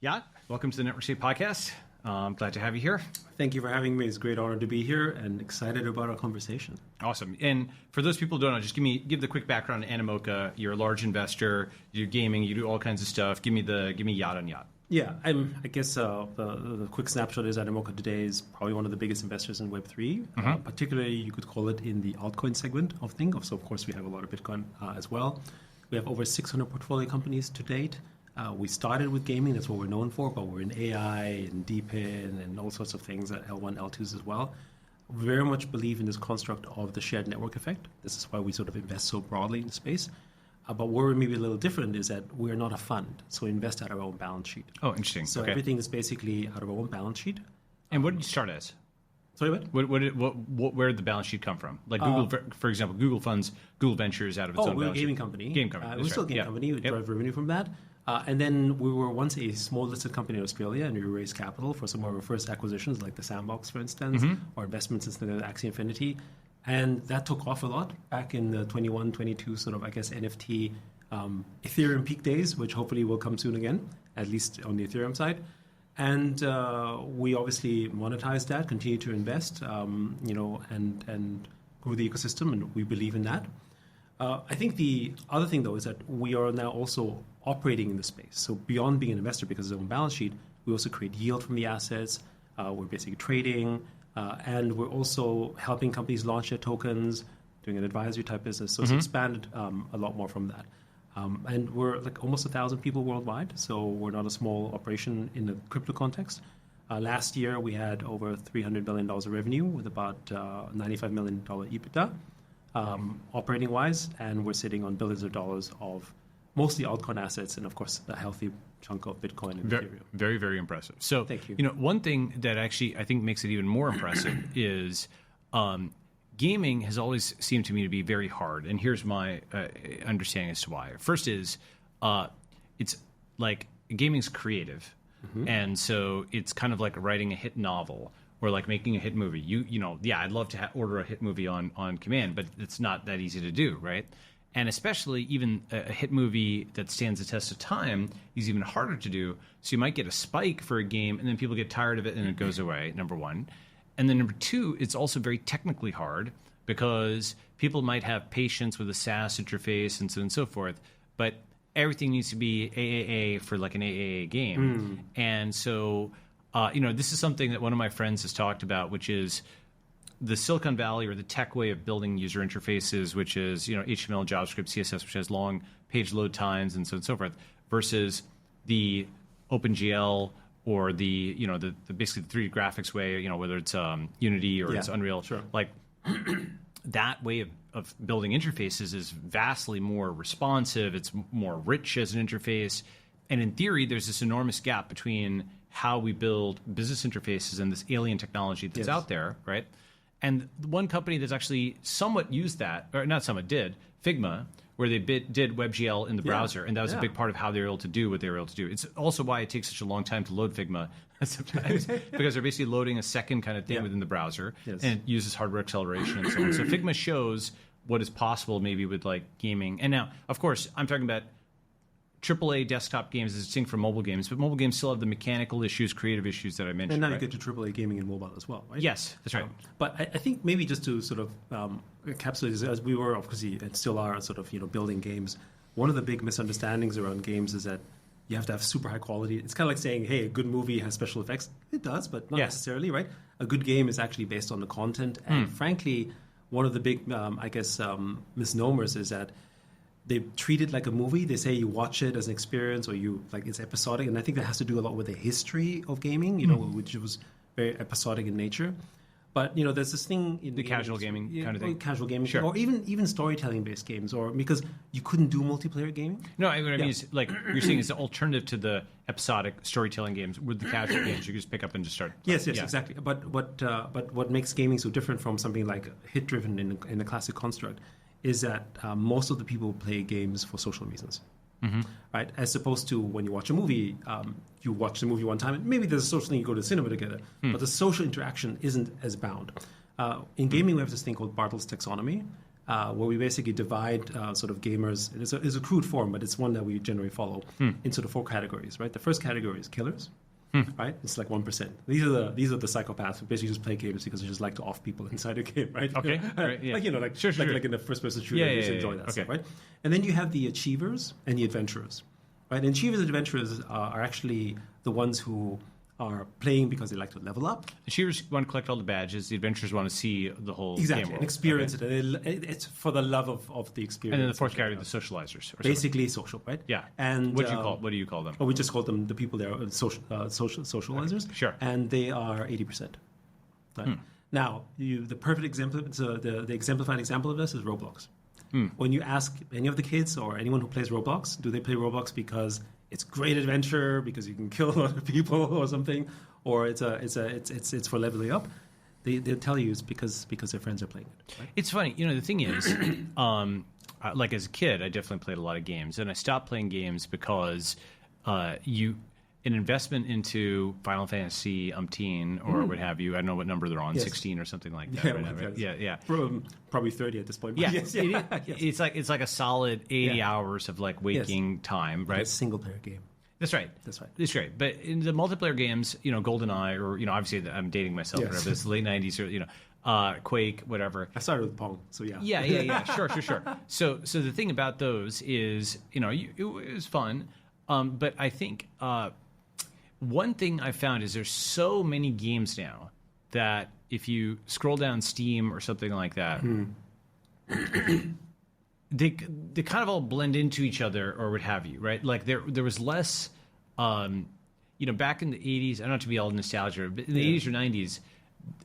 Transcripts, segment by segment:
Yat, welcome to the Network State Podcast. I'm glad to have you here. Thank you for having me. It's a great honor to be here and excited about our conversation. Awesome. And for those people who don't know, just give the quick background on Animoca. You're a large investor. You do gaming. You do all kinds of stuff. Give me Yat on Yat. Yeah, I guess the quick snapshot is Animoca today is probably one of the biggest investors in Web3. Particularly, you could call it in the altcoin segment of things. So, of course, we have a lot of Bitcoin as well. We have over 600 portfolio companies to date. We started with gaming, that's what we're known for, but we're in AI and DeepIn and all sorts of things at L1, L2s as well. We very much believe in this construct of the shared network effect. This is why we sort of invest so broadly in the space. But where we're maybe a little different is that we're not a fund, so we invest out of our own balance sheet. Oh, interesting. So everything is basically out of our own balance sheet. And what did you start as? Sorry, what? Where did the balance sheet come from? Like Google, for example, Google funds Google Ventures out of its own balance sheet. We're a gaming company. Game company. We're still a game company. We drive revenue from that. And then we were once a small listed company in Australia, and we raised capital for some of our first acquisitions, like the Sandbox, for instance, or investments in the Axie Infinity. And that took off a lot back in the 21, 22 sort of, I guess, NFT Ethereum peak days, which hopefully will come soon again, at least on the Ethereum side. And we obviously monetized that, continue to invest, and grow the ecosystem, and we believe in that. I think the other thing, though, is that we are now also operating in the space. So beyond being an investor because of our own balance sheet, we also create yield from the assets. We're basically trading, and we're also helping companies launch their tokens, doing an advisory type business. So it's expanded a lot more from that. And we're like almost 1,000 people worldwide, so we're not a small operation in the crypto context. Last year, we had over $300 million of revenue with about $95 million EBITDA, operating-wise, and we're sitting on billions of dollars of mostly altcoin assets and, of course, a healthy chunk of Bitcoin and Ethereum. Very, very impressive. So, thank you. One thing that actually I think makes it even more impressive is gaming has always seemed to me to be very hard, and here's my understanding as to why. First is it's like gaming's creative, and so it's kind of like writing a hit novel or like making a hit movie. I'd love to order a hit movie on command, but it's not that easy to do, right? And especially even a hit movie that stands the test of time is even harder to do. So you might get a spike for a game, and then people get tired of it, and it goes away, number one. And then number two, it's also very technically hard because people might have patience with a SaaS interface and so on and so forth, but everything needs to be AAA for like an AAA game. And so, this is something that one of my friends has talked about, which is the Silicon Valley or the tech way of building user interfaces, which is, HTML, JavaScript, CSS, which has long page load times and so on and so forth, versus the OpenGL or the basically the 3D graphics way, whether it's Unity or it's Unreal. Sure. Like that way of building interfaces is vastly more responsive. It's more rich as an interface. And in theory, there's this enormous gap between how we build business interfaces and this alien technology that's out there, right? And one company that's actually somewhat used that, or not somewhat did, Figma, where they did WebGL in the browser, and that was a big part of how they were able to do what they were able to do. It's also why it takes such a long time to load Figma sometimes, because they're basically loading a second kind of thing within the browser, and it uses hardware acceleration and so on. So Figma shows what is possible maybe with like gaming. And now, of course, I'm talking about AAA desktop games is distinct from mobile games, but mobile games still have the mechanical issues, creative issues that I mentioned. And now you get to AAA gaming in mobile as well, right? Yes, that's right. But I think maybe just to sort of encapsulate this, as we were obviously and still are sort of building games, one of the big misunderstandings around games is that you have to have super high quality. It's kind of like saying, hey, a good movie has special effects. It does, but not necessarily, right? A good game is actually based on the content. And frankly, one of the big, misnomers is that they treat it like a movie. They say you watch it as an experience, or it's episodic. And I think that has to do a lot with the history of gaming, which was very episodic in nature. But there's this thing in the casual gaming kind of thing, casual gaming, sure. Or even storytelling based games, or because you couldn't do multiplayer gaming. No, what I mean is like you're saying it's an alternative to the episodic storytelling games. With the casual games, you can just pick up and just start. Yes, exactly. But what makes gaming so different from something like hit driven in the classic construct is that most of the people play games for social reasons. Right? As opposed to when you watch a movie, you watch the movie one time, and maybe there's a social thing, you go to the cinema together, but the social interaction isn't as bound. In gaming, we have this thing called Bartle's taxonomy, where we basically divide sort of gamers. It's a crude form, but it's one that we generally follow into the 4 categories, right? The first category is killers, right? It's like 1%. These are the psychopaths who basically just play games because they just like to off people inside a game, right? Okay, right, yeah. Like Sure. like in the first-person shooter, you just enjoy that stuff, right? And then you have the achievers and the adventurers, right? And achievers and adventurers are actually the ones who are playing because they like to level up. Achievers want to collect all the badges. The adventurers want to see the whole Exactly, game world. and experience it. And it's for the love of the experience. And then the fourth category, the socializers. Basically social, right? Yeah. And what do you call them? Oh, we just call them the people there, socializers. Okay. Sure. And they are 80%. Right? Now, the perfect example, the exemplified example of this is Roblox. When you ask any of the kids or anyone who plays Roblox, do they play Roblox because it's great adventure, because you can kill a lot of people or something, or it's for leveling up? They'll tell you it's because their friends are playing it. Right? It's funny, the thing is, like as a kid, I definitely played a lot of games, and I stopped playing games because an investment into Final Fantasy umpteen or what have you. I don't know what number they're on, 16 or something like that. Right? Yeah. Probably 30 at this point. Yeah, yes. It's like a solid 80 hours of like waking time, right? It's a single player game. That's right. That's right. But in the multiplayer games, GoldenEye, or obviously I'm dating myself. Whatever. It's the late '90s, or Quake, whatever. I started with Pong, so yeah. Yeah. Sure. So the thing about those is, it was fun, but I think one thing I found is there's so many games now that if you scroll down Steam or something like that, they kind of all blend into each other or what have you, right? Like there was less, back in the 80s, I don't have to be all nostalgia, but in the 80s or 90s,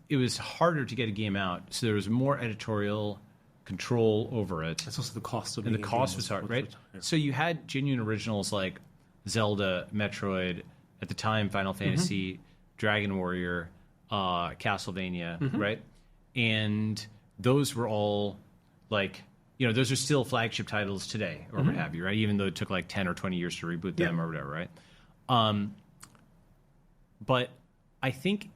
it was harder to get a game out, so there was more editorial control over it. That's also the cost of it. And the cost was hard, right? Yeah. So you had genuine originals like Zelda, Metroid, at the time Final Fantasy, Dragon Warrior, Castlevania, right? And those were all like, those are still flagship titles today or what have you, right? Even though it took like 10 or 20 years to reboot them or whatever, right? But I think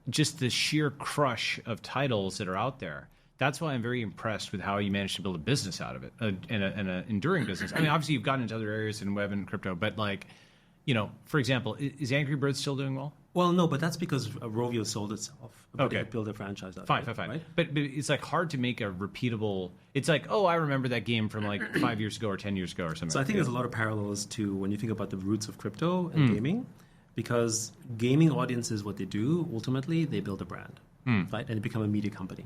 just the sheer crush of titles that are out there, that's why I'm very impressed with how you managed to build a business out of it, and an enduring business. I mean, obviously you've gotten into other areas in web and crypto, but like, for example, is Angry Birds still doing well? Well, no, but that's because Rovio sold itself. Okay. They built a franchise out fine, of it. Fine. Right? But it's like hard to make a repeatable. It's like, oh, I remember that game from like 5 years ago or 10 years ago or something. So I think there's a lot of parallels to when you think about the roots of crypto and gaming, because gaming audiences, what they do ultimately, they build a brand, right, and they become a media company.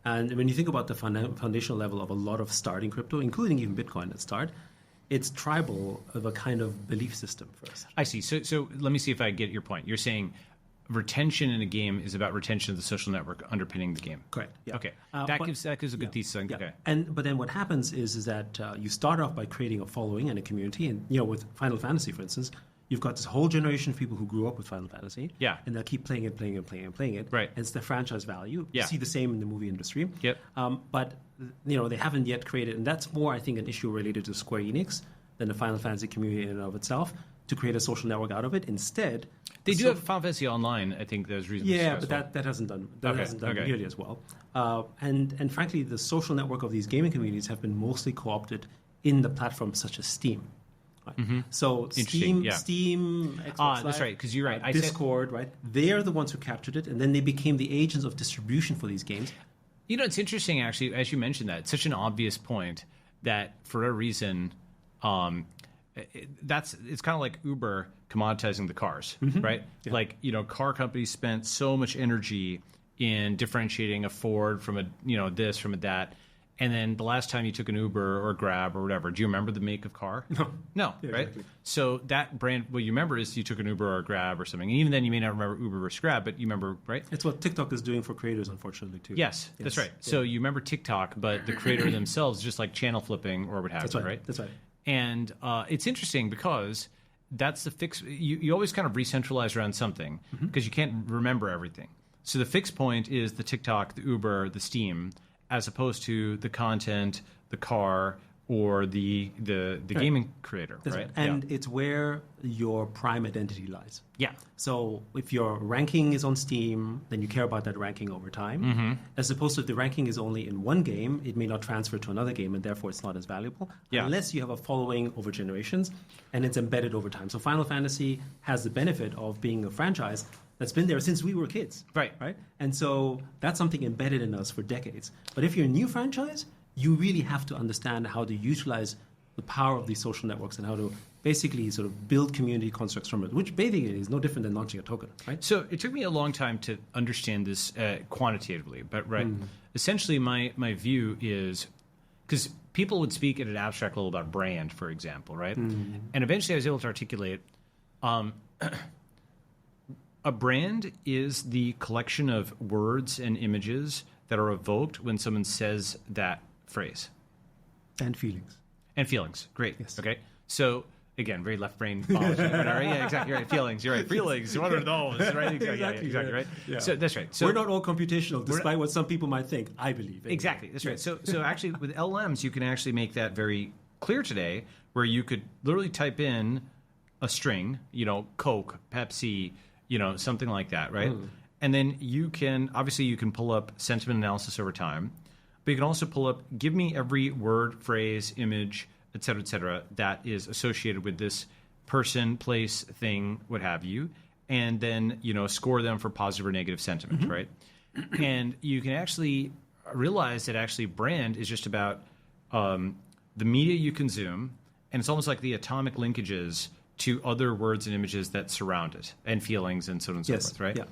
And when you think about the foundational level of a lot of starting crypto, including even Bitcoin at start, it's tribal of a kind of belief system first. I see. So let me see if I get your point. You're saying retention in a game is about retention of the social network underpinning the game. Correct. Yeah. Okay. That gives a good thesis. Yeah. Okay. But then what happens is that you start off by creating a following and a community, and with Final Fantasy, for instance, you've got this whole generation of people who grew up with Final Fantasy. Yeah. And they'll keep playing it. Right. And it's the franchise value. Yeah. You see the same in the movie industry. Yep. But they haven't yet created, and that's more, I think, an issue related to Square Enix than the Final Fantasy community in and of itself, to create a social network out of it. Instead, they do have Final Fantasy Online. I think that's reasonably successful. But that hasn't done nearly as well. And frankly, the social network of these gaming communities have been mostly co-opted in the platforms such as Steam. Right? So Steam, Xbox Live, that's right. Because you're right. Discord, right? They're the ones who captured it, and then they became the agents of distribution for these games. It's interesting actually, as you mentioned that. It's such an obvious point that for a reason. It's kind of like Uber commoditizing the cars, right? Yeah. Like, car companies spent so much energy in differentiating a Ford from a, this from a that. And then the last time you took an Uber or Grab or whatever, do you remember the make of car? No, yeah, right? Exactly. So that brand, what you remember is you took an Uber or a Grab or something. And even then you may not remember Uber versus Grab, but you remember, right? It's what TikTok is doing for creators, unfortunately, too. Yes. That's right. Yeah. So you remember TikTok, but the creator themselves just like channel flipping or what have you, right? That's right. And it's interesting because that's the fix. You always kind of re-centralize around something because you can't remember everything. So the fixed point is the TikTok, the Uber, the Steam, as opposed to the content, the car, or the gaming creator, That's right? And it's where your prime identity lies. Yeah. So if your ranking is on Steam, then you care about that ranking over time. As opposed to if the ranking is only in one game, it may not transfer to another game, and therefore it's not as valuable. Yeah. Unless you have a following over generations, and it's embedded over time. So Final Fantasy has the benefit of being a franchise that's been there since we were kids. Right. And so that's something embedded in us for decades. But if you're a new franchise, you really have to understand how to utilize the power of these social networks and how to basically sort of build community constructs from it, which basically is no different than launching a token, right? So it took me a long time to understand this quantitatively, but essentially my view is, because people would speak at an abstract level about brand, for example, right? And eventually I was able to articulate a brand is the collection of words and images that are evoked when someone says that phrase. And feelings. And feelings. Great. Yes. Okay. So again, very left brain biology. Yeah, exactly right. Feelings. You're right. Feelings. What are those? Right. Exactly right. Yeah. So that's right. So we're not all computational, despite what some people might think. I believe. Anyway. Exactly. That's right. So actually, with LLMs, you can actually make that very clear today, where you could literally type in a string, Coke, Pepsi, something like that, right? And then you can pull up sentiment analysis over time. But you can also pull up, give me every word, phrase, image, et cetera, that is associated with this person, place, thing, what have you, and then, score them for positive or negative sentiment, right? And you can actually realize that actually brand is just about the media you consume, and it's almost like the atomic linkages to other words and images that surround it, and feelings and so on and so forth, right? Yeah.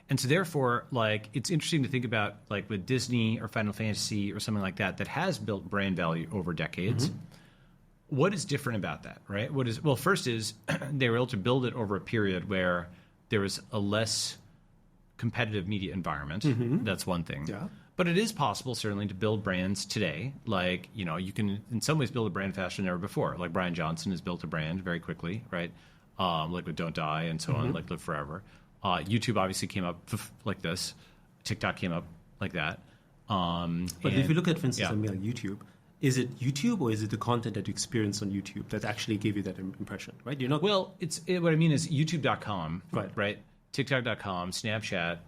And so therefore, it's interesting to think about, with Disney or Final Fantasy or something like that has built brand value over decades. What is different about that, right? First is they were able to build it over a period where there was a less competitive media environment. That's one thing. Yeah. But it is possible, certainly, to build brands today. You can, in some ways, build a brand faster than ever before. Like Brian Johnson has built a brand very quickly, right? With Don't Die and so on, Live Forever. YouTube obviously came up like this. TikTok came up like that. But if you look at, for instance, YouTube, is it YouTube or is it the content that you experience on YouTube that actually gave you that impression, right? You're not. Well, what I mean is YouTube.com, right? TikTok.com, Snapchat.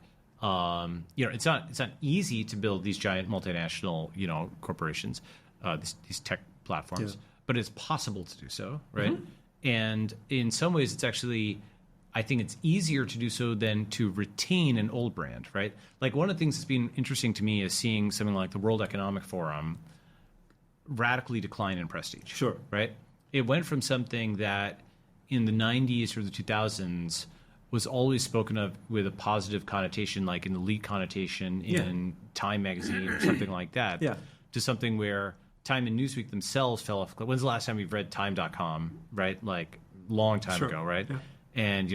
It's not easy to build these giant multinational, corporations, these tech platforms, but it's possible to do so, right? And in some ways, it's actually, I think it's easier to do so than to retain an old brand, right? Like one of the things that's been interesting to me is seeing something like the World Economic Forum radically decline in prestige. Sure. Right? It went from something that in the 90s or the 2000s was always spoken of with a positive connotation, like an elite connotation in Time magazine or something like that, to something where Time and Newsweek themselves fell off. When's the last time you've read Time.com, right? Like long time ago, right? Yeah. And,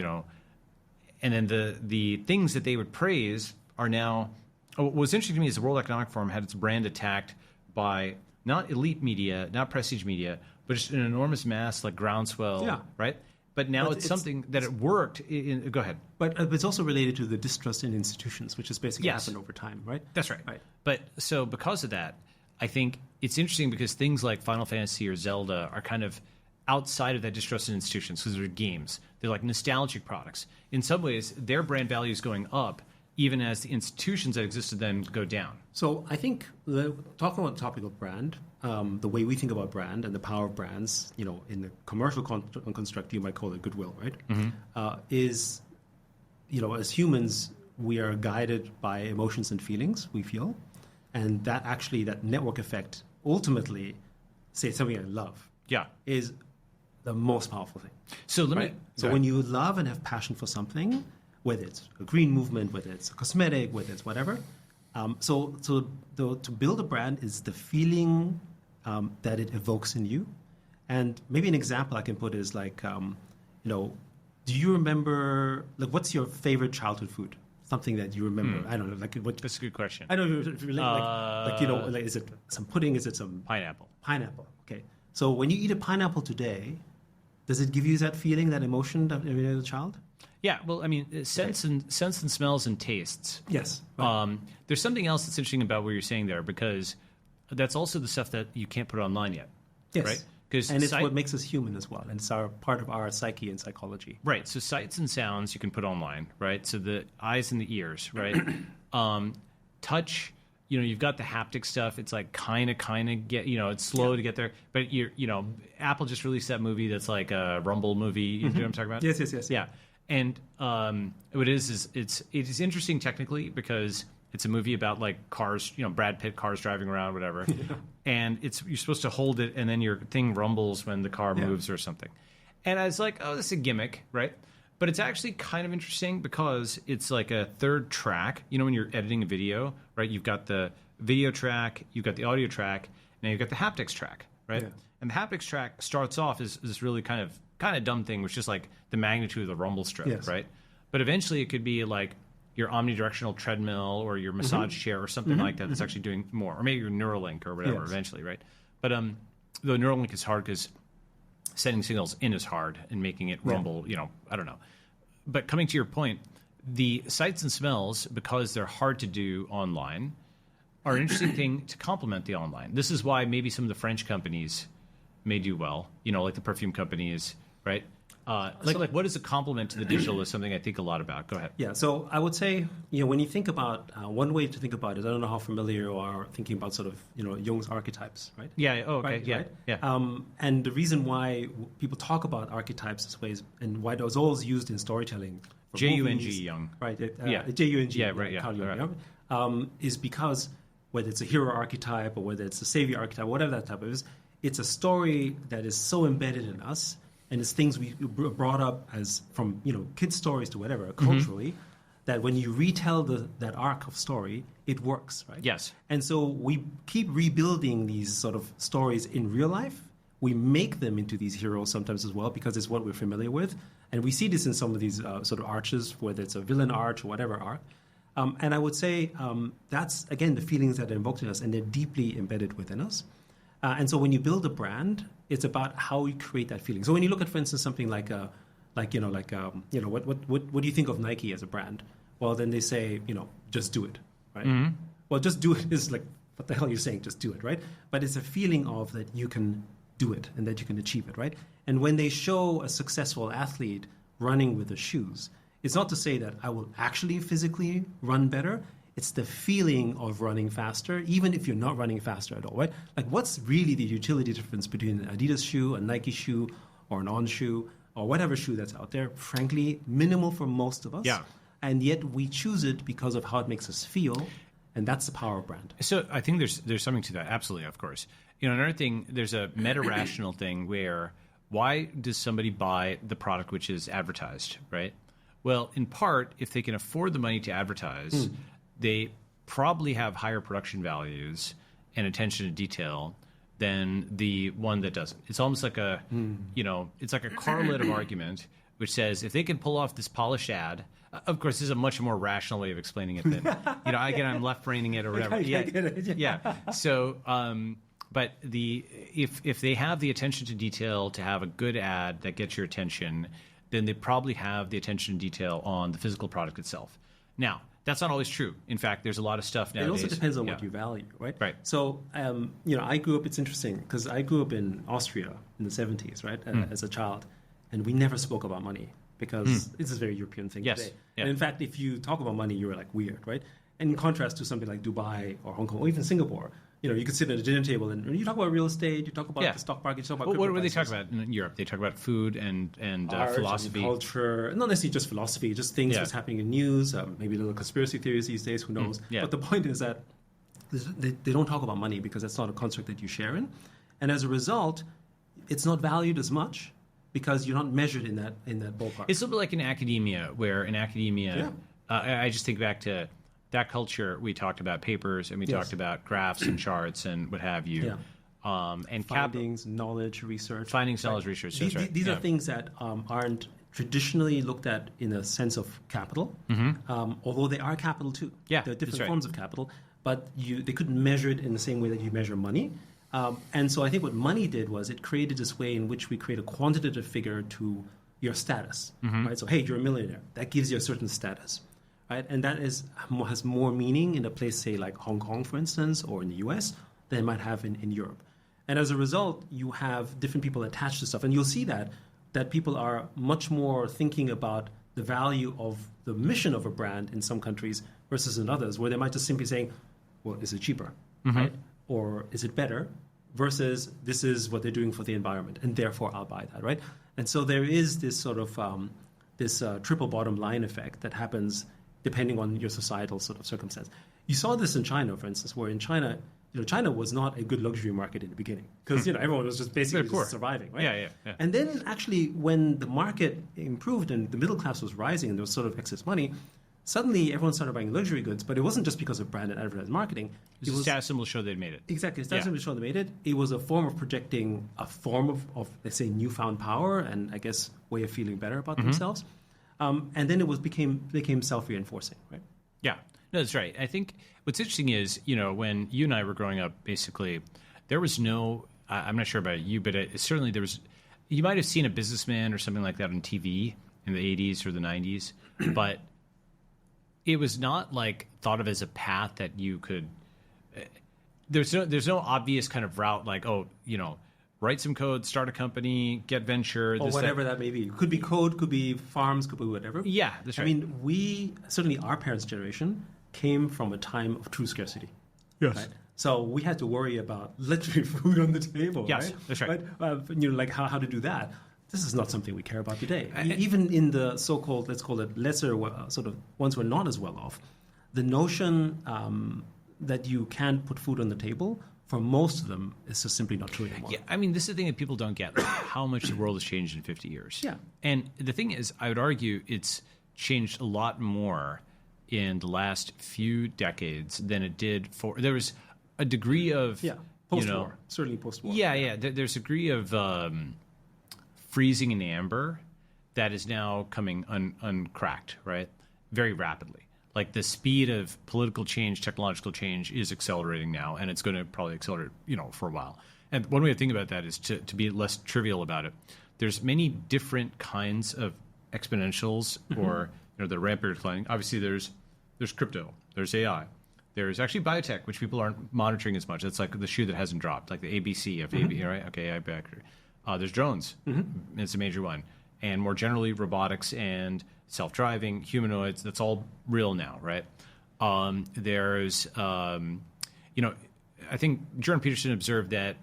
and then the things that they would praise are now, what's interesting to me is the World Economic Forum had its brand attacked by not elite media, not prestige media, but just an enormous mass, like groundswell, right? But now it's something that it worked. Go ahead. But it's also related to the distrust in institutions, which has basically happened over time, right? That's right. But so because of that, I think it's interesting because things like Final Fantasy or Zelda are kind of outside of that distrust in institutions because they're games. They're like nostalgic products. In some ways, their brand value is going up even as the institutions that existed then go down. So I think talking about the topic of brand, the way we think about brand and the power of brands, in the commercial construct, you might call it goodwill, right? Is, as humans, we are guided by emotions and feelings we feel. And that network effect, ultimately, say something like love, is the most powerful thing. So when you love and have passion for something, whether it's a green movement, whether it's a cosmetic, whether it's whatever, to build a brand is the feeling that it evokes in you. And maybe an example I can put is like, do you remember, what's your favorite childhood food? Something that you remember. I don't know. That's a good question. I don't know. Is it some pudding? Is it some pineapple? Pineapple. Okay. So when you eat a pineapple today, does it give you that feeling, that emotion that you as a child? Yeah. Well, I mean, sense and smells and tastes. Yes. Right. There's something else that's interesting about what you're saying there because that's also the stuff that you can't put online yet. Yes. Right? And it's what makes us human as well. And it's part of our psyche and psychology. Right. So sights and sounds you can put online, right? So the eyes and the ears, right? Touch, you've got the haptic stuff. It's like kind of get, it's slow to get there. But Apple just released that movie that's like a Rumble movie. You know what I'm talking about? Yes. Yeah. And what it is it is interesting technically because it's a movie about like cars, Brad Pitt cars driving around, whatever. Yeah. And you're supposed to hold it, and then your thing rumbles when the car moves or something. And I was like, oh, this is a gimmick, right? But it's actually kind of interesting because it's like a third track. When you're editing a video, right? You've got the video track, you've got the audio track, now you've got the haptics track, right? Yeah. And the haptics track starts off as this really kind of dumb thing, which is like the magnitude of the rumble strip, right? But eventually it could be like your omnidirectional treadmill or your massage chair or something like that that's actually doing more. Or maybe your Neuralink or whatever eventually, right? But the Neuralink is hard because sending signals in is hard and making it rumble, I don't know. But coming to your point, the sights and smells, because they're hard to do online, are an interesting thing to complement the online. This is why maybe some of the French companies may do well, like the perfume companies, right? Like what is a complement to the digital is something I think a lot about. Go ahead. Yeah, so I would say, when you think about, one way to think about it, I don't know how familiar you are thinking about sort of, Jung's archetypes, right? Yeah, oh, okay, right, yeah, right? yeah. And the reason why people talk about archetypes this way and why those always used in storytelling. J-U-N-G, Jung. Right, J-U-N-G. Yeah, right, yeah. Right. Is because whether it's a hero archetype or whether it's a savior archetype, whatever that type is, it's a story that is so embedded in us. And it's things we brought up as from kids' stories to whatever culturally, that when you retell that arc of story, it works, right? Yes. And so we keep rebuilding these sort of stories in real life. We make them into these heroes sometimes as well because it's what we're familiar with, and we see this in some of these sort of arches, whether it's a villain arch or whatever arc. And I would say that's again the feelings that are invoked in us, and they're deeply embedded within us. And so when you build a brand, it's about how you create that feeling. So when you look at, for instance, something what do you think of Nike as a brand? Well, then they say, just do it, right? Mm-hmm. Well, just do it is like, what the hell are you saying? Just do it, right? But it's a feeling of that you can do it and that you can achieve it, right? And when they show a successful athlete running with the shoes, it's not to say that I will actually physically run better. It's the feeling of running faster, even if you're not running faster at all, right? Like, what's really the utility difference between an Adidas shoe, a Nike shoe, or an On shoe, or whatever shoe that's out there? Frankly, minimal for most of us. Yeah. And yet we choose it because of how it makes us feel, and that's the power of brand. So I think there's something to that. Absolutely, of course. Another thing, there's a meta-rational thing where why does somebody buy the product which is advertised, right? Well, in part, if they can afford the money to advertise, they probably have higher production values and attention to detail than the one that doesn't. It's almost like it's like a correlative argument which says if they can pull off this polished ad, of course, this is a much more rational way of explaining it than, again, I'm left-braining it or whatever. I get it. Yeah. So, but if they have the attention to detail to have a good ad that gets your attention, then they probably have the attention to detail on the physical product itself. Now, that's not always true. In fact, there's a lot of stuff nowadays. It also depends on what you value, right? Right. So, I grew up, it's interesting, because I grew up in Austria in the 70s, right, as a child, and we never spoke about money because it's a very European thing today. Yeah. And in fact, if you talk about money, you're like weird, right? And in contrast to something like Dubai or Hong Kong or even Singapore, you could sit at a dinner table and you talk about real estate, you talk about the stock market, you talk about what do they talk about in Europe? They talk about food and art philosophy, and culture, not necessarily just philosophy, just things that's happening in news, maybe little conspiracy theories these days, who knows? But the point is that they don't talk about money because that's not a construct that you share in, and as a result, it's not valued as much because you're not measured in that ballpark. It's a little bit like in academia, where in academia, I just think back to that culture. We talked about papers and we talked about graphs and charts and what have you. Yeah. And findings, knowledge, research. Findings, knowledge, research. That's right. These are things that aren't traditionally looked at in a sense of capital, although they are capital too. Yeah, there are different forms of capital, but they couldn't measure it in the same way that you measure money. And so I think what money did was it created this way in which we create a quantitative figure to your status, right? So, hey, you're a millionaire. That gives you a certain status, right? And that has more meaning in a place, say, like Hong Kong, for instance, or in the US, than it might have in Europe. And as a result, you have different people attached to stuff. And you'll see that people are much more thinking about the value of the mission of a brand in some countries versus in others, where they might just simply say, well, is it cheaper, right? Or is it better? Versus this is what they're doing for the environment, and therefore I'll buy that, right? And so there is this sort of triple bottom line effect that happens depending on your societal sort of circumstance. You saw this in China, for instance, where in China, China was not a good luxury market in the beginning because everyone was just basically just surviving, right? Yeah. And then actually, when the market improved and the middle class was rising and there was sort of excess money, suddenly everyone started buying luxury goods, but it wasn't just because of brand and advertising marketing. It was a status symbol to show they'd made it. Exactly, a status symbol to show they made it. It was a form of projecting a form of let's say, newfound power and I guess way of feeling better about themselves. And then it became self-reinforcing, right? Yeah, no, that's right. I think what's interesting is, when you and I were growing up, basically, there was no, I'm not sure about you, but certainly there was, you might have seen a businessman or something like that on TV in the 80s or the 90s, but it was not like thought of as a path that you could, there's no obvious kind of route like, write some code, start a company, get venture. Or whatever that may be. Could be code, could be farms, could be whatever. Yeah, that's right. I mean, certainly our parents' generation came from a time of true scarcity. Yes. Right? So we had to worry about literally food on the table. Yes, right? That's right. Like how to do that. This is not something we care about today. Even in the so-called, let's call it lesser sort of ones who are not as well off, the notion that you can't put food on the table, for most of them, it's just simply not true anymore. Yeah, I mean, this is the thing that people don't get, like how much the world has changed in 50 years. Yeah. And the thing is, I would argue it's changed a lot more in the last few decades than it did there was a degree of... Yeah, post-war. Certainly post-war. Yeah. There's a degree of freezing in amber that is now coming uncracked, right? Very rapidly. Like the speed of political change, technological change is accelerating now, and it's going to probably accelerate, for a while. And one way to think about that is to be less trivial about it. There's many different kinds of exponentials, or the rampant declining. Obviously, there's crypto, there's AI, there's actually biotech, which people aren't monitoring as much. It's like the shoe that hasn't dropped, like the ABC of AB, right? Okay, AI backer. There's drones. It's a major one, and more generally, robotics and self-driving, humanoids, that's all real now, right? There's, I think Jordan Peterson observed that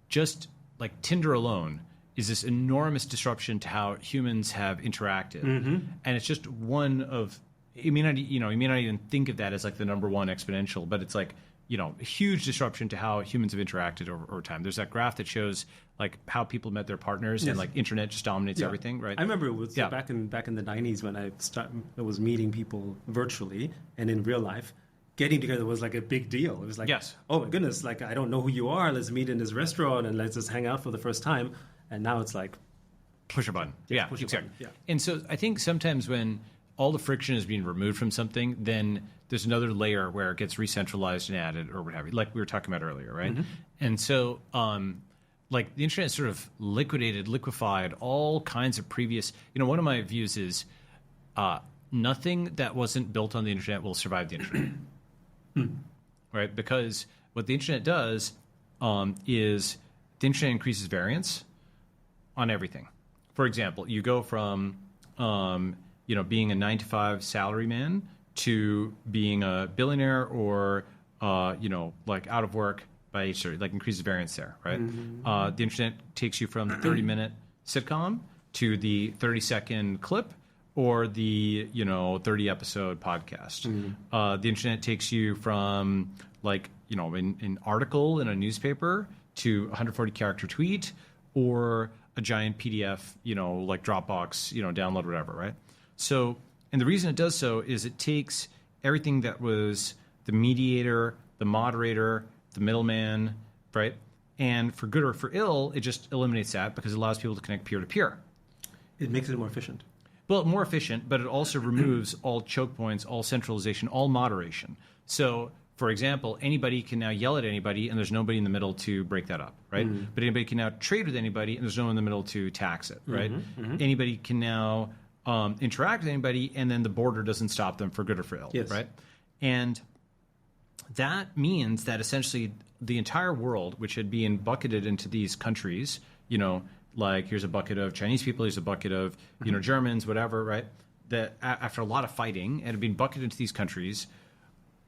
just like Tinder alone is this enormous disruption to how humans have interacted. And it's just one of, you may not even think of that as like the number one exponential, but it's like, a huge disruption to how humans have interacted over time. There's that graph that shows like how people met their partners, and like internet just dominates everything, right? I remember it was back in the 90s when I was meeting people virtually and in real life. Getting together was like a big deal. It was like, oh my goodness, like I don't know who you are. Let's meet in this restaurant and let's just hang out for the first time. And now it's like push a button. Yeah, push exactly. A button. And so I think sometimes when all the friction is being removed from something, then there's another layer where it gets re-centralized and added or what have you, like we were talking about earlier, right? And so like the internet sort of liquefied all kinds of previous, one of my views is nothing that wasn't built on the internet will survive the internet, right? Because what the internet does is the internet increases variance on everything. For example, you go from being a 9-to-5 salary man to being a billionaire or like out of work by age 30, like increases variance there, right? The internet takes you from the 30-minute sitcom to the 30-second clip or the 30-episode podcast. The internet takes you from like an article in a newspaper to a 140-character tweet or a giant PDF, like Dropbox, download, whatever, right? So, and the reason it does so is it takes everything that was the mediator, the moderator, the middleman, right? And for good or for ill, it just eliminates that because it allows people to connect peer-to-peer. It makes it more efficient. Well, more efficient, but it also removes all choke points, all centralization, all moderation. So, for example, anybody can now yell at anybody and there's nobody in the middle to break that up, right? But anybody can now trade with anybody and there's no one in the middle to tax it, right? Anybody can now interact with anybody and then the border doesn't stop them for good or for ill, right? And that means that essentially the entire world, which had been bucketed into these countries, like here's a bucket of Chinese people, here's a bucket of Germans, whatever, right? That after a lot of fighting and had been bucketed into these countries,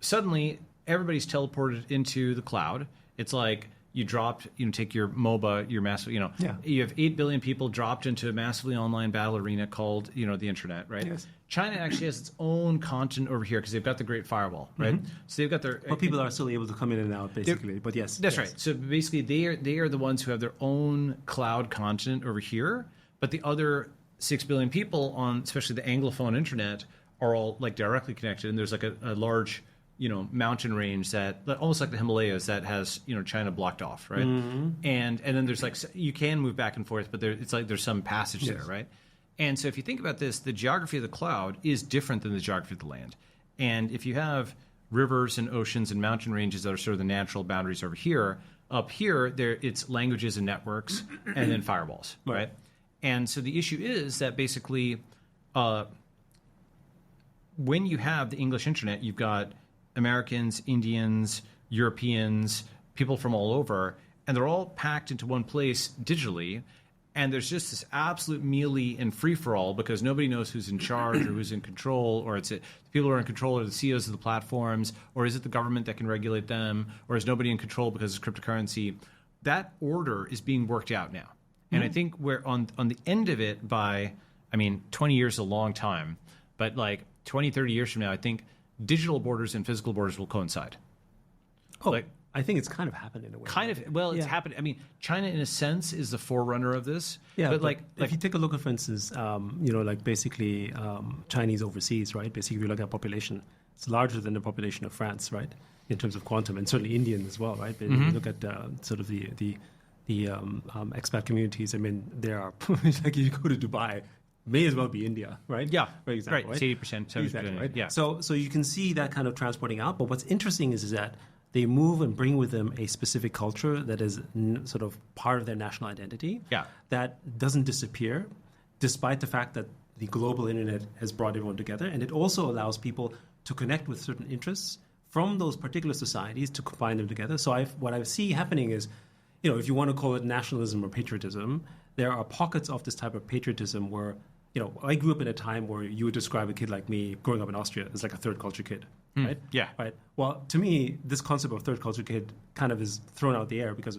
suddenly everybody's teleported into the cloud. It's like you dropped, take your MOBA, your massive, you have 8 billion people dropped into a massively online battle arena called, the internet, right? Yes. China actually has its own continent over here because they've got the Great Firewall, right? So they've got their... But people are still able to come in and out, basically. But yes. That's right. So basically, they are the ones who have their own cloud continent over here, but the other 6 billion people on, especially the Anglophone internet, are all like directly connected, and there's like a large... mountain range that almost like the Himalayas that has China blocked off, right? And then there's like you can move back and forth, but it's like there's some passage there, right? And so if you think about this, the geography of the cloud is different than the geography of the land. And if you have rivers and oceans and mountain ranges that are sort of the natural boundaries over here, up here it's languages and networks, and then firewalls, right? And so the issue is that basically, when you have the English internet, you've got Americans, Indians, Europeans, people from all over, and they're all packed into one place digitally, and there's just this absolute melee and free-for-all because nobody knows who's in charge or who's in control, or the people who are in control are the CEOs of the platforms, or is it the government that can regulate them, or is nobody in control because it's cryptocurrency? That order is being worked out now. And I think we're on the end of it by, 20 years is a long time, but like 20, 30 years from now, I think digital borders and physical borders will coincide. I think it's kind of happened in a way. It's happened. China, in a sense, is the forerunner of this. Yeah, but if you take a look at, for instance, basically Chinese overseas, right? Basically, if you look at population, it's larger than the population of France, right? In terms of quantum, and certainly Indian as well, right? But if you look at sort of the expat communities, there are like you go to Dubai. May as well be India, right? Yeah, for example, right. 80%, 70%, exactly, right? Yeah. So you can see that kind of transporting out. But what's interesting is that they move and bring with them a specific culture that is sort of part of their national identity. Yeah. That doesn't disappear, despite the fact that the global internet has brought everyone together, and it also allows people to connect with certain interests from those particular societies to combine them together. So what I see happening is, if you want to call it nationalism or patriotism, there are pockets of this type of patriotism where, I grew up in a time where you would describe a kid like me growing up in Austria as like a third culture kid, right? Yeah. Right. Well, to me, this concept of third culture kid kind of is thrown out the air because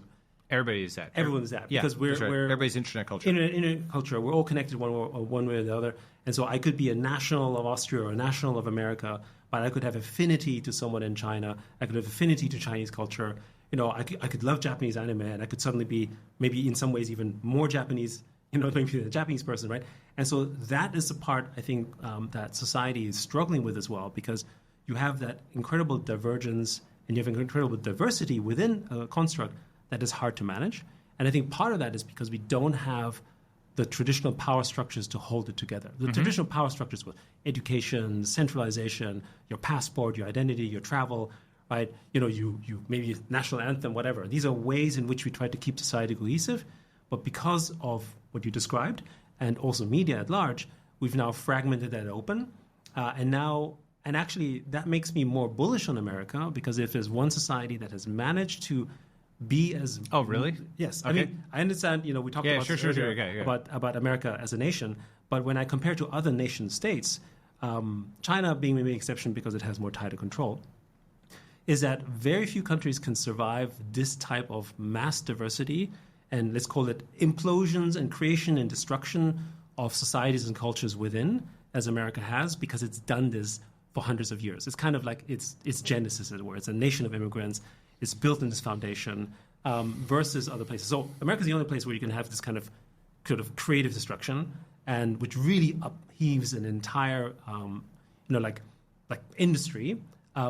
everybody is that. Everyone is that. Yeah, because we're everybody's internet culture. Internet culture. We're all connected one way or the other. And so I could be a national of Austria or a national of America, but I could have affinity to someone in China. I could have affinity to Chinese culture. I could love Japanese anime, and I could suddenly be maybe in some ways even more Japanese, maybe a Japanese person, right? And so that is the part I think that society is struggling with as well, because you have that incredible divergence and you have incredible diversity within a construct that is hard to manage. And I think part of that is because we don't have the traditional power structures to hold it together. The traditional power structures with education, centralization, your passport, your identity, your travel, right? You maybe national anthem, whatever. These are ways in which we try to keep society cohesive. But because of what you described, and also media at large, we've now fragmented that open. And actually, that makes me more bullish on America, because if there's one society that has managed to be as... Oh, really? Yes. Okay. I understand, we talked about this earlier, okay, about America as a nation. But when I compare to other nation states, China being maybe an exception because it has more tighter control, is that very few countries can survive this type of mass diversity, and let's call it implosions and creation and destruction of societies and cultures within, as America has, because it's done this for hundreds of years. It's kind of like its genesis, as it were. It's a nation of immigrants. It's built in this foundation versus other places. So America's the only place where you can have this kind of creative destruction, and which really upheaves an entire industry,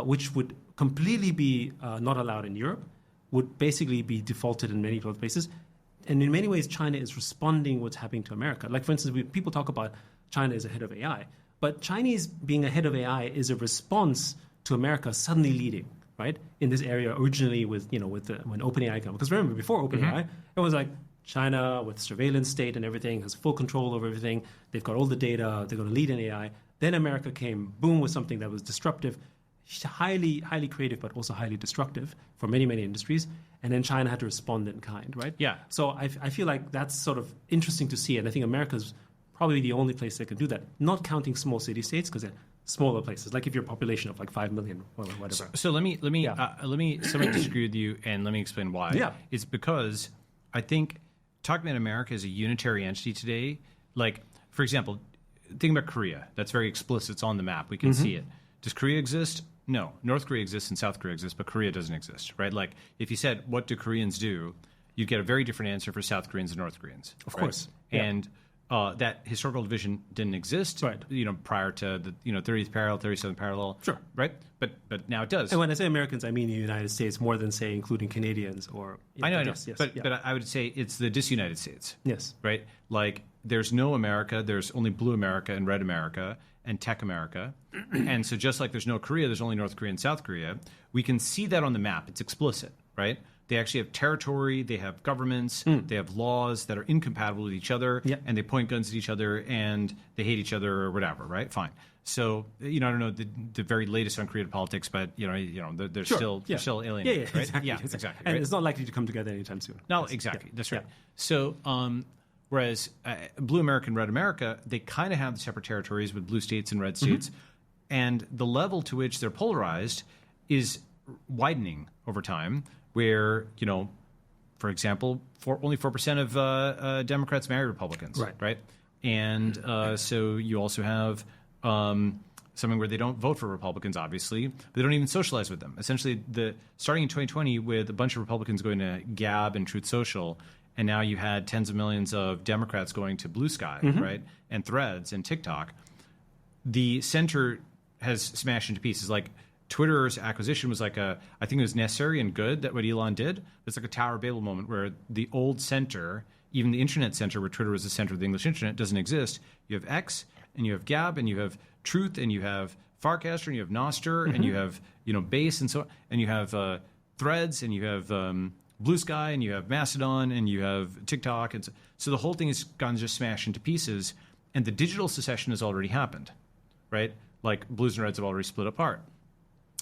which would completely be not allowed in Europe, would basically be defaulted in many other places. And in many ways, China is responding what's happening to America. Like, for instance, people talk about China as ahead of AI. But Chinese being ahead of AI is a response to America suddenly leading, right, in this area originally when OpenAI came. Because remember, before OpenAI, it was like China with surveillance state and everything, has full control over everything. They've got all the data. They're going to lead in AI. Then America came, boom, with something that was disruptive. highly, highly creative, but also highly destructive for many, many industries. And then China had to respond in kind, right? Yeah. So I feel like that's sort of interesting to see. And I think America's probably the only place that can do that, not counting small city-states, because they're smaller places, like if you're a population of like 5 million or whatever. So let me somewhat disagree with you, and let me explain why. Yeah. It's because I think talking about America as a unitary entity today, like, for example, think about Korea. That's very explicit. It's on the map. We can see it. Does Korea exist? No. North Korea exists and South Korea exists, but Korea doesn't exist, right? Like, if you said, what do Koreans do? You'd get a very different answer for South Koreans and North Koreans. Of course. Yeah. And that historical division didn't exist, right, prior to the 30th parallel, 37th parallel, sure, right? But now it does. And when I say Americans, I mean the United States more than say including Canadians or. I know. Yes, but I would say it's the Disunited States. Yes, right. Like there's no America. There's only Blue America and Red America and Tech America, and so just like there's no Korea, there's only North Korea and South Korea. We can see that on the map. It's explicit, right? They actually have territory, they have governments, they have laws that are incompatible with each other, and they point guns at each other, and they hate each other or whatever, right? Fine. So, I don't know the very latest on Korean politics, but, they're sure. still alienated, right? Exactly, yeah, exactly. And right? it's not likely to come together anytime soon. No, exactly. That's right. So, whereas Blue America and Red America, they kind of have the separate territories with blue states and red states, and the level to which they're polarized is widening over time, where, for example, only 4% of Democrats marry Republicans, right? And so you also have something where they don't vote for Republicans, obviously, but they don't even socialize with them. Essentially, starting in 2020 with a bunch of Republicans going to Gab and Truth Social, and now you had tens of millions of Democrats going to Blue Sky, right, and Threads and TikTok, the center has smashed into pieces. Like, Twitter's acquisition was I think it was necessary and good that what Elon did. It's like a Tower of Babel moment where the old center, even the internet center where Twitter was the center of the English internet, doesn't exist. You have X, and you have Gab, and you have Truth, and you have Farcaster, and you have Nostr, and you have Base, and so on, and you have Threads, and you have Blue Sky, and you have Mastodon, and you have TikTok, and so the whole thing has gone just smashed into pieces, and the digital secession has already happened, right? Like blues and reds have already split apart.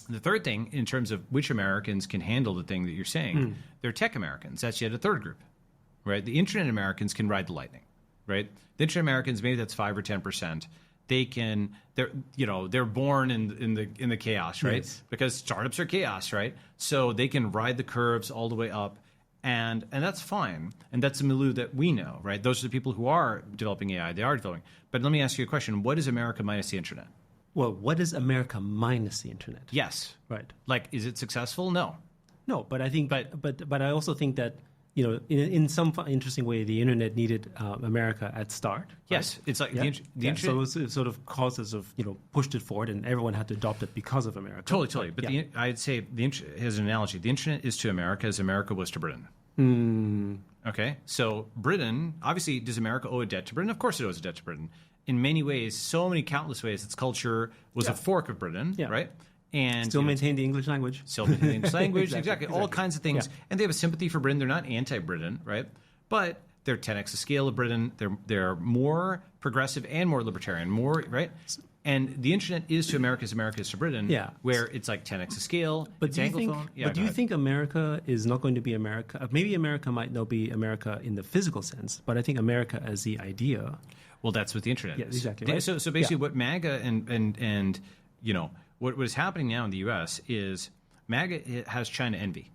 The third thing, in terms of which Americans can handle the thing that you're saying, they're tech Americans. That's yet a third group, right? The internet Americans can ride the lightning, right? The internet Americans, maybe that's 5 or 10%. They're born in the chaos, right? Yes. Because startups are chaos, right? So they can ride the curves all the way up, and that's fine. And that's a milieu that we know, right? Those are the people who are developing AI. They are developing. But let me ask you a question: what is America minus the internet? Well, what is America minus the internet? Yes. Right. Like, is it successful? No. No, but I think, but I also think that, in some interesting way, the internet needed America at start. Right? Yes, it's like the internet. So it sort of causes of pushed it forward, and everyone had to adopt it because of America. Totally. But I'd say as an analogy, the internet is to America as America was to Britain. Okay, so Britain, obviously, does America owe a debt to Britain? Of course, it owes a debt to Britain. In many ways, so many countless ways, its culture was a fork of Britain, right? And still maintain the English language. Still maintain the English language, exactly. All kinds of things. And they have a sympathy for Britain. They're not anti-Britain, right? But they're 10x the scale of Britain. They're more progressive and more libertarian, right? And the internet is to America as America is to Britain, where it's like 10x the scale. But do you think America is not going to be America? Maybe America might not be America in the physical sense, but I think America as the idea. Well, that's what the internet is. Exactly. Right? So basically, what MAGA and what is happening now in the U.S. is MAGA has China envy.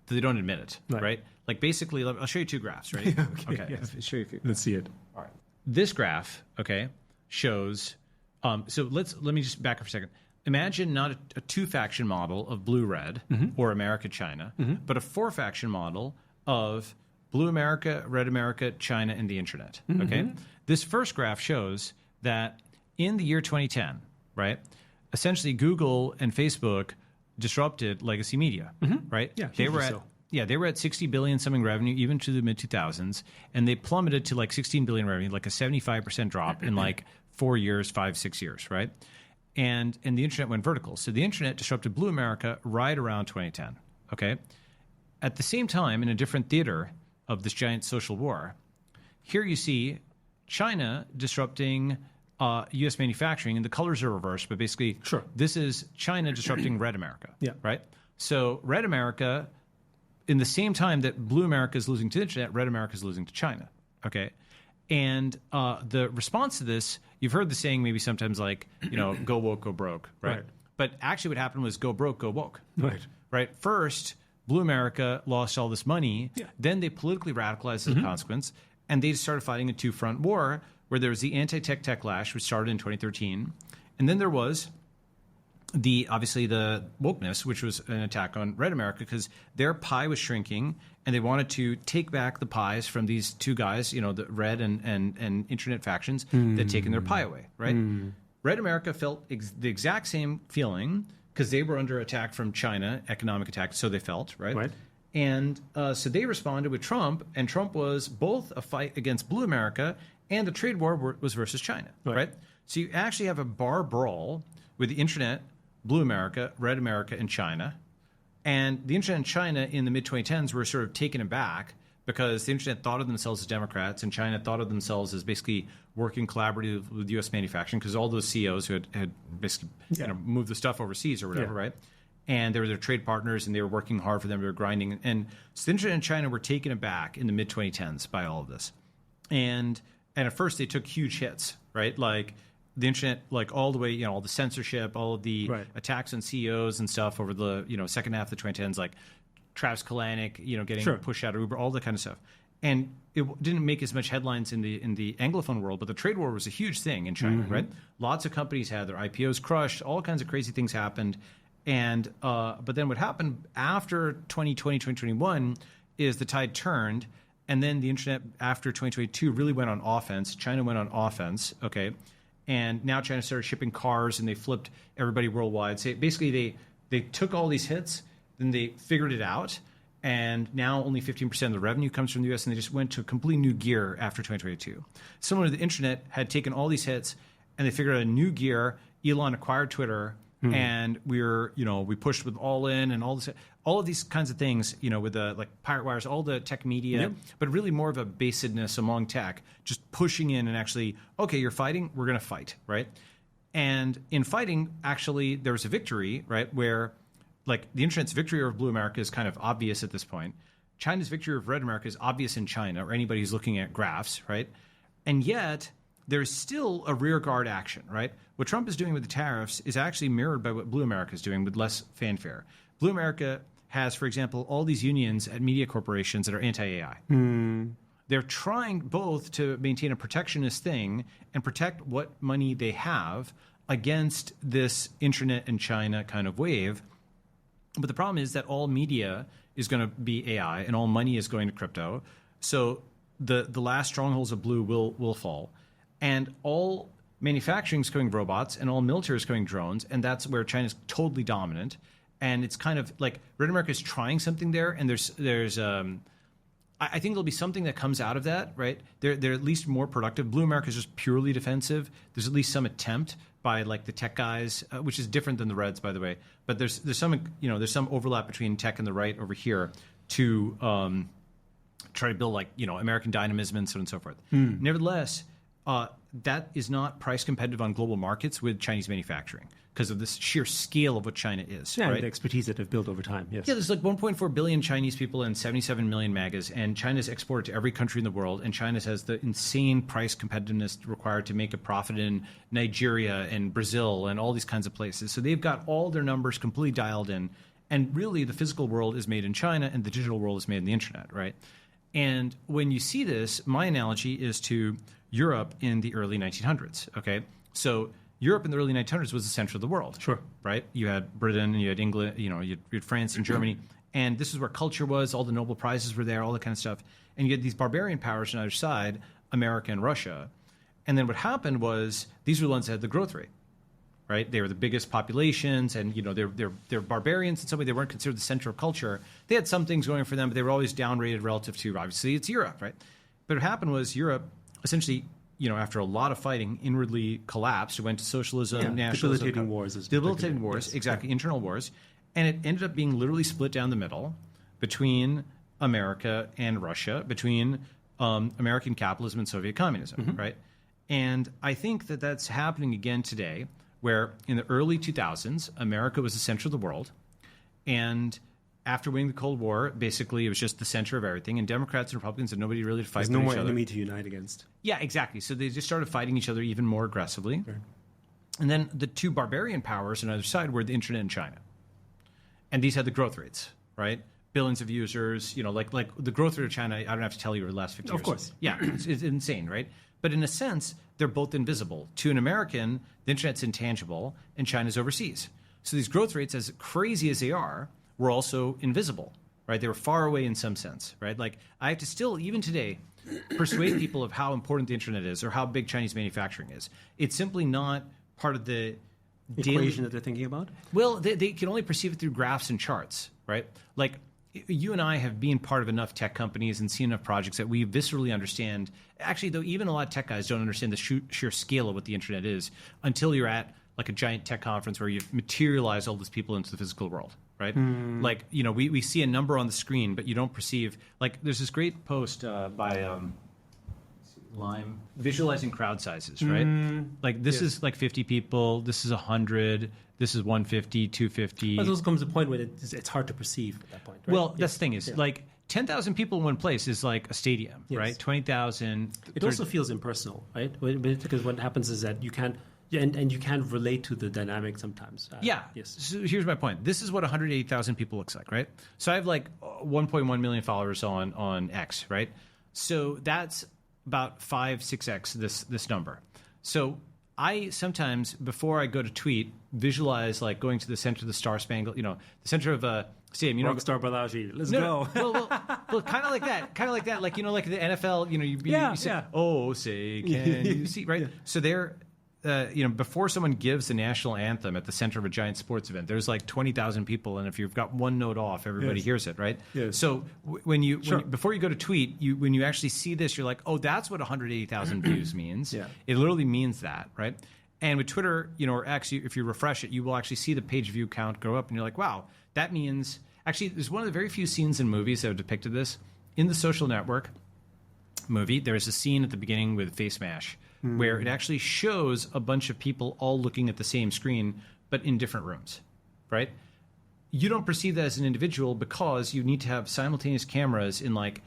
They don't admit it, right? Like basically, I'll show you two graphs, right? Okay. Yes. I'll show you a few. Let's see it. All right. This graph, shows. So let me just back up for a second. Imagine not a two-faction model of blue-red or America-China, but a four-faction model of Blue America, Red America, China, and the internet. Okay, this first graph shows that in the year 2010, right, essentially Google and Facebook disrupted legacy media, right? Yeah, they were at 60 billion something revenue even to the mid 2000s, and they plummeted to like 16 billion revenue, like a 75% drop in like 4 years, 5-6 years, right? And the internet went vertical. So the internet disrupted Blue America right around 2010. Okay, at the same time, in a different theater of this giant social war, here you see China disrupting U.S. manufacturing, and the colors are reversed, but basically, Sure. this is China disrupting red America. Yeah. Right? So red America, in the same time that blue America is losing to the internet, red America is losing to China. Okay? And the response to this, you've heard the saying maybe sometimes like, go woke, go broke, right? Right. But actually what happened was go broke, go woke. Right. Right? First, blue America lost all this money. Yeah. Then they politically radicalized as a consequence, and they started fighting a two-front war where there was the anti-tech techlash, which started in 2013, and then there was obviously the wokeness, which was an attack on red America because their pie was shrinking, and they wanted to take back the pies from these two guys, the red and internet factions that had taken their pie away. Right? Red America felt the exact same feeling because they were under attack from China, economic attack, so they felt, right? Right. And so they responded with Trump, and Trump was both a fight against blue America and the trade war was versus China, right? So you actually have a bar brawl with the internet, blue America, red America, and China. And the internet and China in the mid-2010s were sort of taken aback because the internet thought of themselves as Democrats and China thought of themselves as basically working collaboratively with U.S. manufacturing because all those CEOs who had basically moved the stuff overseas or whatever, right? And they were their trade partners and they were working hard for them. They were grinding. And so the internet and China were taken aback in the mid-2010s by all of this. And at first they took huge hits, right? Like the internet, like all the way, all the censorship, all of the attacks on CEOs and stuff over the, second half of the 2010s, like Travis Kalanick, getting pushed out of Uber, all that kind of stuff. And it didn't make as much headlines in the Anglophone world, but the trade war was a huge thing in China, right? Lots of companies had their IPOs crushed, all kinds of crazy things happened. And but then what happened after 2020, 2021 is the tide turned, and then the internet after 2022 really went on offense. China went on offense, okay? And now China started shipping cars, and they flipped everybody worldwide. So basically, they took all these hits, then they figured it out, and now only 15% of the revenue comes from the U.S., and they just went to a completely new gear after 2022. Similar to the internet had taken all these hits, and they figured out a new gear. Elon acquired Twitter, and we pushed with All In and all of these kinds of things, with the like pirate wires, all the tech media, but really more of a basedness among tech, just pushing in and actually, okay, you're fighting, we're going to fight, right? And in fighting, actually, there was a victory, right, where like the internet's victory over blue America is kind of obvious at this point. China's victory over red America is obvious in China, or anybody who's looking at graphs, right? And yet there's still a rearguard action, right? What Trump is doing with the tariffs is actually mirrored by what blue America is doing with less fanfare. Blue America has, for example, all these unions at media corporations that are anti-AI. They're trying both to maintain a protectionist thing and protect what money they have against this internet and China kind of wave. But the problem is that all media is going to be AI and all money is going to crypto. So the last strongholds of blue will fall. And all manufacturing is going robots and all military is going drones. And that's where China's totally dominant. And it's kind of like Red America is trying something there. And I think there'll be something that comes out of that, right? They're at least more productive. Blue America is just purely defensive. There's at least some attempt by like the tech guys, which is different than the Reds, by the way. But there's some overlap between tech and the right over here to try to build like American dynamism and so on and so forth. Nevertheless, that is not price competitive on global markets with Chinese manufacturing because of this sheer scale of what China is. Yeah, right? the expertise that they've built over time. Yes. Yeah, there's like 1.4 billion Chinese people and 77 million MAGAs, and China's exported to every country in the world, and China has the insane price competitiveness required to make a profit in Nigeria and Brazil and all these kinds of places. So they've got all their numbers completely dialed in, and really the physical world is made in China and the digital world is made in the internet, right? And when you see this, my analogy is to Europe in the early 1900s, okay? So Europe in the early 1900s was the center of the world. Sure. Right? You had Britain, you had England, you had France and Germany. And this is where culture was. All the Nobel Prizes were there, all that kind of stuff. And you had these barbarian powers on either side, America and Russia. And then what happened was these were the ones that had the growth rate, right? They were the biggest populations, and they're barbarians in some way. They weren't considered the center of culture. They had some things going for them, but they were always downrated relative to, obviously, it's Europe, right? But what happened was Europe essentially, after a lot of fighting, inwardly collapsed. It went to socialism, nationalism. Debilitating wars. Debilitating wars, yes. Exactly, internal wars. And it ended up being literally split down the middle between America and Russia, between American capitalism and Soviet communism, right? And I think that that's happening again today, where in the early 2000s, America was the center of the world. And after winning the Cold War, basically it was just the center of everything. And Democrats and Republicans had nobody really to fight with each other. There's no more enemy to unite against. Yeah, exactly. So they just started fighting each other even more aggressively. Sure. And then the two barbarian powers on either side were the internet and China. And these had the growth rates, right? Billions of users, like the growth rate of China, I don't have to tell you, over the last 50 years. Of course. Yeah, it's insane, right? But in a sense, they're both invisible. To an American, the internet's intangible and China's overseas. So these growth rates, as crazy as they are, were also invisible, right? They were far away in some sense, right? Like I have to still, even today, persuade people of how important the internet is or how big Chinese manufacturing is. It's simply not part of the equation that they're thinking about? Well, they can only perceive it through graphs and charts, right? Like you and I have been part of enough tech companies and seen enough projects that we viscerally understand. Actually, though, even a lot of tech guys don't understand the sheer scale of what the internet is until you're at like a giant tech conference where you've materialized all these people into the physical world, right? Like, we see a number on the screen, but you don't perceive, like there's this great post by Lime, visualizing crowd sizes, right? Like this is like 50 people, this is 100, this is 150, 250. But also comes a point where it's hard to perceive at that point, right? Well, that's the thing is like 10,000 people in one place is like a stadium, right? 20,000. It also feels impersonal, right? Because what happens is that you can't, and you can't relate to the dynamic sometimes. Yes. So here's my point. This is what 180,000 people looks like, right? So I have like 1.1 million followers on X, right? So that's about 5-6x this number. So I sometimes, before I go to tweet, visualize like going to the center of the Star Spangled, the center of a stadium. Rockstar Balaji, let's go. Well, kind of like that. Like, like the NFL, you say, oh, say, can you see, right? So they're, before someone gives the national anthem at the center of a giant sports event, there's like 20,000 people, and if you've got one note off, everybody hears it, right? Yes. So before you go to tweet, when you actually see this, you're like, oh, that's what 180,000 views means. Yeah. It literally means that, right? And with Twitter, or X, if you refresh it, you will actually see the page view count go up, and you're like, wow, that means actually there's one of the very few scenes in movies that have depicted this. In The Social Network movie, there's a scene at the beginning with Face Mash, where it actually shows a bunch of people all looking at the same screen, but in different rooms, right? You don't perceive that as an individual because you need to have simultaneous cameras in like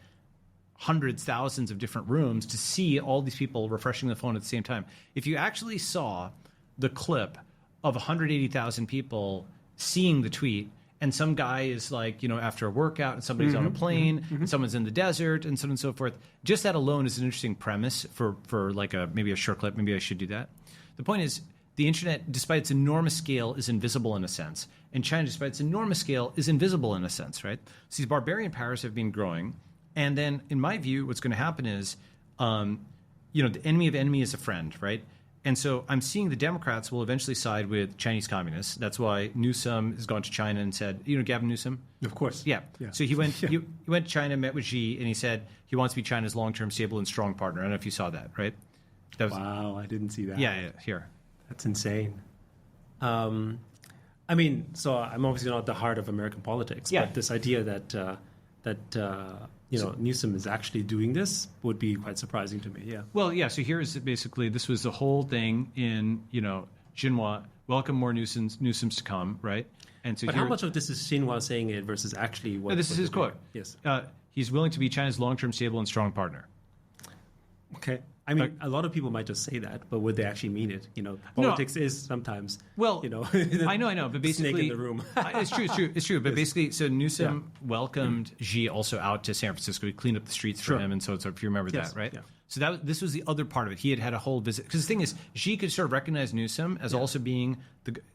hundreds, thousands of different rooms to see all these people refreshing the phone at the same time. If you actually saw the clip of 180,000 people seeing the tweet, and some guy is like, after a workout, and somebody's on a plane, and someone's in the desert, and so on and so forth. Just that alone is an interesting premise for like maybe a short clip. Maybe I should do that. The point is, the internet, despite its enormous scale, is invisible in a sense. And China, despite its enormous scale, is invisible in a sense, right? So these barbarian powers have been growing. And then, in my view, what's going to happen is, the enemy of enemy is a friend, right? And so I'm seeing the Democrats will eventually side with Chinese communists. That's why Newsom has gone to China and said, Gavin Newsom? Of course. Yeah. So he went he went to China, met with Xi, and he said he wants to be China's long-term stable and strong partner. I don't know if you saw that, right? Wow, I didn't see that. Yeah, here. That's insane. So I'm obviously not at the heart of American politics, but this idea that Newsom is actually doing this would be quite surprising to me. Yeah. Well, yeah. So here's basically this was the whole thing in Xinhua. Welcome more Newsoms to come, right? And so, but how much of this is Xinhua saying it versus actually what? No, this is his quote. Yes. He's willing to be China's long-term stable and strong partner. Okay. A lot of people might just say that, but would they actually mean it? Politics is sometimes. Well, I know, but basically, snake in the room. It's true. But basically, so Newsom welcomed Xi also out to San Francisco. He cleaned up the streets for him, and so if you remember that, right? Yeah. So this was the other part of it. He had a whole visit because the thing is, Xi could sort of recognize Newsom as also being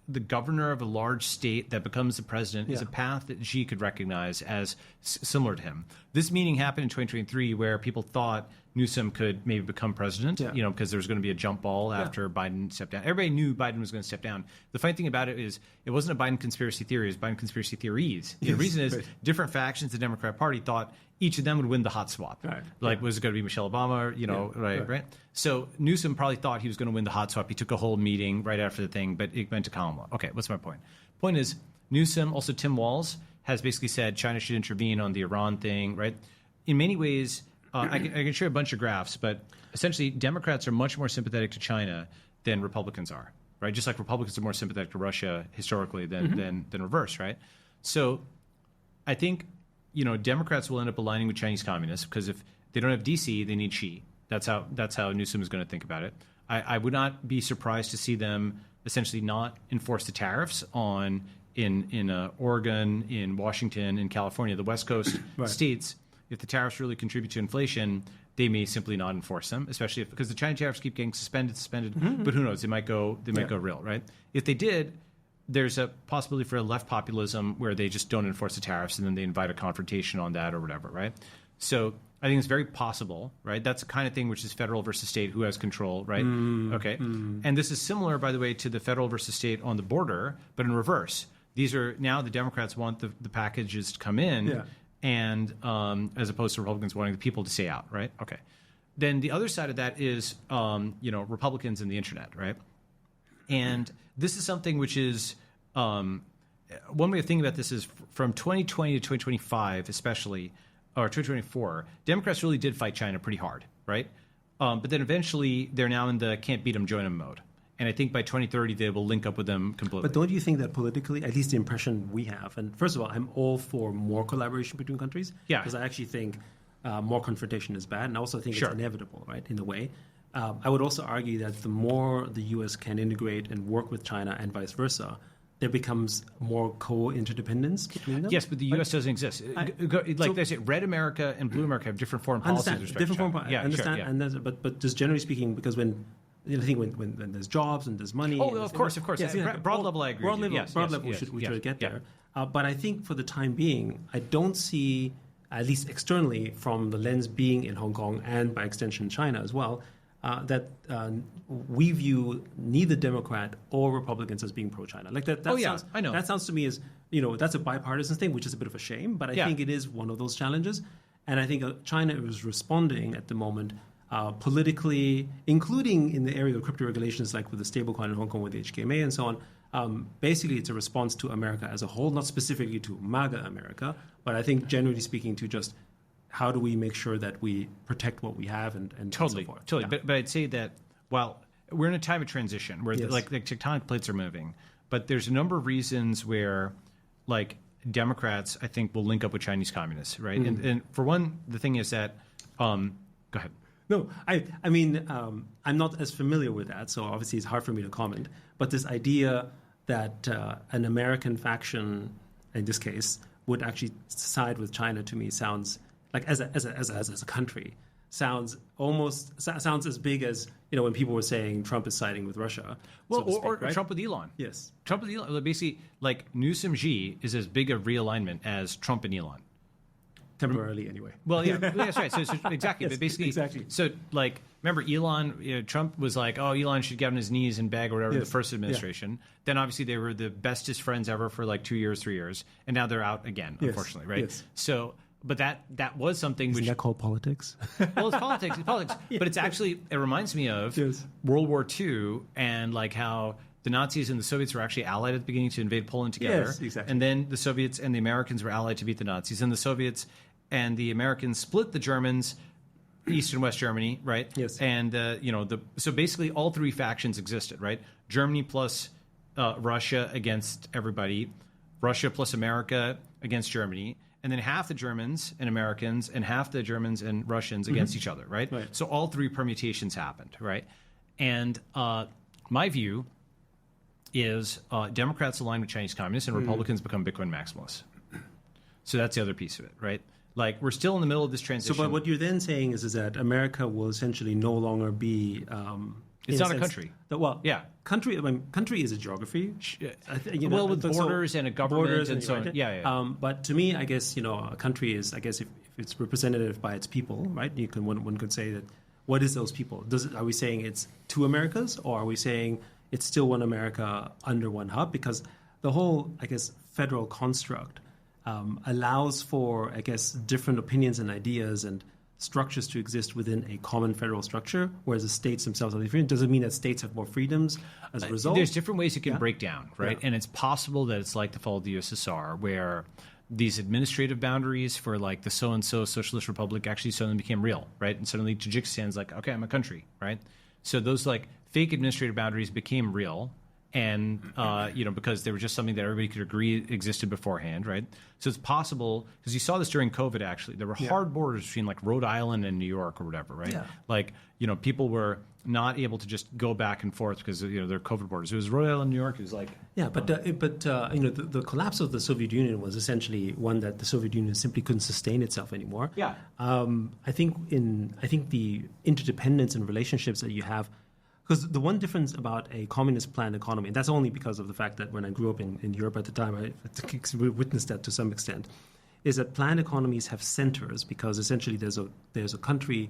the governor of a large state that becomes the president is a path that Xi could recognize as similar to him. This meeting happened in 2023 where people thought Newsom could maybe become president, because there was going to be a jump ball after Biden stepped down. Everybody knew Biden was going to step down. The funny thing about it is it wasn't a Biden conspiracy theory, it was Biden conspiracy theories. The reason is different factions of the Democrat Party thought each of them would win the hot swap. Right. Was it going to be Michelle Obama, right? So Newsom probably thought he was going to win the hot swap. He took a whole meeting right after the thing, but it went to Kamala. Okay, what's my point? Point is, Newsom, also Tim Walz, has basically said China should intervene on the Iran thing, right? In many ways, I can show you a bunch of graphs, but essentially Democrats are much more sympathetic to China than Republicans are, right? Just like Republicans are more sympathetic to Russia historically than reverse, right? So I think, Democrats will end up aligning with Chinese communists because if they don't have DC, they need Xi. That's how Newsom is going to think about it. I would not be surprised to see them essentially not enforce the tariffs in Oregon, in Washington, in California, the West Coast states. If the tariffs really contribute to inflation, they may simply not enforce them, especially because the China tariffs keep getting suspended. But who knows? They might go real, right? If they did, there's a possibility for a left populism where they just don't enforce the tariffs and then they invite a confrontation on that or whatever, right? So I think it's very possible, right? That's the kind of thing which is federal versus state, who has control, right? And this is similar, by the way, to the federal versus state on the border, but in reverse. These are now the Democrats want the packages to come in, and as opposed to Republicans wanting the people to stay out, right? Okay. Then the other side of that is, Republicans and the internet, right? And this is something which is one way of thinking about this is from 2020 to 2025, especially, or 2024, Democrats really did fight China pretty hard, right? But then eventually they're now in the can't beat them, join them mode. And I think by 2030 they will link up with them completely. But don't you think that politically, at least the impression we have, and first of all, I'm all for more collaboration between countries. Yeah. Because I actually think more confrontation is bad, and I also think it's inevitable, right, in a way. I would also argue that the more the U.S. can integrate and work with China and vice versa, there becomes more co-interdependence between them. Yes, but the U.S. doesn't exist. They say, red America and blue America have different foreign policies with respect to China. I understand. But just generally speaking, because when there's jobs and there's money. Oh, of course. Yes, broad level, I agree. Broad level, we should get there. But I think for the time being, I don't see, at least externally, from the lens being in Hong Kong and by extension China as well, that we view neither Democrat or Republicans as being pro-China. Like that. Sounds, I know. That sounds to me as that's a bipartisan thing, which is a bit of a shame. But I think it is one of those challenges, and I think China is responding at the moment. Politically, including in the area of crypto regulations, like with the stablecoin in Hong Kong with the HKMA and so on. Basically, it's a response to America as a whole, not specifically to MAGA America, but I think generally speaking to just how do we make sure that we protect what we have and totally, so forth. Totally. Yeah. But I'd say that while we're in a time of transition where the tectonic plates are moving, but there's a number of reasons where Democrats, I think, will link up with Chinese communists, right? And for one, the thing is that, go ahead. No, I mean, I'm not as familiar with that, so obviously it's hard for me to comment. But this idea that an American faction, in this case, would actually side with China to me sounds like as a country sounds as big as when people were saying Trump is siding with Russia. Well, so to speak, or right? Trump with Elon. Yes, Trump with Elon. Basically, Newsom Xi is as big a realignment as Trump and Elon. Temporarily, anyway. Well, yeah, that's right. So exactly, yes, but basically, exactly. So remember, Elon, Trump was like, "Oh, Elon should get on his knees and beg," or whatever. The first administration. Yeah. Then obviously they were the bestest friends ever for 2 years, 3 years, and now they're out again, unfortunately, right? Yes. So, but that was something Isn't that called politics? Well, it's politics. It's politics, but it's actually it reminds me of World War II and how the Nazis and the Soviets were actually allied at the beginning to invade Poland together. Yes, exactly. And then the Soviets and the Americans were allied to beat the Nazis, and the Soviets and the Americans split the Germans, East and West Germany, right? Yes. And so basically all three factions existed, right? Germany plus Russia against everybody, Russia plus America against Germany, and then half the Germans and Americans and half the Germans and Russians against each other, right? So all three permutations happened, right? And my view is Democrats align with Chinese communists and Republicans become Bitcoin maximalists. So that's the other piece of it, right? We're still in the middle of this transition. So, but what you're then saying is that America will essentially no longer be. It's not a country. Country is a geography. With borders and a government and so on. Right? Yeah. But to me, I guess a country is, I guess, if it's representative by its people, right? One could say that. What is those people? Are we saying it's two Americas, or are we saying it's still one America under one hub? Because the whole, I guess, federal construct. Allows for, I guess, different opinions and ideas and structures to exist within a common federal structure, whereas the states themselves are different. Does it mean that states have more freedoms as a result? There's different ways it can break down, right? Yeah. And it's possible that it's like the fall of the USSR, where these administrative boundaries for like the so-and-so Socialist Republic actually suddenly became real, right? And suddenly Tajikistan's like, okay, I'm a country, right? So those like fake administrative boundaries became real. And, because they were just something that everybody could agree existed beforehand, right? So it's possible, because you saw this during COVID, actually. There were hard borders between, like, Rhode Island and New York or whatever, right? Yeah. Like, people were not able to just go back and forth because, they're COVID borders. It was Rhode Island, New York. It was like... Yeah, the collapse of the Soviet Union was essentially one that the Soviet Union simply couldn't sustain itself anymore. Yeah. I think the interdependence and relationships that you have. Because the one difference about a communist planned economy, and that's only because of the fact that when I grew up in Europe at the time, I witnessed that to some extent, is that planned economies have centers because essentially there's a country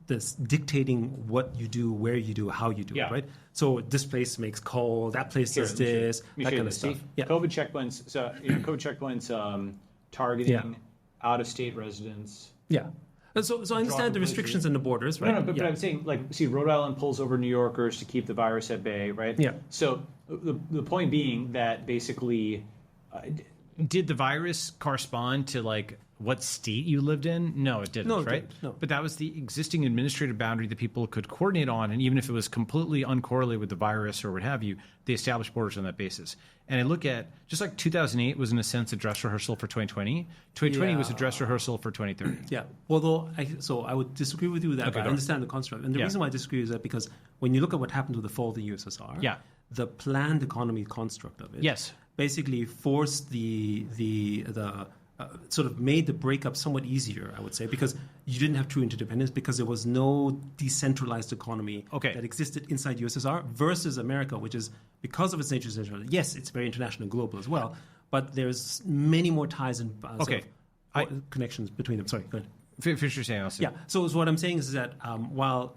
that's dictating what you do, where you do, how you do it, right? So this place makes coal, that place does this, that kind of stuff. Yeah. COVID checkpoints. So COVID checkpoints targeting out-of-state residents. Yeah. So I understand the restrictions and the borders, right? No, but I'm saying, like, see, Rhode Island pulls over New Yorkers to keep the virus at bay, right? Yeah. So the point being that basically, did the virus correspond to, like, what state you lived in? No, it didn't, right? No. But that was the existing administrative boundary that people could coordinate on, and even if it was completely uncorrelated with the virus or what have you, they established borders on that basis. And I look at, just like 2008 was in a sense a dress rehearsal for 2020, 2020 was a dress rehearsal for 2030. Yeah. Although, I would disagree with you with that, but I understand the construct. And the reason why I disagree is that because when you look at what happened to the fall of the USSR, the planned economy construct of it basically forced the sort of made the breakup somewhat easier, I would say, because you didn't have true interdependence because there was no decentralized economy that existed inside USSR versus America, which is, because of its nature, yes, it's very international and global as well, but there's many more ties and connections between them. Sorry, go ahead. Finish your saying, Austin. Yeah. So what I'm saying is that while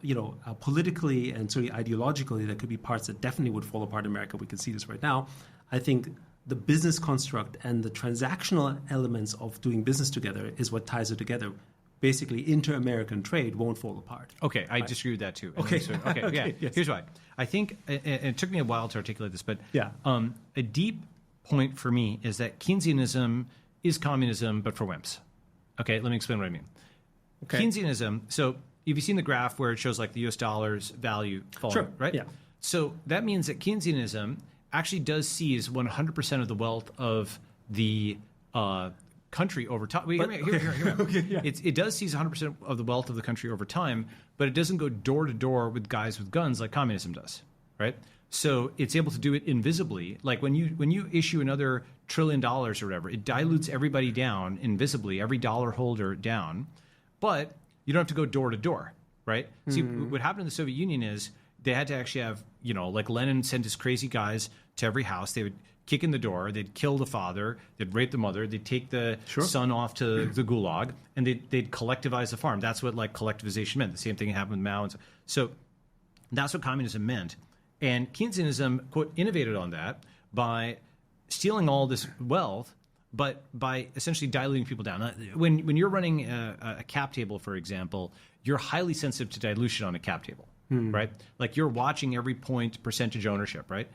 politically and sort of ideologically there could be parts that definitely would fall apart in America, we can see this right now. I think the business construct and the transactional elements of doing business together is what ties it together. Basically, inter-American trade won't fall apart. Okay, I disagree with that too. Okay. Yes. Here's why. I think, and it took me a while to articulate this, but a deep point for me is that Keynesianism is communism, but for wimps. Okay, let me explain what I mean. Okay. Keynesianism, so have you seen the graph where it shows like the US dollar's value falling, sure. right? Yeah. So that means that Keynesianism actually does seize 100% of the wealth of the country over time. It does seize 100% of the wealth of the country over time, but it doesn't go door to door with guys with guns like communism does, right? So it's able to do it invisibly. Like when you issue another $1 trillion or whatever, it dilutes everybody down invisibly, every dollar holder down, but you don't have to go door to door, right? See, what happened in the Soviet Union is they had to actually have, like Lenin sent his crazy guys to every house. They would kick in the door. They'd kill the father. They'd rape the mother. They'd take the son off to the gulag, and they'd collectivize the farm. That's what like collectivization meant. The same thing happened with Mao. So that's what communism meant. And Keynesianism, quote, innovated on that by stealing all this wealth, but by essentially diluting people down. When you're running a cap table, for example, you're highly sensitive to dilution on a cap table. Right? Like you're watching every point percentage ownership, right?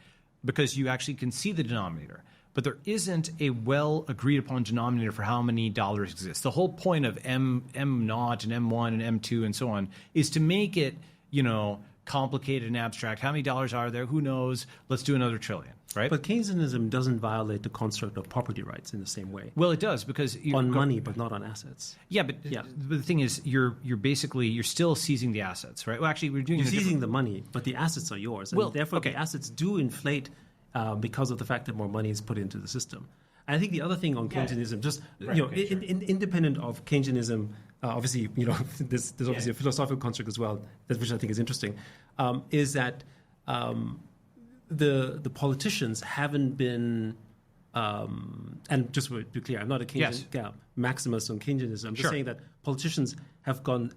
Because you actually can see the denominator. But there isn't a well agreed upon denominator for how many dollars exist. The whole point of M naught and M1 and M2 and so on is to make it, complicated and abstract. How many dollars are there? Who knows? Let's do another trillion, right? But Keynesianism doesn't violate the construct of property rights in the same way. Well, it does because on money, but not on assets. Yeah, but the thing is, you're still seizing the assets, right? Well, actually, you're seizing the money, but the assets are yours, and therefore the assets do inflate because of the fact that more money is put into the system. I think the other thing on Keynesianism, independent of Keynesianism, obviously, there's obviously a philosophical construct as well, which I think is interesting, is that the politicians haven't been, and just to be clear, I'm not a maximist on Keynesianism. I'm just saying that politicians have gone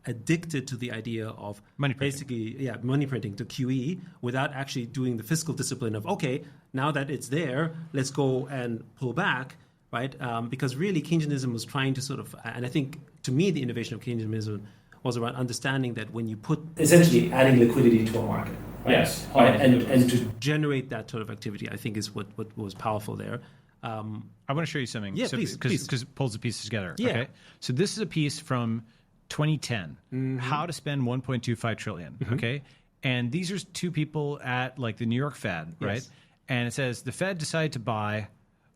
addicted to the idea of money printing to QE without actually doing the fiscal discipline of, okay, now that it's there, let's go and pull back, right? Because really Keynesianism was trying to sort of, and I think to me the innovation of Keynesianism was around understanding that when you put essentially adding liquidity to a market, right? Yes, and to generate that sort of activity, I think is what was powerful there. I want to show you something. Yeah, please. Because it pulls the pieces together. Yeah. Okay. So this is a piece from 2010, how to spend 1.25 trillion. Okay. And these are two people at like the New York Fed, right? Yes. And it says the Fed decided to buy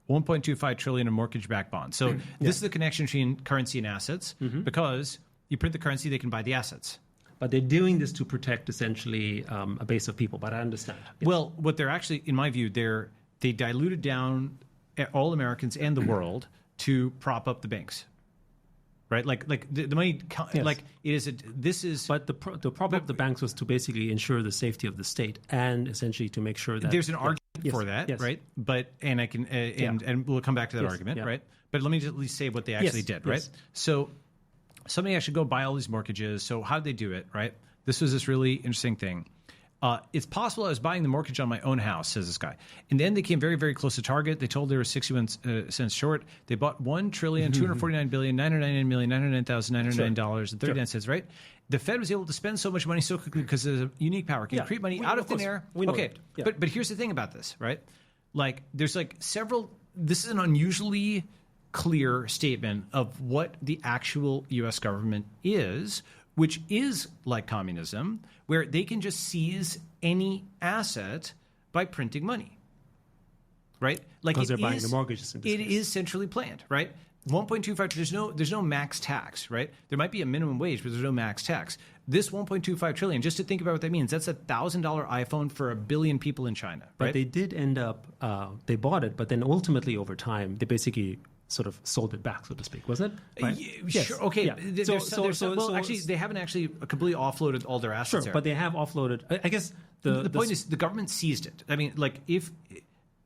1.25 trillion in mortgage-backed bonds. So this is the connection between currency and assets because you print the currency, they can buy the assets. But they're doing this to protect essentially a base of people. But I understand. Yes. Well, what they're actually, in my view, they diluted down all Americans and the world to prop up the banks. Right, like the money, like it is. This is. But the prop up the banks was to basically ensure the safety of the state and essentially to make sure that there's an argument for that, right? But and I can and we'll come back to that argument, right? But let me just at least say what they actually did, right? So somebody actually go buy all these mortgages. So how did they do it, right? This was this really interesting thing. It's possible I was buying the mortgage on my own house, says this guy. In the end, they came very, very close to target. They told they were 61 cents short. They bought $1,249,999,909,909.39, right? The Fed was able to spend so much money so quickly because of a unique power. Can create money out of thin air. Okay, but here's the thing about this, right? Like there's like several. This is an unusually clear statement of what the actual U.S. government is, which is like communism, where they can just seize any asset by printing money, right? Like because they're buying the mortgages. It is centrally planned, right? 1.25. There's no max tax, right? There might be a minimum wage, but there's no max tax. This 1.25 trillion. Just to think about what that means, that's $1,000 iPhone for 1 billion people in China. Right? But they did end up. They bought it, but then ultimately over time they basically sort of sold it back, so to speak, wasn't it? Right? Sure. Okay. Yeah. Actually, they haven't actually completely offloaded all their assets. Sure, but they have offloaded. I guess the point is the government seized it. I mean, like if.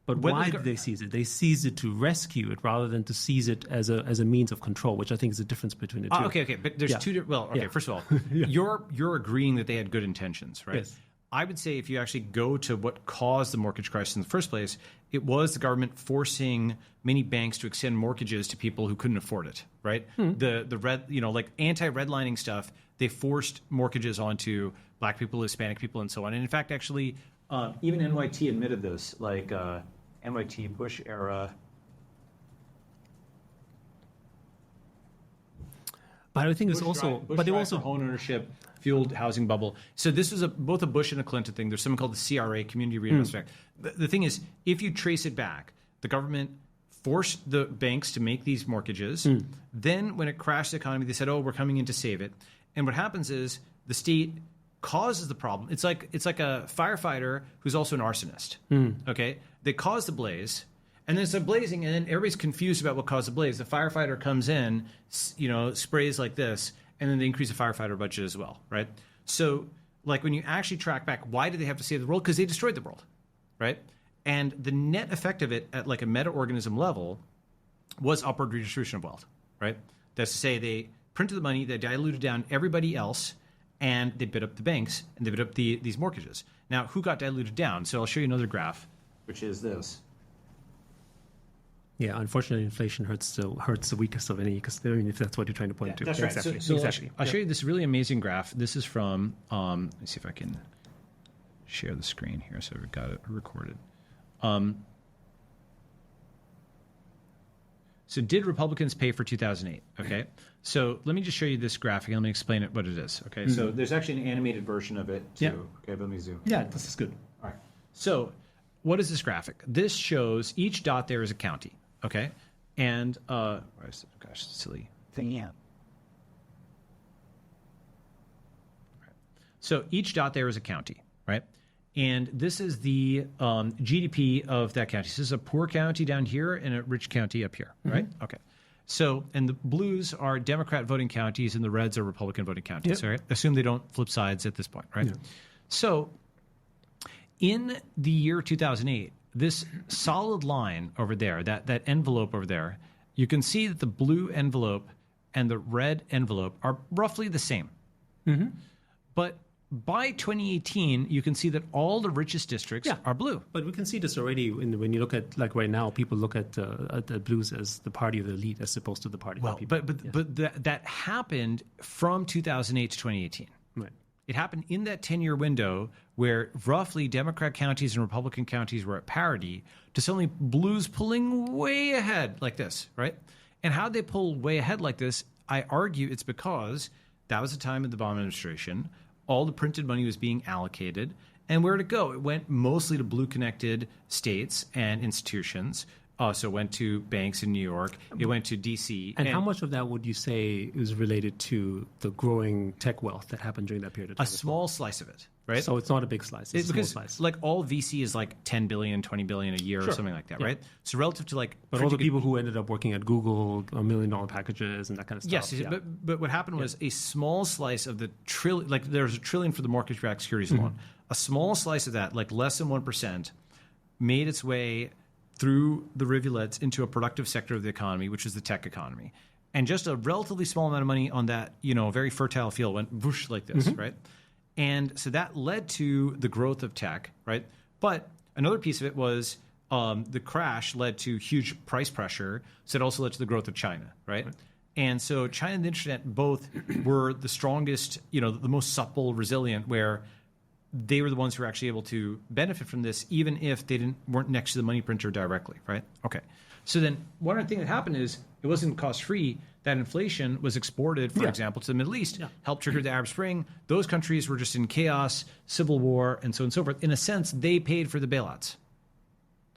But why did they seize it? They seized it to rescue it rather than to seize it as a means of control, which I think is the difference between the two. Okay. But there's two different. Well, okay. First of all, you're agreeing that they had good intentions, right? Yes. I would say if you actually go to what caused the mortgage crisis in the first place, it was the government forcing many banks to extend mortgages to people who couldn't afford it, right? The red, like anti-redlining stuff, they forced mortgages onto black people, Hispanic people, and so on. And in fact, actually, even NYT admitted this, like NYT Bush era. But I think it's also, but they also home ownership fueled housing bubble. So this was both a Bush and a Clinton thing. There's something called the CRA, Community Reinvestment Act. The thing is, if you trace it back, the government forced the banks to make these mortgages. Then when it crashed the economy, they said, "Oh, we're coming in to save it." And what happens is the state causes the problem. It's like a firefighter who's also an arsonist. Okay, they cause the blaze. And then it's blazing, and then everybody's confused about what caused the blaze. The firefighter comes in, sprays like this, and then they increase the firefighter budget as well, right? So, like when you actually track back, why did they have to save the world? Because they destroyed the world, right? And the net effect of it at like a meta-organism level was upward redistribution of wealth, right? That's to say they printed the money, they diluted down everybody else, and they bid up the banks, and they bid up these mortgages. Now, who got diluted down? So I'll show you another graph, which is this. Yeah, unfortunately, inflation hurts the weakest of any, because if that's what you're trying to point to. That's right. Exactly. So exactly. I'll show you this really amazing graph. This is from, let me see if I can share the screen here so we've got it recorded. So did Republicans pay for 2008? Okay. So let me just show you this graphic and let me explain what it is. Okay. So there's actually an animated version of it too. Yeah. Okay, let me zoom. Yeah, this is good. All right. So what is this graphic? This shows each dot there is a county. Okay, and silly thing. Yeah. So each dot there is a county, right? And this is the GDP of that county. So this is a poor county down here and a rich county up here, right? Okay. So, and the blues are Democrat voting counties and the reds are Republican voting counties. Right? Assume they don't flip sides at this point, right? Yeah. So, in the year 2008. This solid line over there, that envelope over there, you can see that the blue envelope and the red envelope are roughly the same. But by 2018, you can see that all the richest districts are blue. But we can see this already when you look at, like right now, people look at the blues as the party of the elite as opposed to the party of the people. But that happened from 2008 to 2018. Right. It happened in that 10-year window where roughly Democrat counties and Republican counties were at parity to suddenly blues pulling way ahead like this, right? And how they pull way ahead like this, I argue it's because that was the time of the Obama administration. All the printed money was being allocated. And where did it go? It went mostly to blue-connected states and institutions. So it went to banks in New York. It went to D.C. And how much of that would you say is related to the growing tech wealth that happened during that period of time? A small slice of it, right? So it's not a big slice. It's a small slice. Like all VC is like 10 billion, 20 billion a year or something like that, right? So relative to like... But all the people who ended up working at Google, $1 million packages and that kind of stuff. Yes, but what happened was a small slice of the trillion, like there's $1 trillion for the mortgage-backed securities loan. A small slice of that, like less than 1%, made its way through the rivulets into a productive sector of the economy, which is the tech economy. And just a relatively small amount of money on that, very fertile field went whoosh like this, right? And so that led to the growth of tech, right? But another piece of it was the crash led to huge price pressure. So it also led to the growth of China, right? And so China and the internet both were the strongest, the most supple, resilient, where they were the ones who were actually able to benefit from this, even if they weren't next to the money printer directly, right? Okay. So then one other thing that happened is it wasn't cost-free. That inflation was exported, for example, to the Middle East, helped trigger the Arab Spring. Those countries were just in chaos, civil war, and so on and so forth. In a sense, they paid for the bailouts,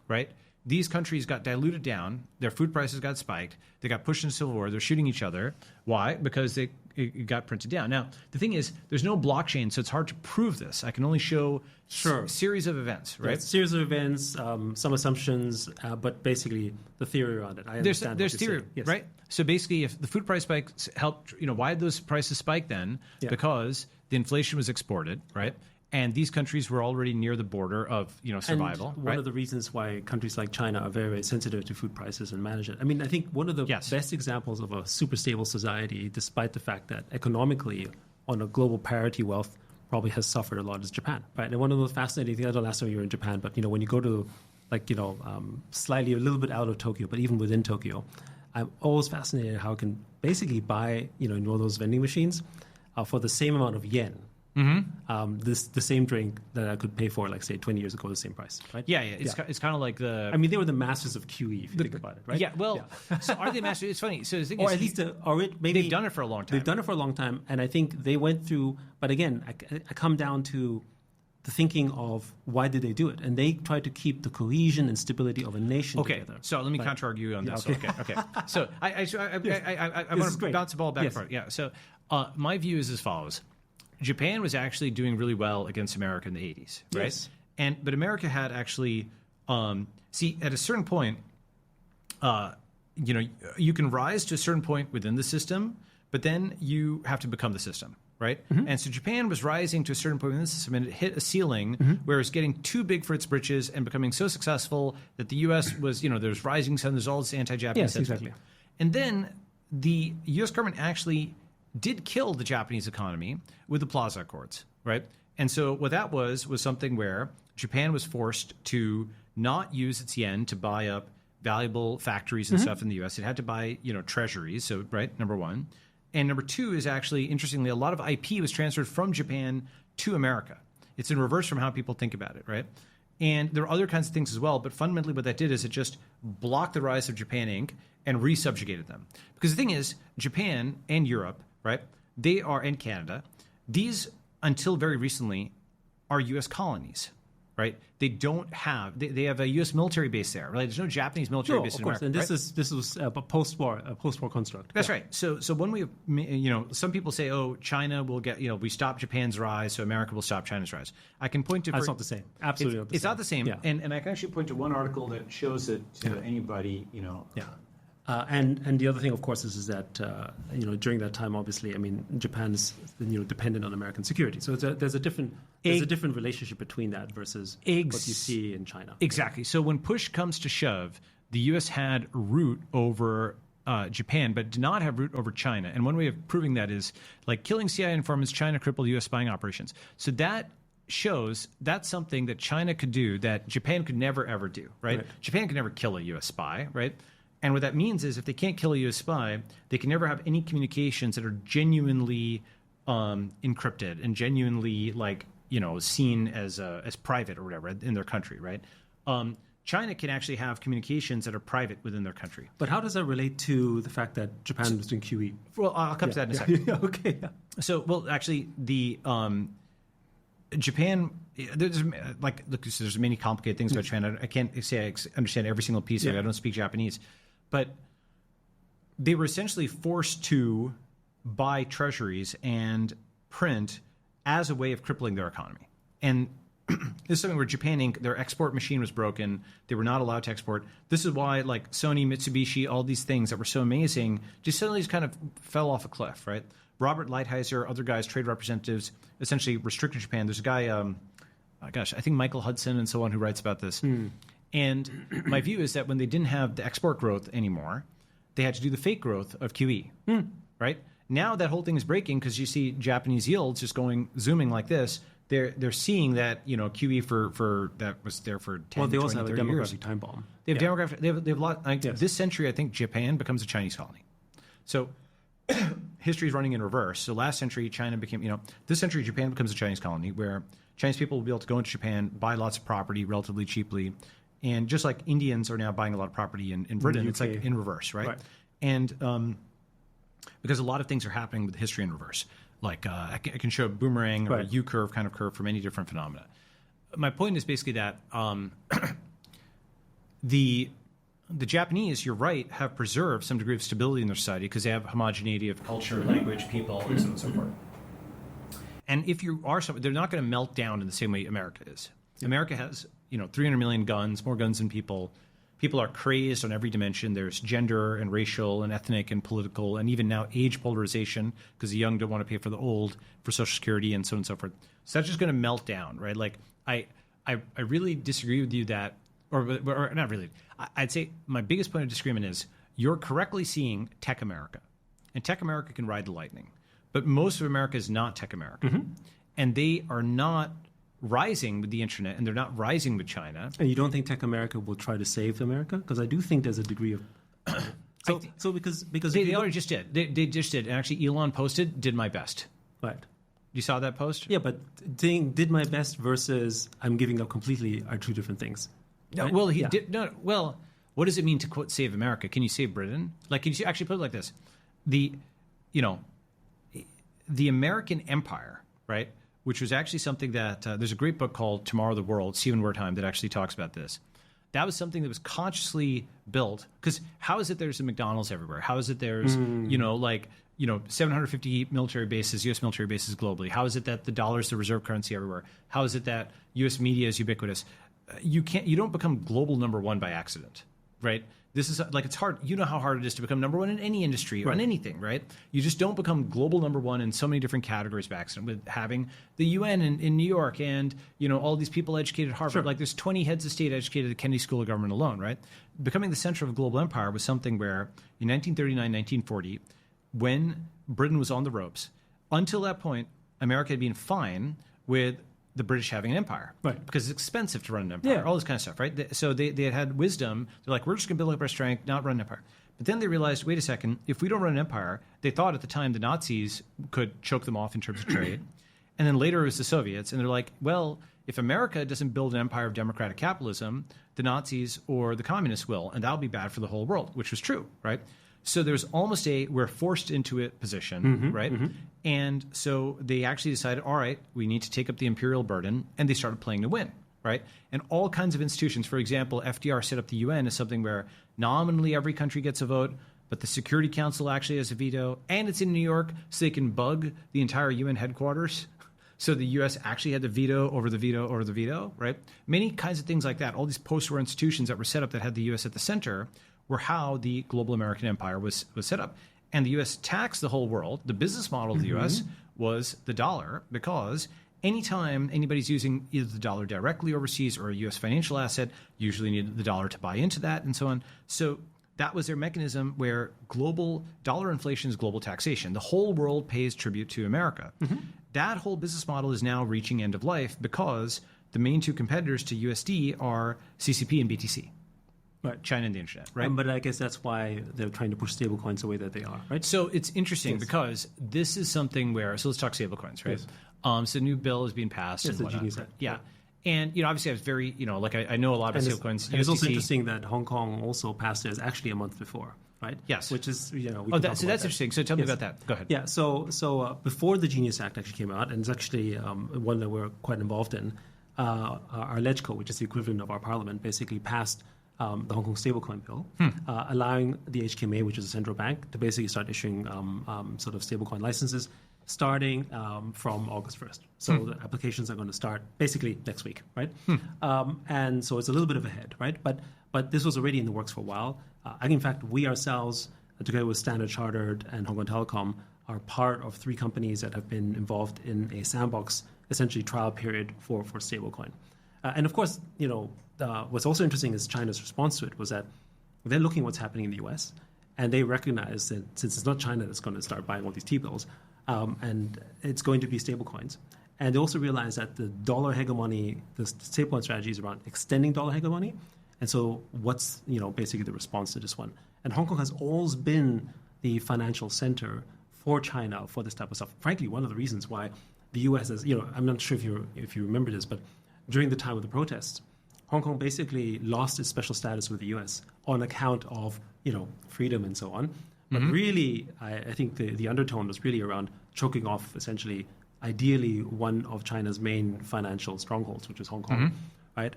right? These countries got diluted down. Their food prices got spiked. They got pushed into civil war. They're shooting each other. Why? Because it got printed down. Now, the thing is, there's no blockchain, so it's hard to prove this. I can only show series of events, right? Series of events, some assumptions, but basically the theory around it. I understand there's theory, right? So basically, if the food price spikes helped, why did those prices spike then? Because the inflation was exported, right? And these countries were already near the border of, survival. And one of the reasons why countries like China are very, very sensitive to food prices and manage it. I mean, I think one of the best examples of a super stable society, despite the fact that economically, on a global parity, wealth probably has suffered a lot, is Japan, right? And one of the fascinating things, I don't know last time you were in Japan, but when you go to, slightly a little bit out of Tokyo, but even within Tokyo, I'm always fascinated how I can basically buy, in one of those vending machines for the same amount of yen. The same drink that I could pay for, say, 20 years ago, the same price, right? Yeah. It's kind of like the... I mean, they were the masters of QE, if you think about it, right? Yeah, well, so are they masters? It's funny. So the thing is... Or at least, maybe... They've done it for a long time. They've done it for a long time, and I think they went through... But again, I come down to the thinking of why did they do it? And they tried to keep the cohesion and stability of a nation together. So let me counter-argue on this. Okay. So I want to bounce the ball back for it. Yeah, so my view is as follows. Japan was actually doing really well against America in the 80s, right? Yes. But America had actually, at a certain point, you can rise to a certain point within the system, but then you have to become the system, right? And so Japan was rising to a certain point within the system, and it hit a ceiling where it was getting too big for its britches and becoming so successful that the U.S. was, there's rising sun, there's all this anti-Japanese sentiment. Exactly. And then the U.S. government actually did kill the Japanese economy with the Plaza Accords, right? And so what that was something where Japan was forced to not use its yen to buy up valuable factories and stuff in the U.S. It had to buy, treasuries. So, right, number one. And number two is actually, interestingly, a lot of IP was transferred from Japan to America. It's in reverse from how people think about it, right? And there are other kinds of things as well, but fundamentally what that did is it just blocked the rise of Japan Inc. and re-subjugated them. Because the thing is, Japan and Europe, right? They are, and Canada, these, until very recently, are U.S. colonies, right? They don't have, they have a U.S. military base there, right? There's no Japanese military base in America. And this was a post-war construct. That's right. So when we, some people say, oh, China will get, we stop Japan's rise, so America will stop China's rise. I can point to... That's not the same. Absolutely not the same. It's not the same. Yeah. And I can actually point to one article that shows it to anybody, Yeah. And the other thing, of course, is that during that time, obviously, I mean, Japan's dependent on American security. So there's a different relationship between that versus what you see in China. Exactly. So when push comes to shove, the U.S. had root over Japan, but did not have root over China. And one way of proving that is like killing CIA informants, China crippled U.S. spying operations. So that shows that's something that China could do that Japan could never ever do. Right? Japan could never kill a U.S. spy. Right? And what that means is if they can't kill a U.S. spy, they can never have any communications that are genuinely encrypted and genuinely seen as private or whatever in their country, right? China can actually have communications that are private within their country. But how does that relate to the fact that Japan was doing QE? Well, I'll come to that in a second. Okay. Yeah. So, well, actually, the Japan, there's many complicated things about Japan. I can't say I understand every single piece of it. I don't speak Japanese. But they were essentially forced to buy treasuries and print as a way of crippling their economy. And this is something where Japan Inc., their export machine was broken. They were not allowed to export. This is why Sony, Mitsubishi, all these things that were so amazing just suddenly just kind of fell off a cliff, right? Robert Lighthizer, other guys, trade representatives, essentially restricted Japan. There's a guy, I think Michael Hudson and so on, who writes about this. And my view is that when they didn't have the export growth anymore, they had to do the fake growth of QE, right? Now that whole thing is breaking because you see Japanese yields just zooming like this. They're seeing that QE for that was there for 10, well, they 20, also have 30 a years. demographic time bomb. They have demographic. They have a lot. This century, I think Japan becomes a Chinese colony. So history is running in reverse. So last century, China became. This century, Japan becomes a Chinese colony where Chinese people will be able to go into Japan, buy lots of property relatively cheaply, and just like Indians are now buying a lot of property in Britain, it's like in reverse, right? And because a lot of things are happening with history in reverse. Like I can show a boomerang or a U-curve kind of curve for many different phenomena. My point is basically that the Japanese, you're right, have preserved some degree of stability in their society because they have homogeneity of culture, language, people, and so on and so forth. And if you are they're not going to melt down in the same way America is. America has 300 million guns, more guns than people. People are crazed on every dimension. There's gender and racial and ethnic and political and even now age polarization because the young don't want to pay for the old for Social Security and so on and so forth. So that's just going to melt down, right? Like I really disagree with you that, or not really. I'd say my biggest point of disagreement is you're correctly seeing Tech America, and Tech America can ride the lightning, but most of America is not Tech America, and they are not rising with the internet, and they're not rising with China. And you don't think Tech America will try to save America? Because I do think there's a degree of because they already just did. They just did, and actually Elon posted, "Did my best." Right. You saw that post? Yeah, but did my best versus I'm giving up completely are two different things. No, well, he did. No, well, what does it mean to quote save America? Can you save Britain? Like, can you actually put it like this? The American Empire, right? Which was actually something that there's a great book called Tomorrow the World, Stephen Wertheim, that actually talks about this. That was something that was consciously built because how is it there's a McDonald's everywhere? How is it there's 750 military bases, U.S. military bases globally? How is it that the dollar is the reserve currency everywhere? How is it that U.S. media is ubiquitous? You don't become global number one by accident, right? This is it's hard. You know how hard it is to become number one in any industry or in anything, right? You just don't become global number one in so many different categories by accident. With having the UN in New York and all these people educated at Harvard, like there's 20 heads of state educated at the Kennedy School of Government alone, right? Becoming the center of a global empire was something where in 1939, 1940, when Britain was on the ropes, until that point, America had been fine with the British having an empire, right? Because it's expensive to run an empire, all this kind of stuff, right? So they had wisdom. They're like, we're just going to build up our strength, not run an empire. But then they realized, wait a second, if we don't run an empire, they thought at the time the Nazis could choke them off in terms of trade. And then later it was the Soviets. And they're like, well, if America doesn't build an empire of democratic capitalism, the Nazis or the communists will, and that'll be bad for the whole world, which was true, right? So there's almost we're forced into it position, right? And so they actually decided, all right, we need to take up the imperial burden, and they started playing to win, right? And all kinds of institutions, for example, FDR set up the UN as something where nominally every country gets a vote, but the Security Council actually has a veto, and it's in New York, so they can bug the entire UN headquarters. So the U.S. actually had the veto over the veto over the veto, right? Many kinds of things like that. All these post-war institutions that were set up that had the U.S. at the center were how the global American empire was set up. And the U.S. taxed the whole world. The business model of the U.S. was the dollar because anytime anybody's using either the dollar directly overseas or a U.S. financial asset, usually needed the dollar to buy into that and so on. So that was their mechanism where global dollar inflation is global taxation. The whole world pays tribute to America. That whole business model is now reaching end of life because the main two competitors to USD are CCP and BTC. Right. China and the internet, right? But I guess that's why they're trying to push stablecoins the way that they are, right? So it's interesting because this is something where, so let's talk stablecoins, right? Yes. So a new bill is being passed. Yes, and the Genius Act. Yeah. And, obviously I was very, like I know a lot about stablecoins. And it's also interesting that Hong Kong also passed theirs actually a month before, right? Yes. Which is, so that's interesting. So tell me about that. Go ahead. Yeah, so before the Genius Act actually came out, and it's actually one that we're quite involved in, our LegCo, which is the equivalent of our parliament, basically passed the Hong Kong stablecoin bill, allowing the HKMA, which is a central bank, to basically start issuing sort of stablecoin licenses starting from August 1st. So the applications are going to start basically next week, right? And so it's a little bit of ahead, right? But this was already in the works for a while. In fact, we ourselves, together with Standard Chartered and Hong Kong Telecom, are part of 3 companies that have been involved in a sandbox, essentially trial period for stablecoin. And of course, what's also interesting is China's response to it was that they're looking at what's happening in the US, and they recognize that since it's not China that's going to start buying all these T-bills, and it's going to be stablecoins. And they also realize that the dollar hegemony, the stablecoin strategy is around extending dollar hegemony. And so what's, basically the response to this one? And Hong Kong has always been the financial center for China for this type of stuff. Frankly, one of the reasons why the US has, I'm not sure if you remember this, but during the time of the protests, Hong Kong basically lost its special status with the US on account of, freedom and so on. But really, I think the undertone was really around choking off, essentially, ideally, one of China's main financial strongholds, which is Hong Kong. Right?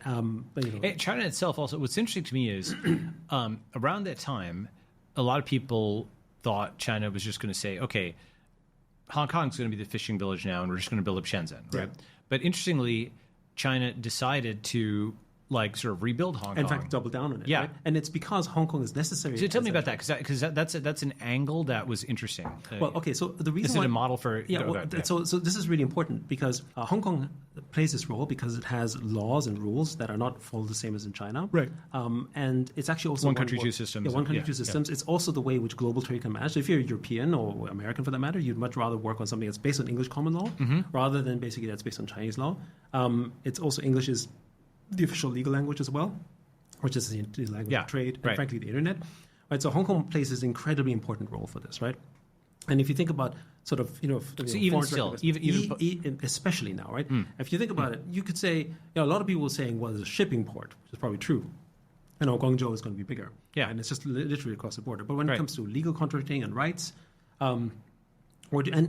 China itself also, what's interesting to me is around that time, a lot of people thought China was just going to say, okay, Hong Kong's going to be the fishing village now, and we're just going to build up Shenzhen, right? Yeah. But interestingly, China decided to sort of rebuild Hong Kong. In fact, double down on it. Yeah. Right? And it's because Hong Kong is necessary. So tell me about that, because that's an angle that was interesting. Well, okay, so the reason is it a model for... So this is really important because Hong Kong plays this role because it has laws and rules that are not all the same as in China. Right. And it's actually also... One country, two systems. Yeah, one country, two systems. Yeah. It's also the way in which global trade can manage. So if you're European or American for that matter, you'd much rather work on something that's based on English common law rather than basically that's based on Chinese law. It's also English is the official legal language as well, which is the language of trade and frankly the internet. Right, so Hong Kong plays this incredibly important role for this, right? And if you think about sort of, even still, even especially now, right? If you think about it, you could say, a lot of people are saying, well, there's a shipping port, which is probably true. And Guangzhou is going to be bigger. Yeah. And it's just literally across the border. But when it comes to legal contracting and rights, and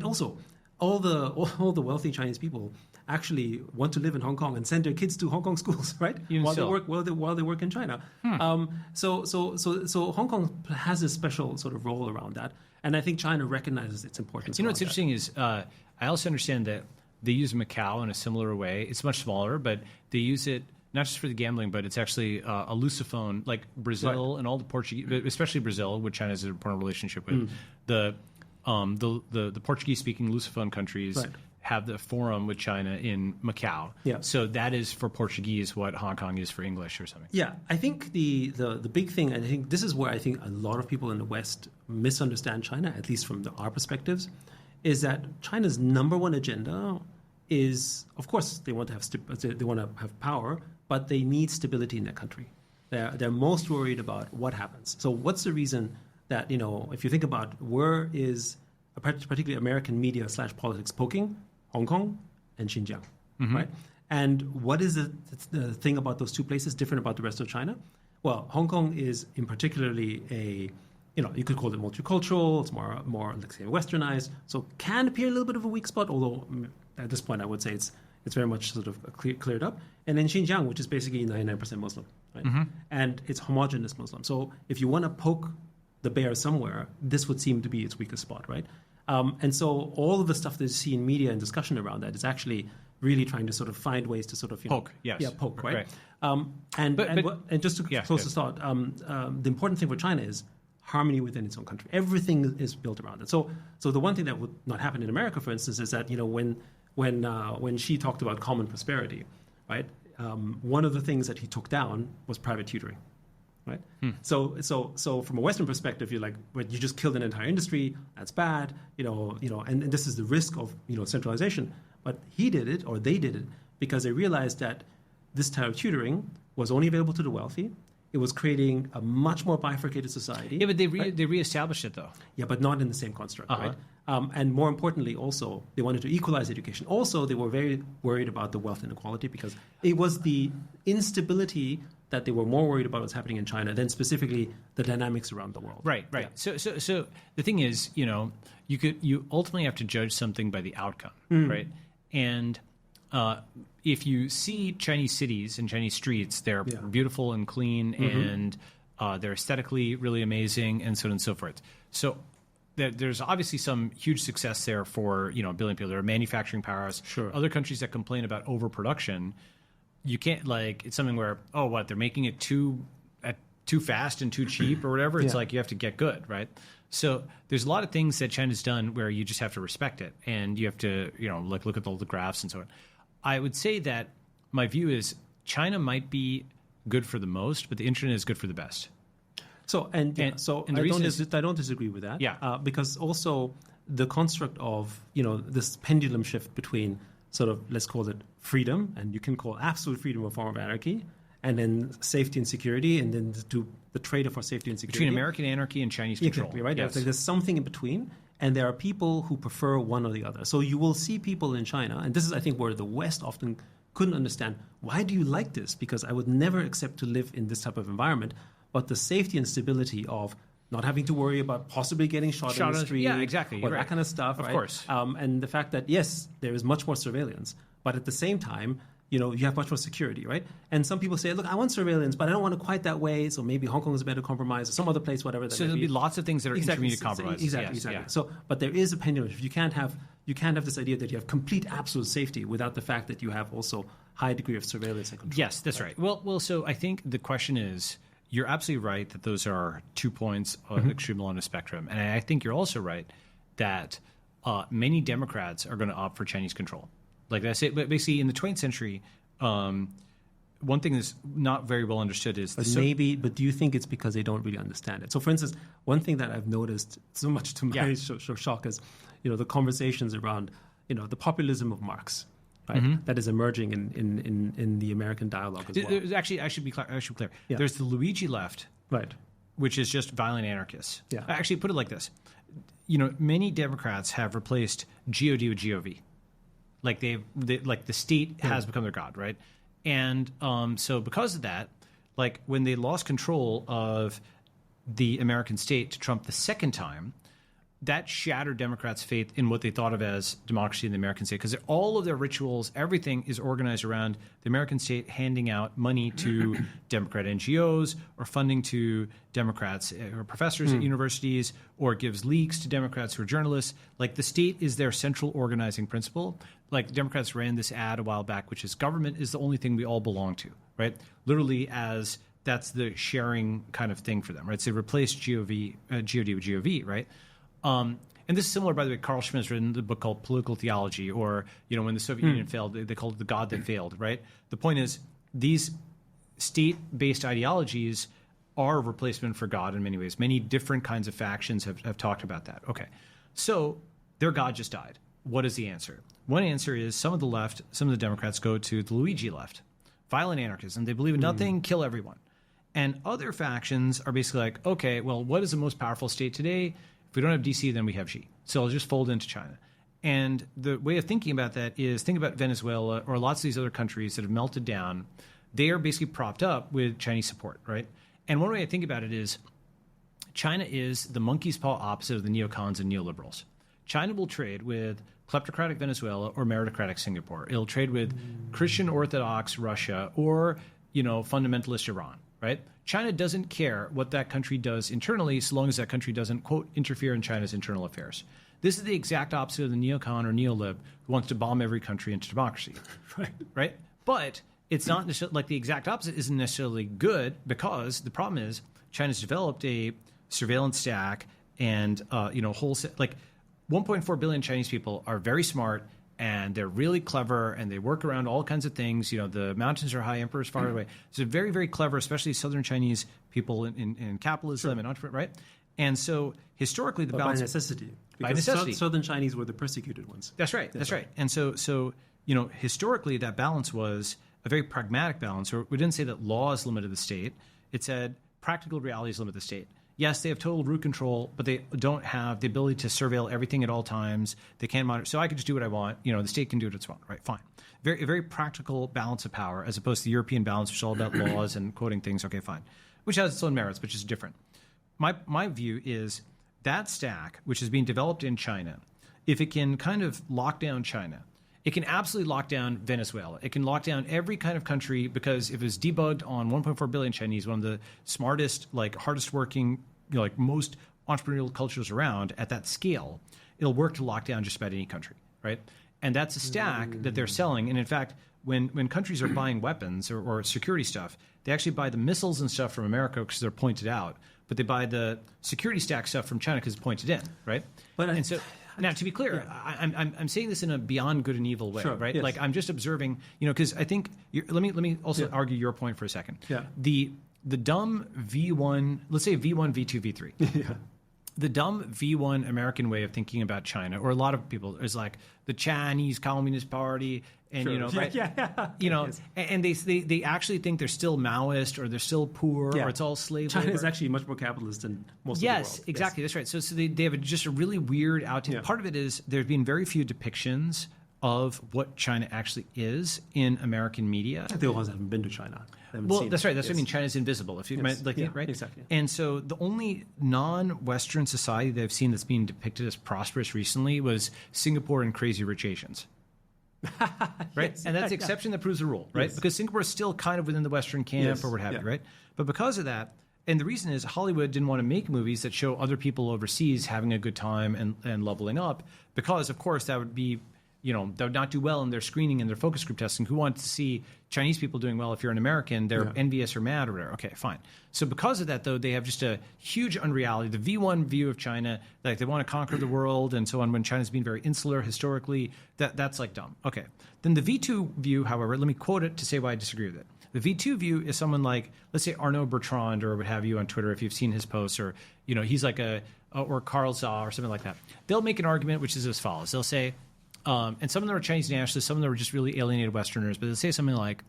also all the wealthy Chinese people actually want to live in Hong Kong and send their kids to Hong Kong schools, right? While they work in China. So Hong Kong has a special sort of role around that, and I think China recognizes its importance. What's interesting is I also understand that they use Macau in a similar way. It's much smaller, but they use it not just for the gambling, but it's actually a Lusophone, like Brazil and all the Portuguese, especially Brazil, which China has an important relationship with. The Portuguese-speaking Lusophone countries have the forum with China in Macau. Yeah. So that is for Portuguese what Hong Kong is for English or something. Yeah, I think the big thing, and I think this is where I think a lot of people in the West misunderstand China, at least from our perspectives, is that China's number one agenda is, of course, they want to have power, but they need stability in their country. They're most worried about what happens. So what's the reason that, if you think about where is particularly American media / politics poking? Hong Kong and Xinjiang, right? And what is the thing about those two places different about the rest of China? Well, Hong Kong is in particularly you could call it multicultural. It's more let's say westernized. So can appear a little bit of a weak spot, although at this point I would say it's very much sort of cleared up. And then Xinjiang, which is basically 99% Muslim, right? And it's homogenous Muslim. So if you want to poke the bear somewhere, this would seem to be its weakest spot, right? And so all of the stuff that you see in media and discussion around that is actually really trying to sort of find ways to sort of poke, yes, yeah, poke, right? And just to close this thought, the important thing for China is harmony within its own country. Everything is built around it. So the one thing that would not happen in America, for instance, is that when Xi talked about common prosperity, right? One of the things that he took down was private tutoring. Right. So from a Western perspective, you're like, well, you just killed an entire industry. That's bad. And this is the risk of centralization. But he did it, or they did it, because they realized that this type of tutoring was only available to the wealthy. it was creating a much more bifurcated society. Yeah, but they reestablished it though. Yeah, but not in the same construct, right? And more importantly, also, they wanted to equalize education. Also, they were very worried about the wealth inequality because it was the instability that they were more worried about what's happening in China than specifically the dynamics around the world. Right. Yeah. So the thing is, you ultimately have to judge something by the outcome, right? And if you see Chinese cities and Chinese streets, they're beautiful and clean, and they're aesthetically really amazing, and so on and so forth. So there's obviously some huge success there for a billion people. There are manufacturing powers. Sure. Other countries that complain about overproduction, you can't it's something where they're making it too fast and too cheap or whatever. It's like you have to get good, right? So there's a lot of things that China's done where you just have to respect it, and you have to look at all the graphs and so on. I would say that my view is China might be good for the most, but the internet is good for the best. So I don't disagree with that. Yeah. Because also the construct of this pendulum shift between sort of, let's call it freedom, and you can call absolute freedom a form of anarchy, and then safety and security, and then the trade-off for safety and security between American anarchy and Chinese control. Exactly, right. Yes. There's something in between, and there are people who prefer one or the other. So you will see people in China, and this is, I think, where the West often couldn't understand, why do you like this? Because I would never accept to live in this type of environment. But the safety and stability of not having to worry about possibly getting shot in the street, exactly, or that kind of stuff, of right? course. And the fact that, yes, there is much more surveillance, but at the same time, you have much more security, right? And some people say, look, I want surveillance, but I don't want it quite that way, so maybe Hong Kong is a better compromise, or some other place, whatever that So there'll be lots of things that are intermediate compromises. Exactly. Yeah. So, but there is a pendulum. You can't have this idea that you have complete, absolute safety without the fact that you have also high degree of surveillance and control. Yes, that's right. Well, so I think the question is, you're absolutely right that those are 2 points extremely along the spectrum. And I think you're also right that many Democrats are going to opt for Chinese control. Like I say, but basically in the 20th century, one thing that's not very well understood is... But do you think it's because they don't really understand it? So for instance, one thing that I've noticed so much to my shock is, the conversations around, the populism of Marx. Right? That is emerging in the American dialogue as well. Actually, I should be clear. Yeah. There's the Luigi left, right, which is just violent anarchists. Yeah. Actually, put it like this: many Democrats have replaced God with Gov. Like the state has become their god, right? And so because of that, like when they lost control of the American state to Trump the second time, that shattered Democrats' faith in what they thought of as democracy in the American state, because all of their rituals, everything is organized around the American state handing out money to Democrat NGOs or funding to Democrats or professors at universities, or gives leaks to Democrats who are journalists. Like the state is their central organizing principle. Like Democrats ran this ad a while back, which is government is the only thing we all belong to, right? Literally as that's the sharing kind of thing for them, right? So they replaced God with Gov, right? And this is similar, by the way. Carl Schmitt has written the book called Political Theology, or when the Soviet Union failed, they called it the God that failed. Right. The point is, these state-based ideologies are a replacement for God in many ways. Many different kinds of factions have talked about that. Okay, so their God just died. What is the answer? One answer is some of the left, some of the Democrats go to the Luigi left, violent anarchism. They believe in nothing, kill everyone. And other factions are basically like, okay, well, what is the most powerful state today? If we don't have DC, then we have Xi. So I'll just fold into China. And the way of thinking about that is think about Venezuela or lots of these other countries that have melted down. They are basically propped up with Chinese support, right? And one way I think about it is China is the monkey's paw opposite of the neocons and neoliberals. China will trade with kleptocratic Venezuela or meritocratic Singapore. It'll trade with Christian Orthodox Russia or, fundamentalist Iran, right? China doesn't care what that country does internally so long as that country doesn't, quote, interfere in China's internal affairs. This is the exact opposite of the neocon or neolib who wants to bomb every country into democracy. Right? But it's not necessarily, like the exact opposite isn't necessarily good, because the problem is China's developed a surveillance stack and, wholesale, like 1.4 billion Chinese people are very smart and they're really clever and they work around all kinds of things. The mountains are high, emperor's far away. So they're very, very clever, especially Southern Chinese people in capitalism and entrepreneur, right? And so historically, the balance by necessity. By necessity. Southern Chinese were the persecuted ones. That's right. That's right. And so historically, that balance was a very pragmatic balance. Or we didn't say that laws limited the state. it said practical realities limit the state. Yes, they have total root control, but they don't have the ability to surveil everything at all times. They can't monitor. So I can just do what I want. The state can do what it's want, right? Fine. A very practical balance of power, as opposed to the European balance, which is all about laws and quoting things. Okay, fine. Which has its own merits, but just different. My view is that stack, which is being developed in China, if it can kind of lock down China, it can absolutely lock down Venezuela. It can lock down every kind of country, because if it's debugged on 1.4 billion Chinese, one of the smartest, hardest working, most entrepreneurial cultures around at that scale, it'll work to lock down just about any country, right? And that's a stack that they're selling. And in fact, when countries are buying weapons or security stuff, they actually buy the missiles and stuff from America because they're pointed out, but they buy the security stack stuff from China because it's pointed in, right? Now, to be clear, I'm saying this in a beyond good and evil way, right? Yes. I'm just observing, because I think let me also argue your point for a second. Yeah. The dumb V1, let's say V1, V2, V3. Yeah. The dumb V1 American way of thinking about China, or a lot of people, is like the Chinese Communist Party, and right? Yes. And they actually think they're still Maoist, or they're still poor, or it's all slave China labor. is actually much more capitalist than most of the world. Yes, exactly. That's right. So they have just a really weird outtake. Yeah. Part of it is there's been very few depictions of what China actually is in American media. The ones that haven't been to China. Well, that's right. That's what I mean. China's invisible. If you right, exactly. And so the only non-Western society that I've seen that's being depicted as prosperous recently was Singapore and Crazy Rich Asians. Right, and that's the exception that proves the rule, right? Yes. Because Singapore is still kind of within the Western camp or what have you, right? But because of that, and the reason is Hollywood didn't want to make movies that show other people overseas having a good time and leveling up, because of course that would be, that would not do well in their screening and their focus group testing. Who wants to see Chinese people doing well if you're an American? They're envious or mad or whatever. Okay, fine. So because of that, though, they have just a huge unreality. The V1 view of China, they want to conquer the world and so on, when China's been very insular historically, that's dumb. Okay. Then the V2 view, however, let me quote it to say why I disagree with it. The V2 view is someone like, let's say, Arnaud Bertrand or what have you on Twitter, if you've seen his posts, or, he's like or Carl Zaw or something like that. They'll make an argument which is as follows. They'll say, and some of them are Chinese nationalists, some of them are just really alienated Westerners, but they'll say something like,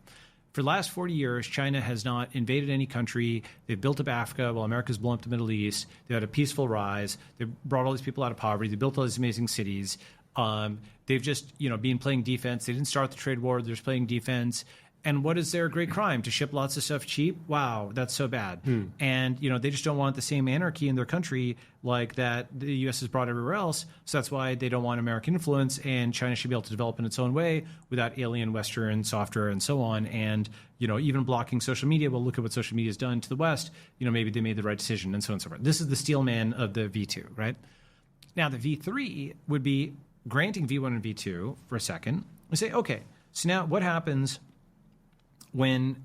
for the last 40 years, China has not invaded any country. They've built up Africa while America's blown up the Middle East. They had a peaceful rise. They brought all these people out of poverty. They built all these amazing cities. They've just, been playing defense. They didn't start the trade war. They're just playing defense. And what is their great crime? To ship lots of stuff cheap? Wow, that's so bad. And, they just don't want the same anarchy in their country like that the U.S. has brought everywhere else. So that's why they don't want American influence, and China should be able to develop in its own way without alien Western software and so on. And, even blocking social media, well, look at what social media has done to the West. Maybe they made the right decision, and so on and so forth. This is the steel man of the V2, right? Now, the V3 would be granting V1 and V2 for a second. We say, okay, so now what happens when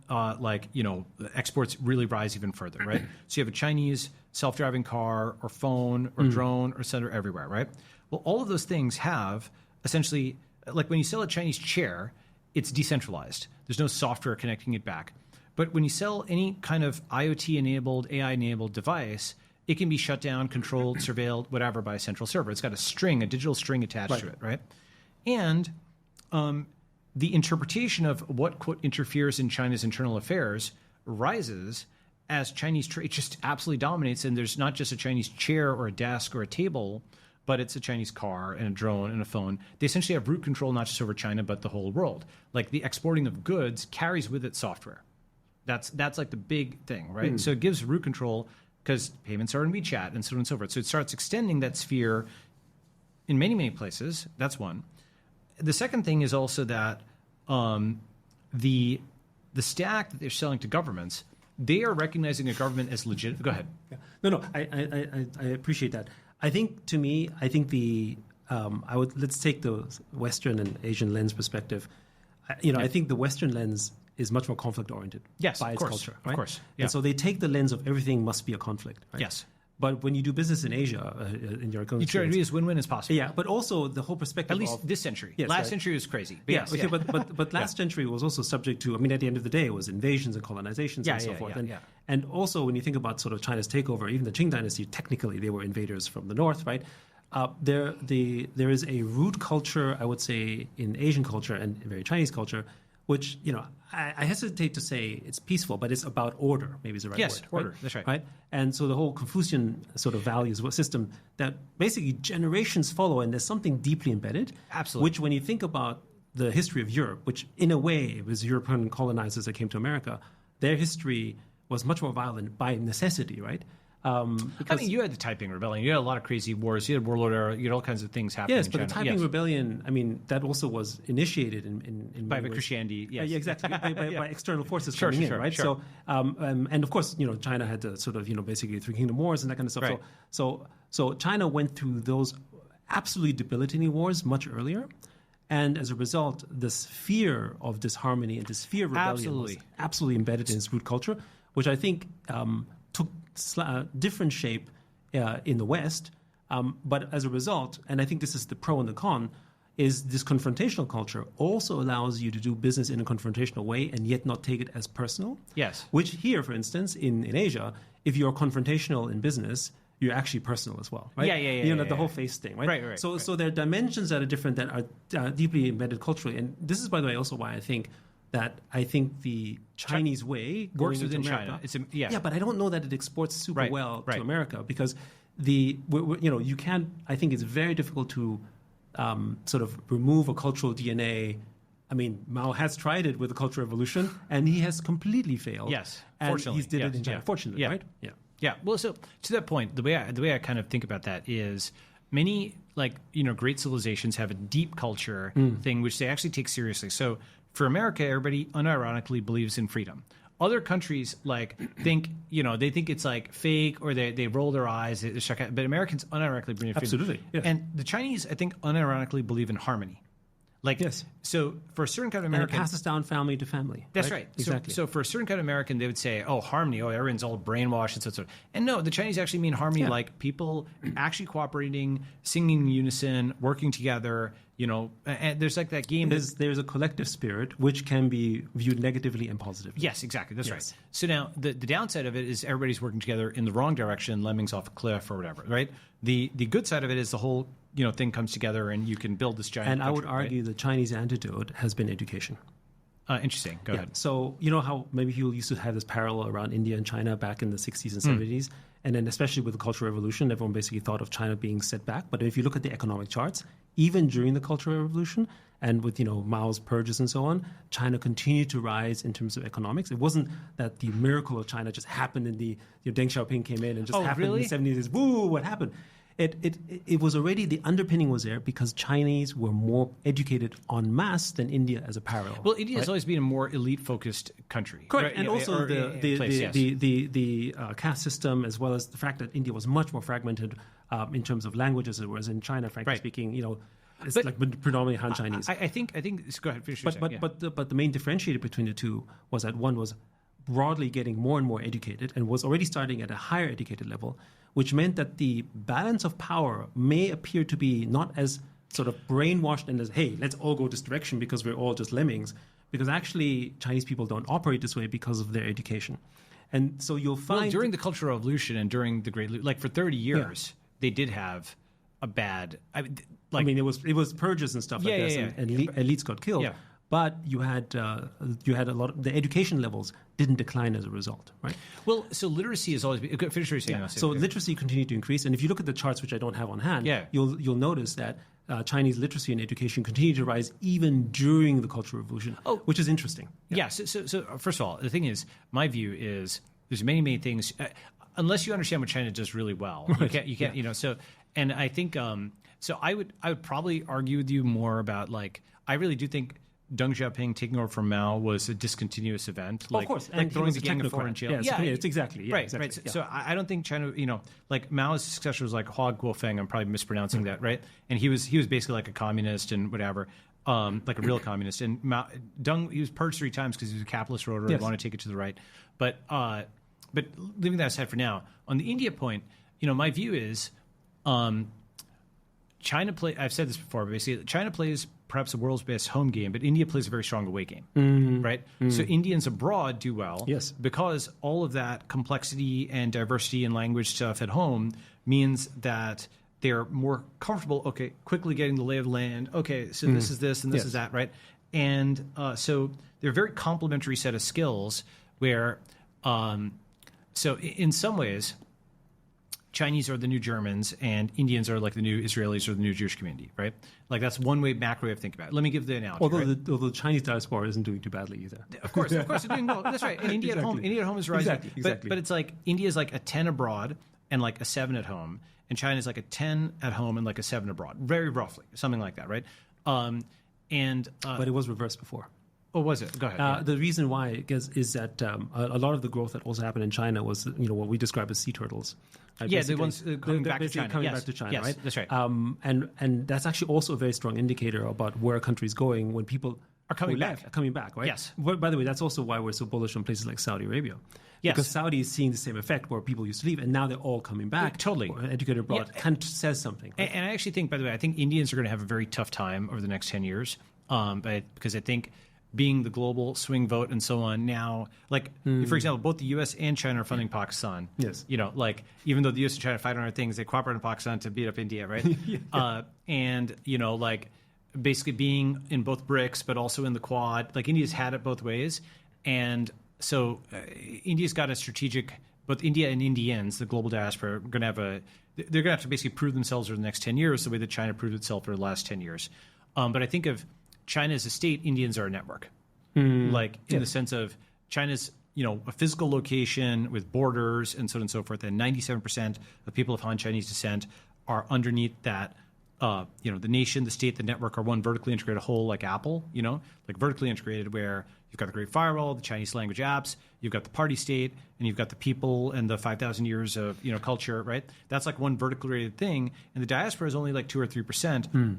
exports really rise even further, right? So you have a Chinese self-driving car or phone or drone or sender everywhere, right? Well, all of those things have essentially, like when you sell a Chinese chair, it's decentralized. There's no software connecting it back. But when you sell any kind of IoT-enabled, AI-enabled device, it can be shut down, controlled, surveilled, whatever, by a central server. It's got a digital string attached to it, right? And the interpretation of what, quote, interferes in China's internal affairs rises as Chinese trade just absolutely dominates. And there's not just a Chinese chair or a desk or a table, but it's a Chinese car and a drone and a phone. They essentially have root control, not just over China, but the whole world. Like the exporting of goods carries with it software. That's like the big thing, right? So it gives root control because payments are in WeChat and so on and so forth. So it starts extending that sphere in many, many places. That's one. The second thing is also that the stack that they're selling to governments, they are recognizing a government as legit. Go ahead. Yeah. No, I appreciate that. I think let's take the Western and Asian lens perspective. I think the Western lens is much more conflict oriented. Yes, by of its course, culture, right? Of course. Yeah. And so they take the lens of everything must be a conflict. Right? Yes. But when you do business in Asia, in your you try to be as win-win as possible. Yeah, but also the whole perspective. At least this century. Yes, last century was crazy. But yes, okay, but last century was also subject to. I mean, at the end of the day, it was invasions and colonizations and so forth. And also, when you think about sort of China's takeover, even the Qing dynasty, technically they were invaders from the north, right? There is a root culture, I would say, in Asian culture and very Chinese culture, which, I hesitate to say it's peaceful, but it's about order, maybe is the right yes, word. order, right? that's right. Right? And so the whole Confucian sort of values system that basically generations follow, and there's something deeply embedded. Absolutely. Which when you think about the history of Europe, which in a way it was European colonizers that came to America, their history was much more violent by necessity, right? Because you had the Taiping Rebellion. You had a lot of crazy wars. You had Warlord era. You had all kinds of things happening. Yes, in but China. the Taiping Rebellion, that also was initiated in by many ways. Christianity. Yes, exactly. by external forces Sure, coming in, sure, right? sure. So, and of course, China had the sort of basically Three Kingdom Wars and that kind of stuff. Right. So China went through those absolutely debilitating wars much earlier. And as a result, this fear of disharmony and this fear of rebellion was absolutely embedded in its root culture, which I think took different shape in the West. But as a result, and I think this is the pro and the con, is this confrontational culture also allows you to do business in a confrontational way and yet not take it as personal. Yes. Which here, for instance, in Asia, if you're confrontational in business, you're actually personal as well, right? Yeah. The whole face thing, right? Right. So there are dimensions that are different that are deeply embedded culturally. And this is, by the way, also why I think the Chinese way works going within into America, China. Yeah, but I don't know that it exports super well right. to America because you can't. I think it's very difficult to sort of remove a cultural DNA. I mean, Mao has tried it with the Cultural Revolution, and he has completely failed. Yes, and fortunately, he did it in China. Fortunately, right? Yeah. Yeah. Well, so to that point, the way I kind of think about that is many great civilizations have a deep culture thing which they actually take seriously. So for America, everybody unironically believes in freedom. Other countries think they think it's fake or they roll their eyes, they check out, but Americans unironically believe in freedom. Absolutely, yes. And the Chinese, I think, unironically believe in harmony. Yes. So for a certain kind of American, and it passes down family to family. That's right. Exactly. So for a certain kind of American, they would say, "Oh, harmony. Oh, everyone's all brainwashed and so." And no, the Chinese actually mean harmony, like people actually cooperating, singing in unison, working together. And there's that game. There's a collective spirit which can be viewed negatively and positively. Yes, exactly. That's right. So now the downside of it is everybody's working together in the wrong direction, lemmings off a cliff or whatever. Right. The good side of it is the whole thing comes together and you can build this giant. And country, I would argue the Chinese antidote has been education. Interesting. Go ahead. So how maybe people used to have this parallel around India and China back in the 60s and 70s. And then especially with the Cultural Revolution, everyone basically thought of China being set back. But if you look at the economic charts, even during the Cultural Revolution and with Mao's purges and so on, China continued to rise in terms of economics. It wasn't that the miracle of China just happened in the Deng Xiaoping came in and just happened in the 70s. Woo, what happened? It was already, the underpinning was there because Chinese were more educated en masse than India as a parallel. Well, India has always been a more elite-focused country. Correct, right? and also the caste system, as well as the fact that India was much more fragmented in terms of languages, whereas in China, frankly speaking, it's predominantly Han Chinese. I think. Go ahead, finish your second. But the main differentiator between the two was that one was broadly getting more and more educated and was already starting at a higher educated level, which meant that the balance of power may appear to be not as sort of brainwashed and as, hey, let's all go this direction because we're all just lemmings, because actually Chinese people don't operate this way because of their education. And so you'll find... during the Cultural Revolution and during the Great... for 30 years, they did have a bad... it was purges and stuff like this, and elites got killed. Yeah. But you had a lot of the education levels didn't decline as a result, right? Well, so literacy has always been. Finish what you're saying. So literacy continued to increase, and if you look at the charts, which I don't have on hand, you'll notice that Chinese literacy and education continued to rise even during the Cultural Revolution, which is interesting. Yeah. So first of all, the thing is, my view is there's many things. Unless you understand what China does really well, you can't. So, and I think so. I would probably argue with you more about I really do think Deng Xiaoping taking over from Mao was a discontinuous event. Of course. And throwing the gang of four in jail. It's exactly. Right. Exactly. Yeah. So I don't think China, Mao's successor was Hua Guofeng. I'm probably mispronouncing that, right? And he was basically like a communist and whatever, like a real communist. And Deng, he was purged 3 times because he was a capitalist roader and wanted to take it to the right. But leaving that aside for now, on the India point, my view is China I've said this before, but basically China plays perhaps the world's best home game, but India plays a very strong away game, right? So Indians abroad do well because all of that complexity and diversity and language stuff at home means that they're more comfortable, quickly getting the lay of the land. Okay, so this is this and this is that, right? And so they're a very complementary set of skills where, so in some ways, Chinese are the new Germans and Indians are like the new Israelis or the new Jewish community, right? Like that's one macro way of thinking about it. Let me give the analogy. Although the Chinese diaspora isn't doing too badly either. Of course, they're doing well. That's right. And India at home is rising. Exactly. But it's like India is like a 10 abroad and like a 7 at home, and China is like a 10 at home and like a 7 abroad, very roughly, something like that, right? But it was reversed before. Oh, was it? Go ahead. The reason why is that a lot of the growth that also happened in China was what we describe as sea turtles. Yeah, the ones coming back to China. Coming back to China, yes, right? That's right. And that's actually also a very strong indicator about where a country is going when people are coming back, right? Yes. Well, by the way, that's also why we're so bullish on places like Saudi Arabia. Yes. Because Saudi is seeing the same effect where people used to leave, and now they're all coming back. Totally. Educated abroad. Kind of says something. Right? And I actually think, by the way, I think Indians are going to have a very tough time over the next 10 years because I think being the global swing vote and so on now, like, for example, both the U.S. and China are funding Pakistan. Yes. Like, even though the U.S. and China fight on other things, they cooperate in Pakistan to beat up India, right? And, like, basically being in both BRICS, but also in the Quad, like, India's had it both ways. And so India's got a strategic, both India and Indians, the global diaspora, are going to have they're going to have to basically prove themselves over the next 10 years the way that China proved itself over the last 10 years. But I think of China as a state, Indians are a network. Like in the sense of China's, a physical location with borders and so on and so forth. And 97% of people of Han Chinese descent are underneath that, the nation, the state, the network are one vertically integrated whole like Apple, like vertically integrated where you've got the Great Firewall, the Chinese language apps, you've got the party state, and you've got the people and the 5,000 years of, culture, right? That's like one vertically integrated thing. And the diaspora is only like 2 or 3%.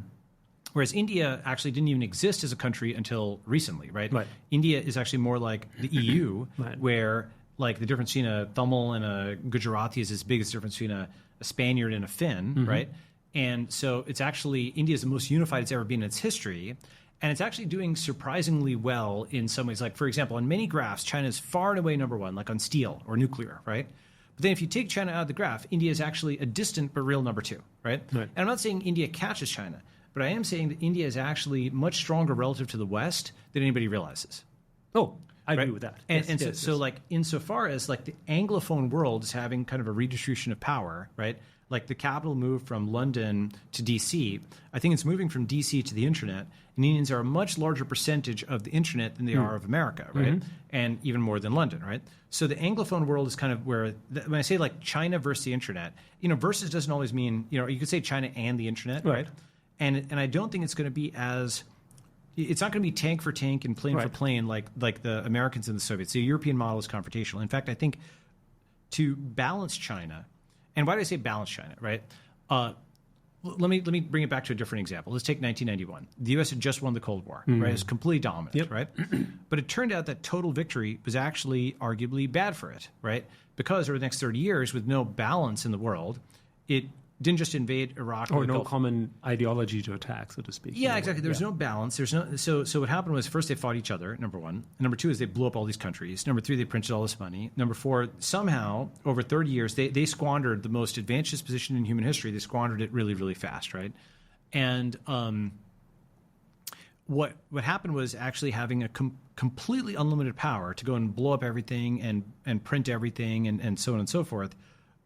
Whereas India actually didn't even exist as a country until recently, right? India is actually more like the EU, where like the difference between a Tamil and a Gujarati is as big as the difference between a Spaniard and a Finn, right? And so it's actually, India is the most unified it's ever been in its history. And it's actually doing surprisingly well in some ways. Like, for example, on many graphs, China is far and away number one, like on steel or nuclear, right? But then if you take China out of the graph, India is actually a distant but real number 2, right? And I'm not saying India catches China, but I am saying that India is actually much stronger relative to the West than anybody realizes. Oh, I agree with that. And so like insofar as like the Anglophone world is having kind of a redistribution of power, right? Like the capital moved from London to DC. I think it's moving from DC to the internet. And Indians are a much larger percentage of the internet than they are of America, right? And even more than London, right? So the Anglophone world is kind of where, when I say like China versus the internet, versus doesn't always mean, you could say China and the internet, right? And I don't think it's going to be it's not going to be tank for tank and plane for plane like the Americans and the Soviets. The European model is confrontational. In fact, I think to balance China, and why do I say balance China, right? Let me bring it back to a different example. Let's take 1991. The U.S. had just won the Cold War, right? It was completely dominant, right? But it turned out that total victory was actually arguably bad for it, right? Because over the next 30 years, with no balance in the world, it didn't just invade Iraq or no common ideology to attack, so to speak. Yeah, exactly. There's no balance. There's no so what happened was first they fought each other, number one. Number two is they blew up all these countries. Number three, they printed all this money. Number four, somehow over 30 years they squandered the most advantageous position in human history. They squandered it really, really fast, right? And what happened was actually having a completely unlimited power to go and blow up everything and print everything and so on and so forth.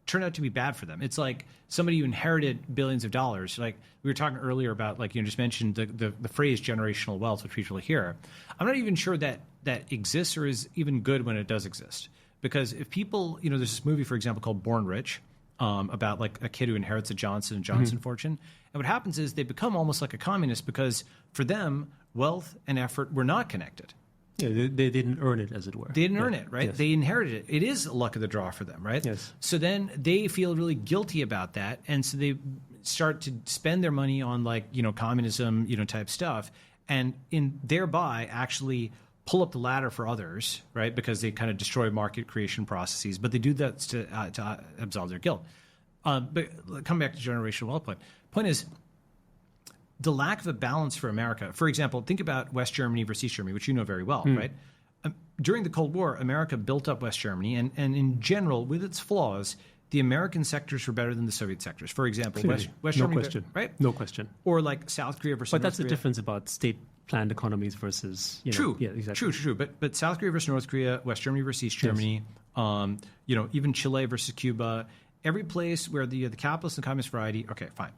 Turned out to be bad for them. It's like somebody who inherited billions of dollars. Like we were talking earlier about, like you just mentioned the phrase generational wealth, which people hear. I'm not even sure that exists or is even good when it does exist. Because if people, there's this movie, for example, called Born Rich, about like a kid who inherits a Johnson & Johnson fortune. And what happens is they become almost like a communist because for them, wealth and effort were not connected. Yeah, they didn't earn it, as it were. They didn't earn it, right? Yes. They inherited it. It is luck of the draw for them, right? Yes. So then they feel really guilty about that, and so they start to spend their money on communism, type stuff, and thereby actually pull up the ladder for others, right? Because they kind of destroy market creation processes, but they do that to absolve their guilt. But come back to generational wealth point. Point is, the lack of a balance for America. For example, think about West Germany versus East Germany, which you know very well, right? During the Cold War, America built up West Germany, and in general, with its flaws, the American sectors were better than the Soviet sectors. For example, West Germany, question. right? No question. Or like South Korea versus North But that's Korea. the difference about state planned economies versus True. Yeah, exactly. True. But South Korea versus North Korea, West Germany versus East Germany, even Chile versus Cuba, every place where the capitalist and communist variety. Okay, fine.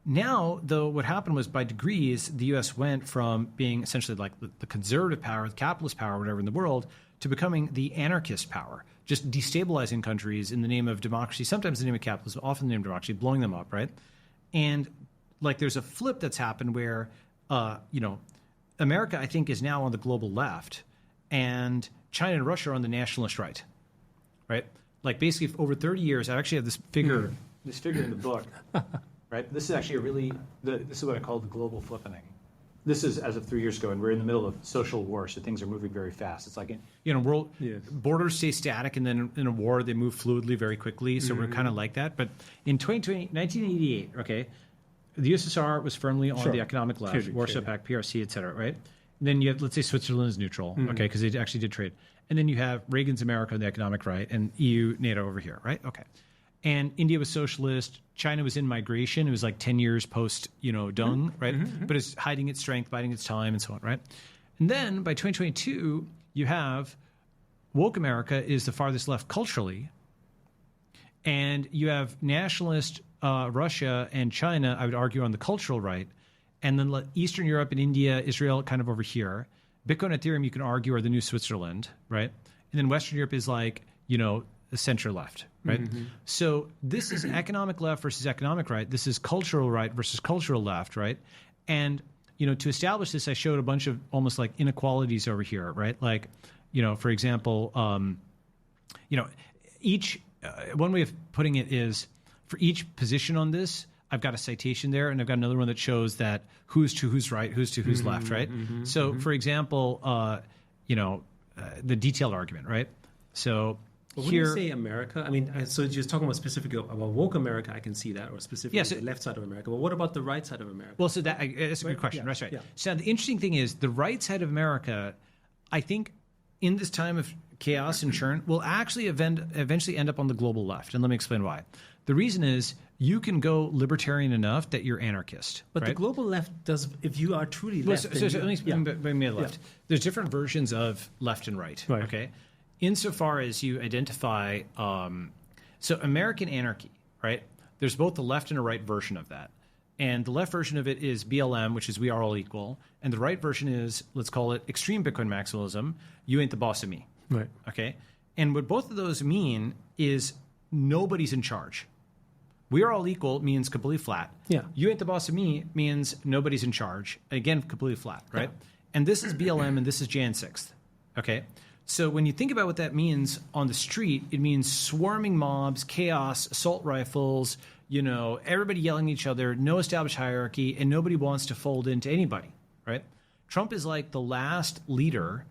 Now, though, what happened was by degrees, the U.S. went from being essentially like the conservative power, the capitalist power, whatever in the world, to becoming the anarchist power, just destabilizing countries in the name of democracy, sometimes in the name of capitalism, often in the name of democracy, blowing them up, right? And like there's a flip that's happened where, America, I think, is now on the global left, and China and Russia are on the nationalist right? Like basically over 30 years, I actually have this figure in the book. Right. This is actually this is what I call the global flippening. This is as of 3 years ago, and we're in the middle of social war, so things are moving very fast. It's like borders stay static, and then in a war they move fluidly very quickly. So we're kind of like that. But in 1988, okay, the USSR was firmly on the economic left, Warsaw Pact, PRC, et cetera, right? And then you have, let's say, Switzerland is neutral, okay, because they actually did trade. And then you have Reagan's America on the economic right, and EU, NATO over here, right? Okay. And India was socialist. China was in migration. It was like 10 years post, Deng, right? But it's hiding its strength, biding its time, and so on, right? And then by 2022, you have woke America is the farthest left culturally. And you have nationalist Russia and China, I would argue, on the cultural right. And then Eastern Europe and India, Israel kind of over here. Bitcoin and Ethereum, you can argue, are the new Switzerland, right? And then Western Europe is like, the center left, right? So this is economic left versus economic right. This is cultural right versus cultural left, right? And, to establish this, I showed a bunch of almost like inequalities over here, right? Like, for example, each one way of putting it is for each position on this, I've got a citation there, and I've got another one that shows that who's to who's right, who's to who's left, right? So, for example, the detailed argument, right? So but when you say America, I mean, so you're talking about specifically about woke America, I can see that, or specifically the left side of America. But what about the right side of America? Well, so that's a good question. That's right. Yeah. So the interesting thing is the right side of America, I think, in this time of chaos and churn, will actually eventually end up on the global left. And let me explain why. The reason is you can go libertarian enough that you're anarchist. But the global left does, if you are truly left. So let me explain the left. There's different versions of left and right. Okay. Insofar as you identify, so American anarchy, right? There's both the left and a right version of that. And the left version of it is BLM, which is we are all equal. And the right version is, let's call it extreme Bitcoin maximalism. You ain't the boss of me. Right. Okay. And what both of those mean is nobody's in charge. We are all equal means completely flat. Yeah. You ain't the boss of me means nobody's in charge. Again, completely flat, right? Yeah. And this is BLM and this is Jan 6th. Okay. So when you think about what that means on the street, it means swarming mobs, chaos, assault rifles, everybody yelling at each other, no established hierarchy, and nobody wants to fold into anybody, right? Trump is like the last leader,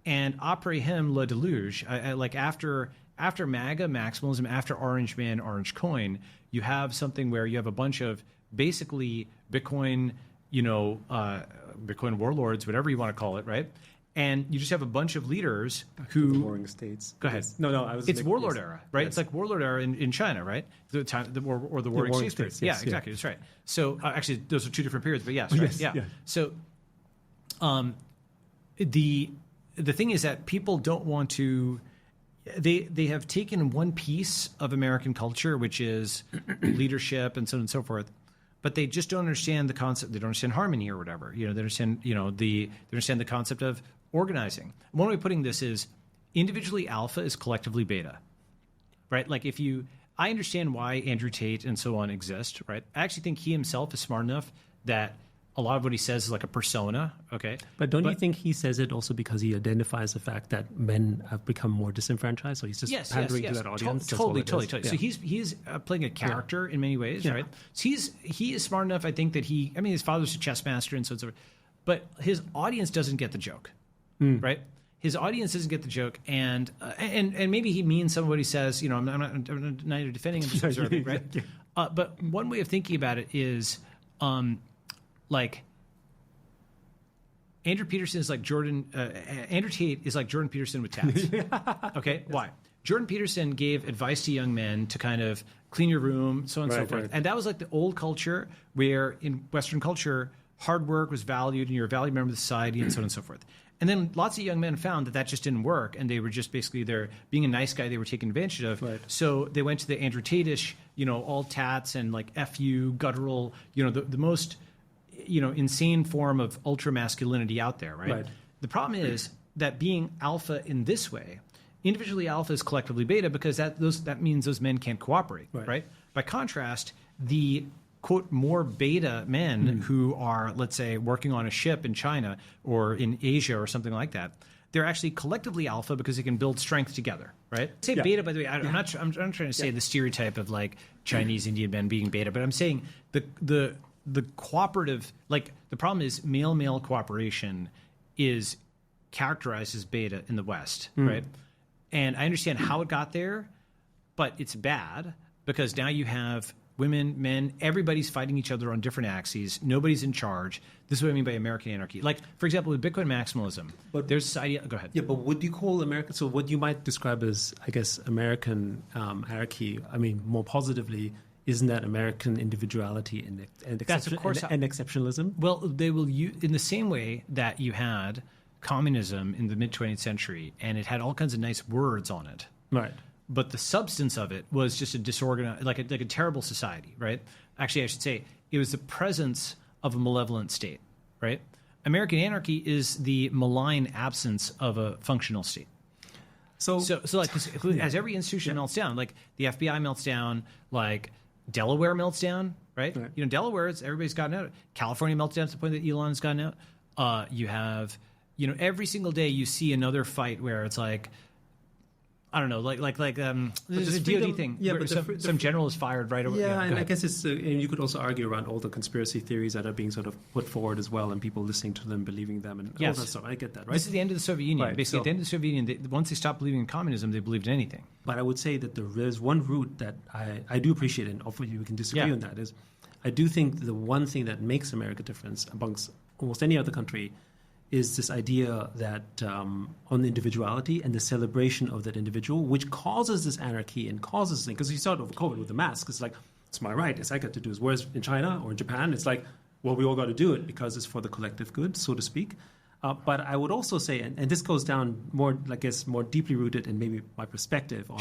and après him, le deluge. Like after MAGA, maximalism, after Orange Man, Orange Coin, you have something where you have a bunch of basically Bitcoin, Bitcoin warlords, whatever you want to call it, right? And you just have a bunch of leaders who the warring states. Go ahead. Yes. No. It's warlord era, right? Yes. It's like warlord era in China, right? The time the warring states period. Yes, yeah, exactly. That's right. So actually, those are two different periods, but yes, right? Yes, yeah. So, the thing is that people don't want to. They have taken one piece of American culture, which is leadership and so on and so forth. But they just don't understand the concept. They don't understand harmony or whatever. They understand, they understand the concept of organizing. One way of putting this is individually alpha is collectively beta, right? Like I understand why Andrew Tate and so on exist, right? I actually think he himself is smart enough that a lot of what he says is like a persona, okay? But don't you think he says it also because he identifies the fact that men have become more disenfranchised? So he's just pandering to that audience? Totally. Yeah. So he's playing a character in many ways, right? So he is smart enough, I think, that his father's a chess master and so on. But his audience doesn't get the joke, right? His audience doesn't get the joke, and maybe he means some of what he says. I'm not neither defending him, just observing, right? But one way of thinking about it is, like Andrew Peterson is like Andrew Tate is like Jordan Peterson with tats. Okay, yes. Why? Jordan Peterson gave advice to young men to kind of clean your room, so on and so forth. Right. And that was like the old culture where in Western culture, hard work was valued and you're a valued member of society and so on and so forth. And then lots of young men found that just didn't work, and they were just basically they're being a nice guy they were taken advantage of. Right. So they went to the Andrew Tate-ish, all tats and like FU, guttural, the most, insane form of ultra masculinity out there, right? The problem is that being alpha in this way, individually alpha is collectively beta, because that means those men can't cooperate, right? By contrast, the quote more beta men who are, let's say, working on a ship in China or in Asia or something like that, they're actually collectively alpha because they can build strength together, right? Say beta, by the way. I'm not trying to say the stereotype of like Chinese Indian men being beta, but I'm saying the cooperative, like the problem is male cooperation is characterized as beta in the West, right? And I understand how it got there, but it's bad because now you have women, men, everybody's fighting each other on different axes. Nobody's in charge. This is what I mean by American anarchy. Like, for example, with Bitcoin maximalism, there's this idea. Go ahead. Yeah, but would you call American? So what you might describe as, I guess, American anarchy? I mean, more positively, isn't that American individuality and exceptionalism? Well, they will use in the same way that you had communism in the mid 20th century, and it had all kinds of nice words on it. Right. But the substance of it was just a disorganized, like a terrible society, right? Actually, I should say it was the presence of a malevolent state, right? American anarchy is the malign absence of a functional state. So like, as every institution melts down, like the FBI melts down, like Delaware melts down, right? Delaware, everybody's gotten out. California melts down to the point that Elon's gotten out. You have, every single day you see another fight where it's like, I don't know, there's a DOD thing. Yeah, but some general is fired right away. Yeah, and I guess it's, and you could also argue around all the conspiracy theories that are being sort of put forward as well, and people listening to them, believing them, and all that stuff. I get that, right? This is the end of the Soviet Union. Basically, at the end of the Soviet Union, once they stopped believing in communism, they believed in anything. But I would say that there's one route that I do appreciate, and hopefully you can disagree on that, is I do think the one thing that makes America different amongst almost any other country is this idea that on individuality and the celebration of that individual, which causes this anarchy and causes this thing. Because you saw it over COVID with the mask. It's like, it's my right. I got to do it. Whereas in China or in Japan, it's like, well, we all got to do it because it's for the collective good, so to speak. But I would also say, and this goes down more, I guess, more deeply rooted in maybe my perspective on,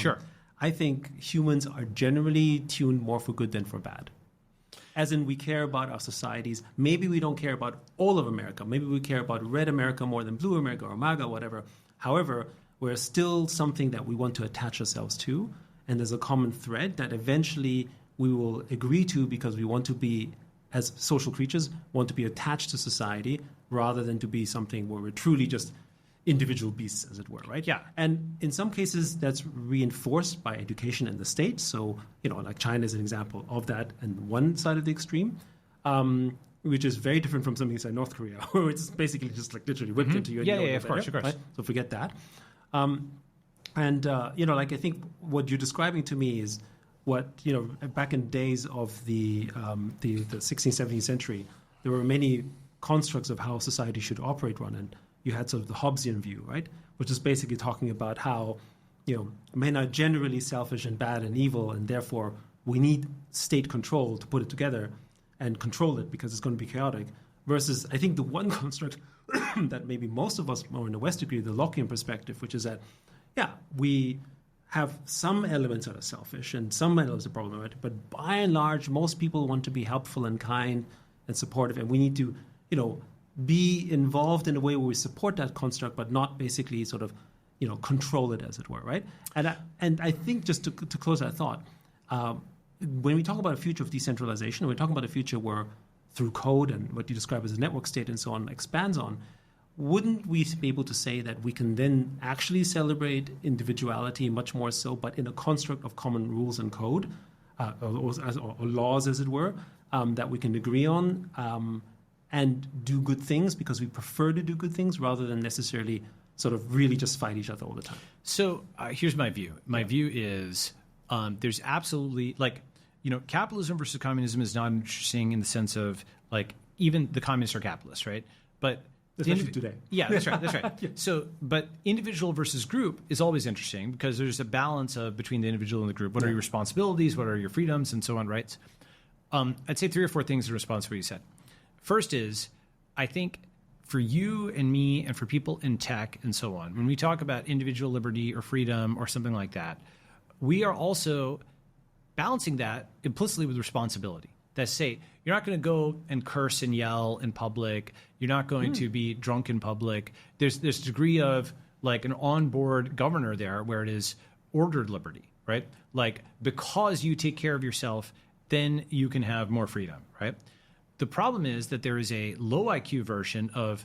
I think humans are generally tuned more for good than for bad. As in, we care about our societies. Maybe we don't care about all of America. Maybe we care about red America more than blue America or MAGA, whatever. However, we're still something that we want to attach ourselves to. And there's a common thread that eventually we will agree to because we want to be, as social creatures, want to be attached to society rather than to be something where we're truly just individual beasts, as it were, right? Yeah. And in some cases, that's reinforced by education and the state. So, like China is an example of that and one side of the extreme, which is very different from something like North Korea, where it's basically just like literally whipped into you. And of course. Right? So forget that. I think what you're describing to me is what, back in days of the 16th, 17th century, there were many constructs of how society should operate, and you had sort of the Hobbesian view, right? Which is basically talking about how, men are generally selfish and bad and evil, and therefore we need state control to put it together and control it because it's going to be chaotic. Versus, I think the one construct that maybe most of us more in the West agree, the Lockean perspective, which is that, we have some elements that are selfish and some elements are problematic, but by and large, most people want to be helpful and kind and supportive, and we need to, be involved in a way where we support that construct, but not basically sort of, control it, as it were, right? And I think just to close that thought, when we talk about a future of decentralization, we're talking about a future where through code and what you describe as a network state and so on expands on, wouldn't we be able to say that we can then actually celebrate individuality much more so, but in a construct of common rules and code, or laws, as it were, that we can agree on, and do good things because we prefer to do good things rather than necessarily sort of really just fight each other all the time? So here's my view. My view is there's absolutely, capitalism versus communism is not interesting in the sense of, even the communists are capitalists, right? But especially today. Yeah, that's right. Yeah. So, but individual versus group is always interesting because there's a balance between the individual and the group. What are your responsibilities? What are your freedoms? And so on, rights? I'd say 3 or 4 things in response to what you said. First is, I think for you and me and for people in tech and so on, when we talk about individual liberty or freedom or something like that, we are also balancing that implicitly with responsibility. That say, you're not going to go and curse and yell in public. You're not going to be drunk in public. There's this degree of like an onboard governor there where it is ordered liberty, right? Like because you take care of yourself, then you can have more freedom, right? The problem is that there is a low IQ version of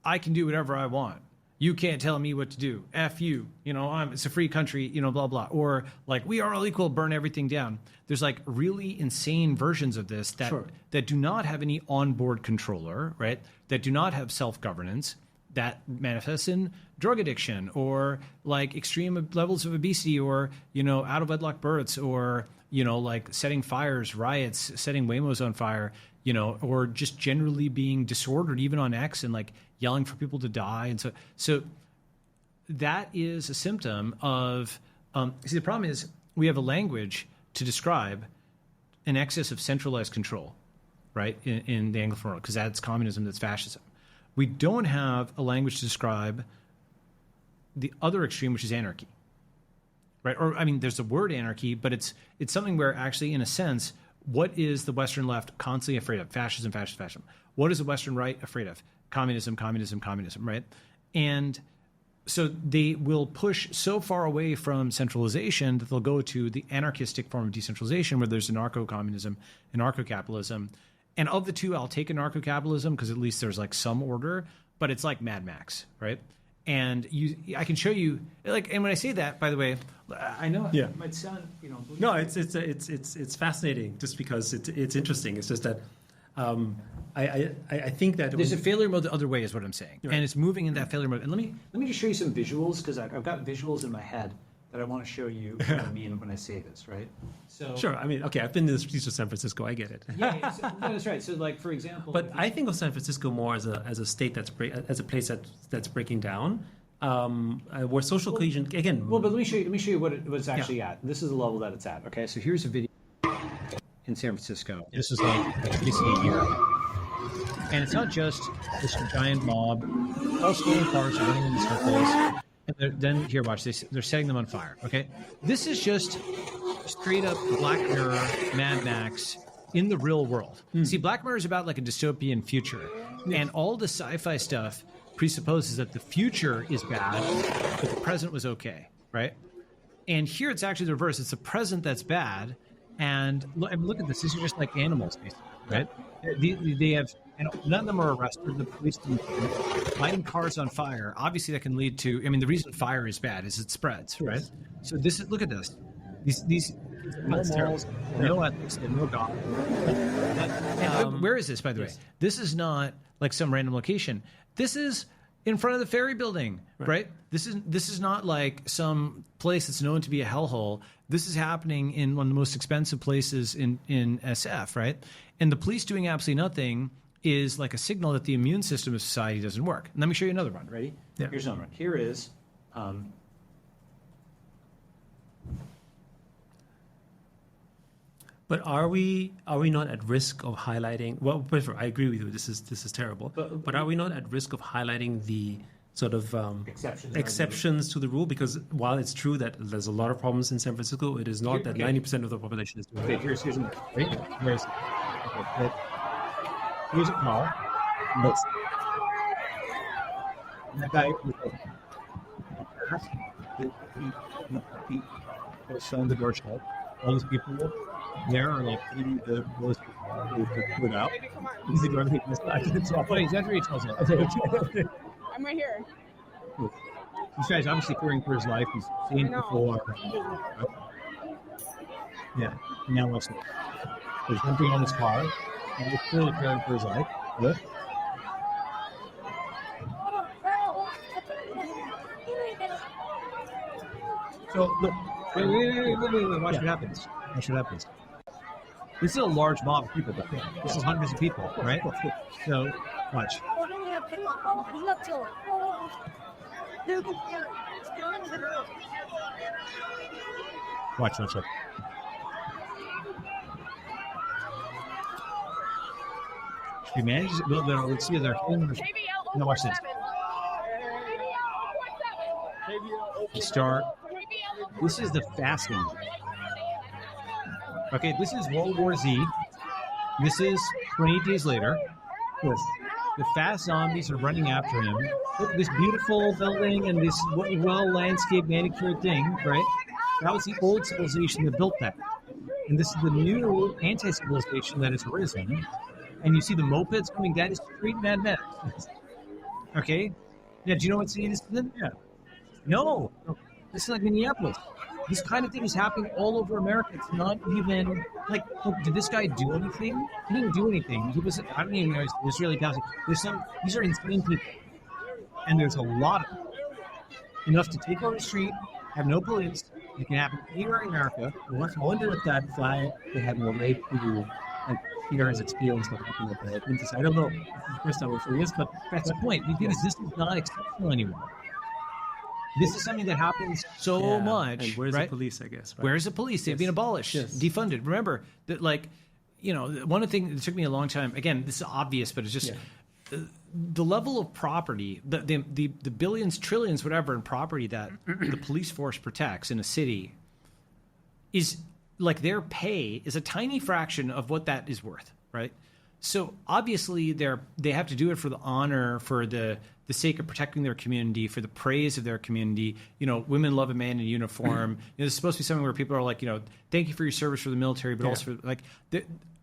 I can do whatever I want. You can't tell me what to do. F you. It's a free country, blah, blah. Or like, we are all equal, burn everything down. There's like really insane versions of this that do not have any onboard controller, right? That do not have self-governance, that manifests in drug addiction or like extreme levels of obesity or, out of wedlock births or, like setting fires, riots, setting Waymos on fire, or just generally being disordered, even on X and like yelling for people to die. And so that is a symptom of, the problem is we have a language to describe an excess of centralized control, right? In the Anglophone world, because that's communism, that's fascism. We don't have a language to describe the other extreme, which is anarchy, right? Or, there's the word anarchy, but it's something where actually, in a sense, what is the Western left constantly afraid of? Fascism, fascism, fascism. What is the Western right afraid of? Communism, communism, communism, right? And so they will push so far away from centralization that they'll go to the anarchistic form of decentralization where there's anarcho-communism, anarcho-capitalism. And of the two, I'll take anarcho-capitalism because at least there's like some order, but it's like Mad Max, right? And I can show you, like, and when I say that, by the way, I know it might sound, No, it's fascinating just because it's interesting. It's just that I think that there's a failure mode the other way is what I'm saying, right. And it's moving in that failure mode. And let me just show you some visuals because I've got visuals in my head that I want to show you what I mean when I say this, right? So sure. Okay, I've been to the streets of San Francisco. I get it. That's right. So, like for example, but I think of San Francisco more as a state as a place that's breaking down, where social cohesion again. Well, but let me show you what it's actually at. This is the level that it's at. Okay, so here's a video in San Francisco. This is like basically a year ago. And it's not just this giant mob, all stolen cars running in circles. And then here, watch this. They're setting them on fire. Okay, this is just straight up Black Mirror, Mad Max in the real world. See, Black Mirror is about like a dystopian future, and all the sci-fi stuff presupposes that the future is bad, but the present was okay, right? And here it's actually the reverse. It's the present that's bad, and look at this. These are just like animals, basically, right? They have. And none of them are arrested. The police lighting cars on fire. Obviously, that can lead to. The reason fire is bad is it spreads, right? So look at this. These no morals, no ethics, and no God. Where is this, by the way? This is not like some random location. This is in front of the ferry building, right? This is not like some place that's known to be a hellhole. This is happening in one of the most expensive places in SF, right? And the police doing absolutely nothing is like a signal that the immune system of society doesn't work. And let me show you another one. Ready? Yeah. Here's another one. Here is. But are we not at risk of highlighting? Well, I agree with you. This is terrible. But are we not at risk of highlighting the sort of exceptions to the rule? Because while it's true that there's a lot of problems in San Francisco, it is not that 90% of the population is doing it. Okay, here's here's a car. That guy was showing the door shut. All these people there are like eating the lowest put out. He's the driver taking this back. It's after he tells it. I'm right here. This guy's obviously fearing for his life. He's seen before. Yeah. Now listen. There's something on his car. And he's clearly fearing for his life. Look. So look. Wait. Watch what happens. Watch what happens. This is a large mob of people. This is hundreds of people, right? So, watch. Watch. She manages. Let's see. They're no, watch this. They start. This is the fasting. Okay, this is World War Z. This is 28 days later. Yes. The fast zombies are running after him. Look at this beautiful building and this well-landscaped, manicured thing, right? That was the old civilization that built that. And this is the new anti-civilization that has risen. And you see the mopeds coming. That is street Mad Max. Okay? Yeah, do you know what city this is in? Yeah. No. This is like Minneapolis. This kind of thing is happening all over America. It's not even like, look, did this guy do anything? He didn't do anything. He was, I don't even know, he was really talented. These are insane people. And there's a lot of them. Enough to take over the street, have no police. It can happen anywhere in America. I wonder if that's why they have more rape people, like, here as experienced what happened with the Winters. I don't know. This is the first time we're doing this, but that's the point. Because this is not exceptional anymore. This is something that happens so much. And where's right? the police, I guess? Right? Where's the police? They've been abolished, defunded. Remember that, like, you know, one of the things that took me a long time, again, this is obvious, but it's just the level of property, the billions, trillions, whatever, in property that the police force protects in a city is, like, their pay is a tiny fraction of what that is worth, right? So obviously they have to do it for the honor, for the sake of protecting their community, for the praise of their community. You know, women love a man in uniform. You know, it's supposed to be something where people are like, you know, thank you for your service for the military, but also for, like,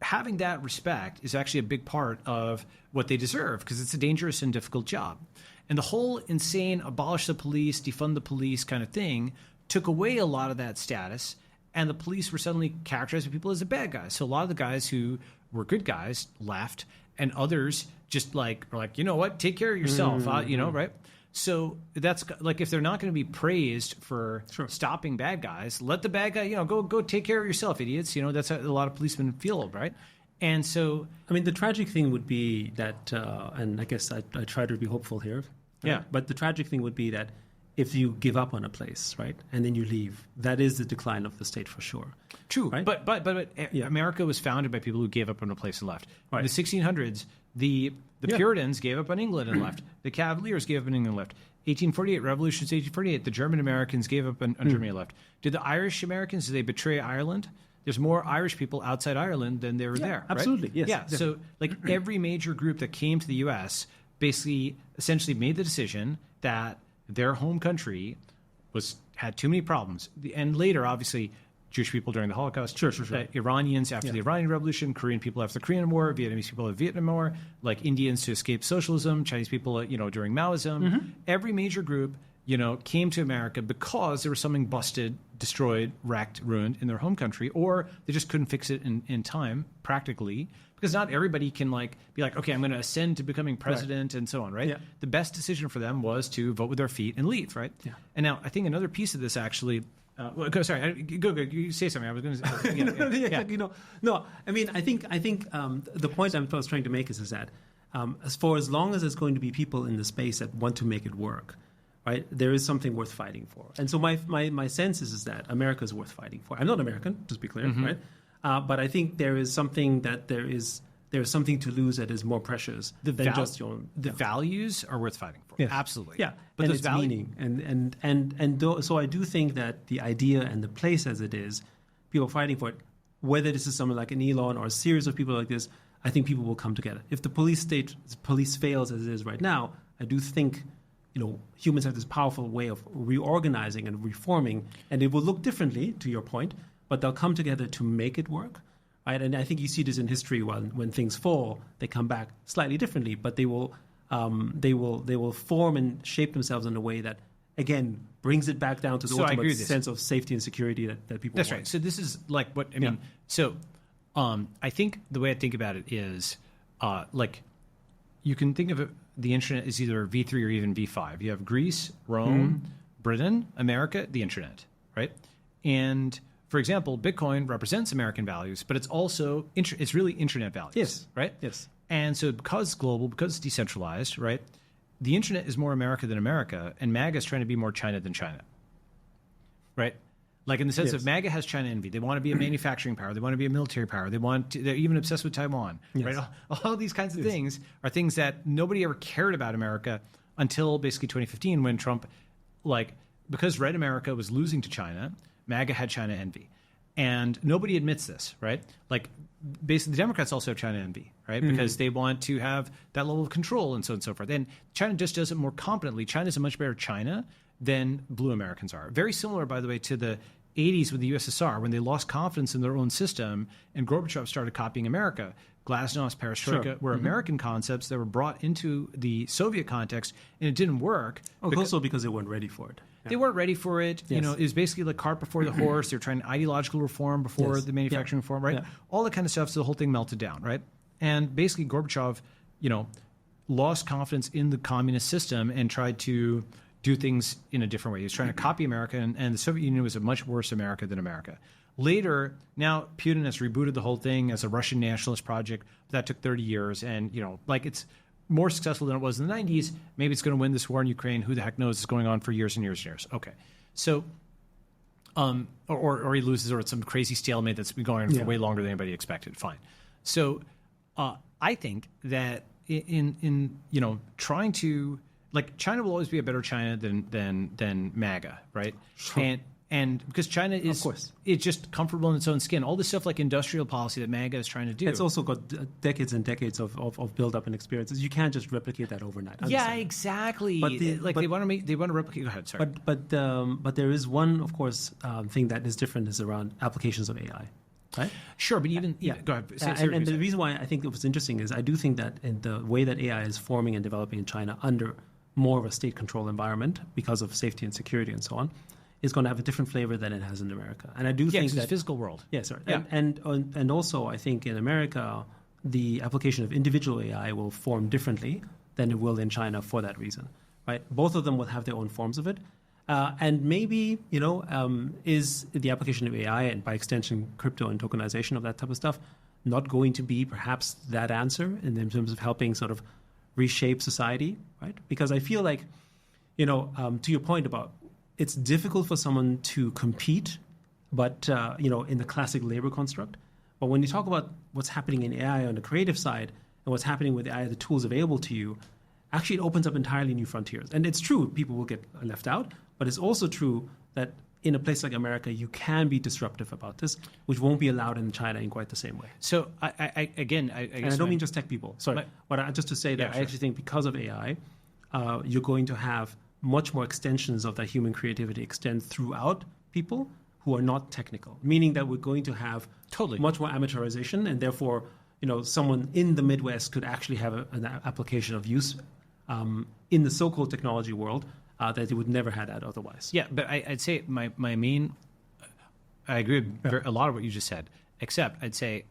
having that respect is actually a big part of what they deserve, because it's a dangerous and difficult job. And the whole insane abolish the police, defund the police kind of thing took away a lot of that status, and the police were suddenly characterizing people as the bad guys. So a lot of the guys who were good guys left, and others just like were like, you know what, take care of yourself, you know, right? So that's like, if they're not going to be praised for stopping bad guys, let the bad guy, you know, go take care of yourself, idiots. You know, that's how a lot of policemen feel, right? And so, I mean, the tragic thing would be that, and I guess I try to be hopeful here. But the tragic thing would be that if you give up on a place, right, and then you leave, that is the decline of the state for sure. True, right? but America was founded by people who gave up on a place and left. Right. In the 1600s, the Puritans gave up on England and left. The Cavaliers gave up on England and left. 1848, Revolution's 1848, the German Americans gave up on Germany and left. Did the Irish Americans, did they betray Ireland? There's more Irish people outside Ireland than there were there. Absolutely, right? yes. Yeah, definitely. So like every major group that came to the U.S. basically essentially made the decision that their home country had too many problems. And later, obviously, Jewish people during the Holocaust, Iranians after the Iranian Revolution, Korean people after the Korean War, Vietnamese people after the Vietnam War, like Indians to escape socialism, Chinese people, you know, during Maoism. Every major group, you know, came to America because there was something busted, destroyed, wrecked, ruined in their home country, or they just couldn't fix it in time, practically. Because not everybody can be like, okay, I'm going to ascend to becoming president and so on, right? Yeah. The best decision for them was to vote with their feet and leave, right? Yeah. And now I think another piece of this actually. Go. You say something. I was going to. No. I mean, I think the point I was trying to make is that as long as there's going to be people in the space that want to make it work, right? There is something worth fighting for. And so my sense is that America is worth fighting for. I'm not American, just to be clear, right? But I think there is something that there's something to lose that is more precious than just your own. The values are worth fighting for. Yes. Absolutely. Yeah. But there's meaning. So I do think that the idea and the place as it is, people fighting for it, whether this is someone like an Elon or a series of people like this, I think people will come together. If the police fails as it is right now, I do think, you know, humans have this powerful way of reorganizing and reforming, and it will look differently, to your point, but they'll come together to make it work, right? And I think you see this in history when things fall, they come back slightly differently, but they will form and shape themselves in a way that, again, brings it back down to the ultimate sense of safety and security that people want. That's right. So this is like what I mean. So I think the way I think about it is like you can think of it, the internet is either V3 or even V5. You have Greece, Rome, Britain, America, the internet, right? And for example, Bitcoin represents American values, but it's also it's really internet values. Yes. Right? Yes. And so because it's global, because it's decentralized, right? The internet is more America than America, and MAGA is trying to be more China than China. Right? Like in the sense Yes. of MAGA has China envy. They want to be a manufacturing power. They want to be a military power. They're even obsessed with Taiwan, Yes. right? All these kinds of things are things that nobody ever cared about America until basically 2015 when Trump, because Red America was losing to China, MAGA had China envy. And nobody admits this, right? Like basically the Democrats also have China envy, right? Because they want to have that level of control and so on and so forth. And China just does it more competently. China's a much better China than blue Americans are. Very similar, by the way, to the 80s with the USSR when they lost confidence in their own system and Gorbachev started copying America. Glasnost, Perestroika were American concepts that were brought into the Soviet context, and it didn't work. Also because they weren't ready for it. They weren't ready for it. Yes. It was basically like cart before the horse. They were trying ideological reform before Yes. the manufacturing reform, right? Yeah. All that kind of stuff. So the whole thing melted down, right? And basically Gorbachev, lost confidence in the communist system and tried to do things in a different way. He was trying to copy America, and the Soviet Union was a much worse America than America. Later, now Putin has rebooted the whole thing as a Russian nationalist project. That took 30 years, and it's more successful than it was in the 90s. Maybe it's going to win this war in Ukraine. Who the heck knows? It's going on for years and years and years. Okay, so, or he loses, or it's some crazy stalemate that's been going on for way longer than anybody expected. Fine. So, I think that in trying to China will always be a better China than MAGA, right? Sure. And because China is, Of course. it's just comfortable in its own skin. All this stuff like industrial policy that MAGA is trying to do. It's also got decades and decades of build-up and experiences. You can't just replicate that overnight. Yeah, exactly. But they want to replicate. Go ahead. Sorry. But there is one, of course, thing that is different is around applications of AI. Right? Sure, but even go ahead. Say And the reason why I think it was interesting is I do think that in the way that AI is forming and developing in China under more of a state control environment because of safety and security and so on, is going to have a different flavor than it has in America. And I do think that it's physical world. Yeah, sorry. Yeah. And also I think in America the application of individual AI will form differently than it will in China for that reason. Right? Both of them will have their own forms of it. And maybe, is the application of AI and by extension crypto and tokenization of that type of stuff not going to be perhaps that answer in terms of helping sort of reshape society, right? Because I feel like, to your point about it's difficult for someone to compete, but, in the classic labor construct. But when you talk about what's happening in AI on the creative side and what's happening with AI, the tools available to you, actually it opens up entirely new frontiers. And it's true, people will get left out, but it's also true that in a place like America, you can be disruptive about this, which won't be allowed in China in quite the same way. So I guess and I don't mean just tech people. Sorry, just to say that I actually think because of AI, you're going to have much more extensions of that human creativity extend throughout people who are not technical, meaning that we're going to have much more amateurization, and therefore, someone in the Midwest could actually have an application of use in the so-called technology world that they would never have had otherwise. Yeah, but I'd say my main, I agree with a lot of what you just said, except I'd say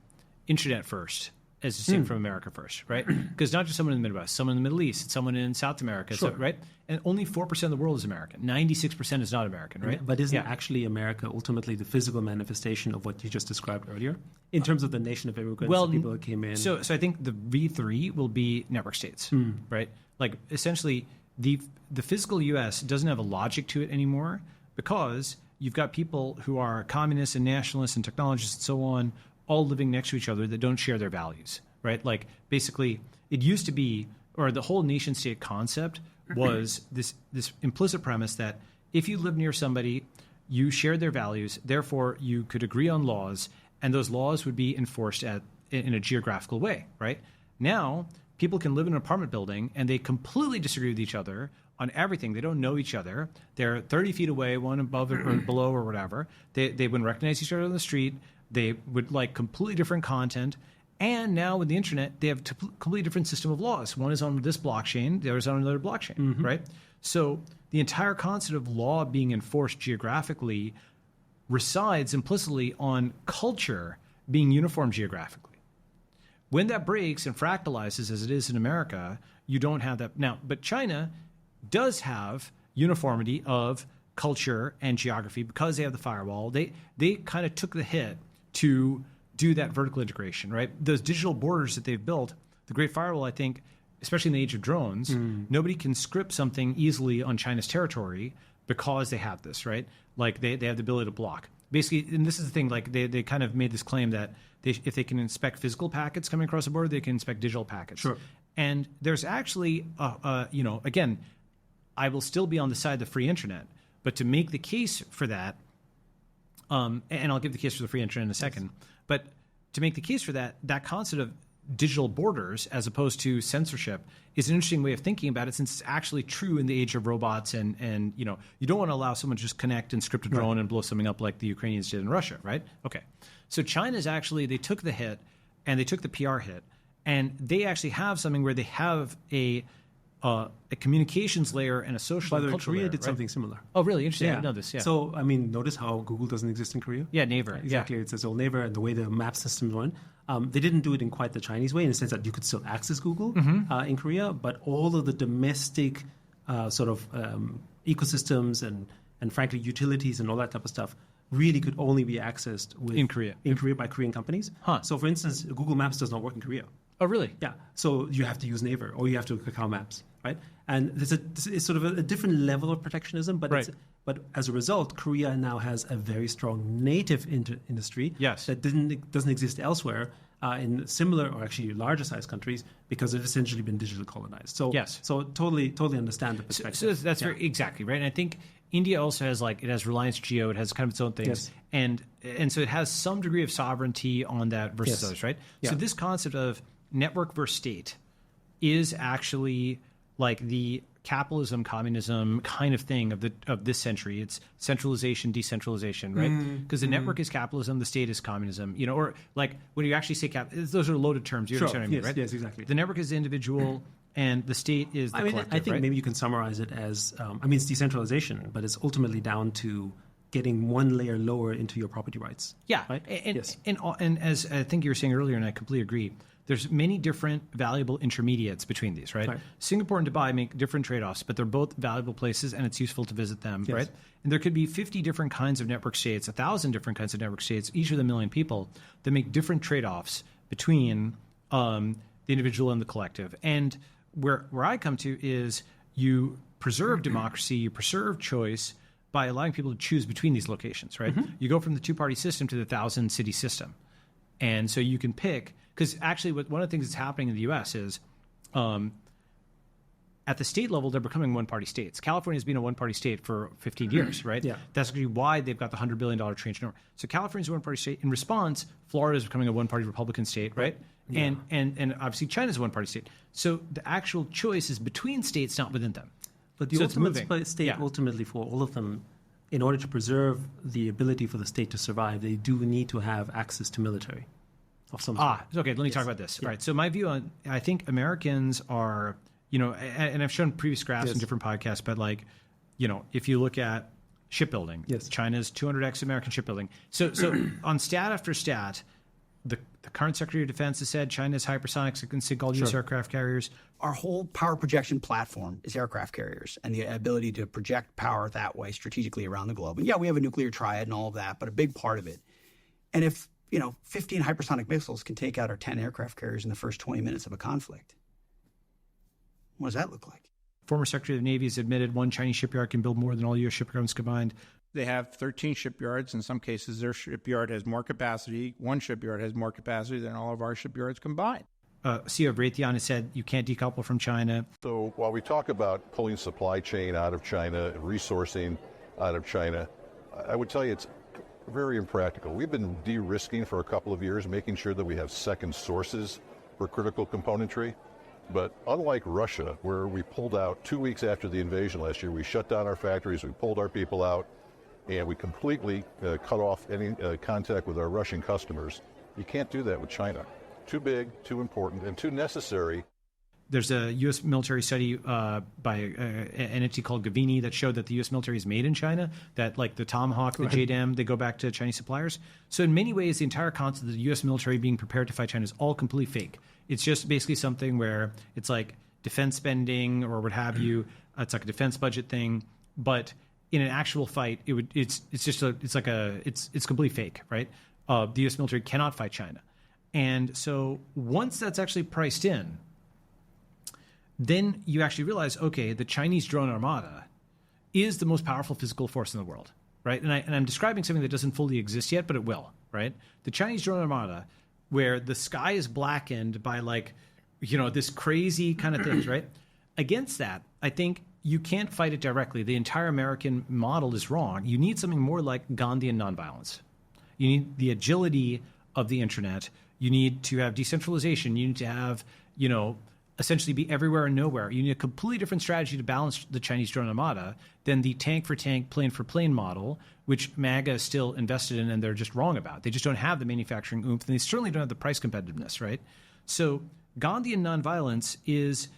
internet first, as distinct from America first, right? Because not just someone in the Midwest, someone in the Middle East, someone in South America, Sure. right? And only 4% of the world is American. 96% is not American, right? But isn't actually America ultimately the physical manifestation of what you just described earlier in terms of the nation of immigrants, the people that came in? So I think the V3 will be network states, right? Like essentially the physical U.S. doesn't have a logic to it anymore because you've got people who are communists and nationalists and technologists and so on all living next to each other that don't share their values, right? Like basically it used to be, or the whole nation state concept was this implicit premise that if you live near somebody, you share their values, therefore you could agree on laws, and those laws would be enforced in a geographical way, right? Now, people can live in an apartment building and they completely disagree with each other on everything. They don't know each other. They're 30 feet away, one above or below or whatever. They wouldn't recognize each other on the street. They would like completely different content. And now with the internet, they have a completely different system of laws. One is on this blockchain, the other is on another blockchain, right? So the entire concept of law being enforced geographically resides implicitly on culture being uniform geographically. When that breaks and fractalizes as it is in America, you don't have that. Now, but China does have uniformity of culture and geography because they have the firewall. They kind of took the hit to do that vertical integration, right? Those digital borders that they've built, the Great Firewall, I think, especially in the age of drones, nobody can script something easily on China's territory because they have this, right? Like they have the ability to block. Basically, and this is the thing, like they kind of made this claim that if they can inspect physical packets coming across the border, they can inspect digital packets. Sure. And there's actually, again, I will still be on the side of the free internet, but to make the case for that, and I'll give the case for the free internet in a second, but to make the case for that concept of digital borders as opposed to censorship is an interesting way of thinking about it, since it's actually true in the age of robots and you don't want to allow someone to just connect and script a drone and blow something up like the Ukrainians did in Russia, right? Okay. So China's actually, they took the hit and they took the PR hit, and they actually have something where they have a communications layer and a social and cultural Korea layer, did right? something similar. Oh, really? Interesting. I Yeah. didn't know this. Yeah. So, I mean, notice how Google doesn't exist in Korea? Yeah, Naver. Exactly. Yeah. It's its own neighbor, and the way the map systems run. They didn't do it in quite the Chinese way, in the sense that you could still access Google in Korea, but all of the domestic ecosystems and frankly utilities and all that type of stuff really could only be accessed In Korea by Korean companies. Huh. So, for instance, Google Maps does not work in Korea. Oh, really? Yeah. So you have to use Naver or you have to Kakao Maps, right? And it's sort of a different level of protectionism, but Right. but as a result, Korea now has a very strong native industry Yes. that doesn't exist elsewhere in similar or actually larger sized countries, because it's essentially been digitally colonized. So Yes. So totally understand the perspective. So that's very exactly right. And I think India also has it has Reliance Jio, it has kind of its own things, Yes. and so it has some degree of sovereignty on that versus Yes. others, right? Yeah. So this concept of network versus state is actually like the capitalism, communism kind of thing of this century. It's centralization, decentralization, right? Because the network is capitalism, the state is communism. Or like when you actually say those are loaded terms. You understand what I mean, Yes, right? yes, exactly. The network is the individual, and the state is the collective. I think right? maybe you can summarize it as it's decentralization, but it's ultimately down to getting one layer lower into your property rights. Yeah, right? and as I think you were saying earlier, and I completely agree, there's many different valuable intermediates between these, right? Singapore and Dubai make different trade-offs, but they're both valuable places, and it's useful to visit them, right? And there could be 50 different kinds of network states, 1,000 different kinds of network states, each with 1 million people, that make different trade-offs between the individual and the collective. And where I come to is you preserve democracy, you preserve choice by allowing people to choose between these locations, right? You go from the two-party system to the 1,000-city system. And so you can pick, because actually one of the things that's happening in the U.S. is at the state level, they're becoming one-party states. California has been a one-party state for 15 years, right? Yeah. That's actually why they've got the $100 billion change in order. So California's a one-party state. In response, Florida is becoming a one-party Republican state, right? Yeah. And obviously China's a one-party state. So the actual choice is between states, not within them. But the So ultimate state, ultimately for all of them, in order to preserve the ability for the state to survive, they do need to have access to military of some sort. Okay, let me talk about this. All right, so my view on, I think Americans are, and I've shown previous graphs in different podcasts, but if you look at shipbuilding, China's 200x American shipbuilding. So on stat after stat, the current Secretary of Defense has said China's hypersonics that can sink all U.S. aircraft carriers. Our whole power projection platform is aircraft carriers and the ability to project power that way strategically around the globe. And yeah, we have a nuclear triad and all of that, but a big part of it. And if 15 hypersonic missiles can take out our 10 aircraft carriers in the first 20 minutes of a conflict, what does that look like? Former Secretary of the Navy has admitted one Chinese shipyard can build more than all U.S. shipyards combined. They have 13 shipyards. In some cases, their shipyard has more capacity. One shipyard has more capacity than all of our shipyards combined. CEO of Raytheon has said you can't decouple from China. So while we talk about pulling supply chain out of China, resourcing out of China, I would tell you it's very impractical. We've been de-risking for a couple of years, making sure that we have second sources for critical componentry. But unlike Russia, where we pulled out 2 weeks after the invasion last year, we shut down our factories, we pulled our people out, and we completely cut off any contact with our Russian customers. You can't do that with China. Too big, too important, and too necessary. There's a U.S. military study by an entity called Gavini that showed that the U.S. military is made in China, that like the Tomahawk, the JDAM, they go back to Chinese suppliers. So in many ways, the entire concept of the U.S. military being prepared to fight China is all completely fake. It's just basically something where it's like defense spending or what have you. It's like a defense budget thing, but in an actual fight, it's completely fake, right? The U.S. military cannot fight China, and so once that's actually priced in, then you actually realize, okay, the Chinese Drone Armada is the most powerful physical force in the world, right? And I'm describing something that doesn't fully exist yet, but it will, right? The Chinese Drone Armada, where the sky is blackened by this crazy kind of things, right? Against that, I think you can't fight it directly. The entire American model is wrong. You need something more like Gandhian nonviolence. You need the agility of the internet. You need to have decentralization. You need to have, essentially be everywhere and nowhere. You need a completely different strategy to balance the Chinese Drone Armada than the tank for tank, plane for plane model, which MAGA is still invested in and they're just wrong about. They just don't have the manufacturing oomph, and they certainly don't have the price competitiveness, right? So Gandhian nonviolence is,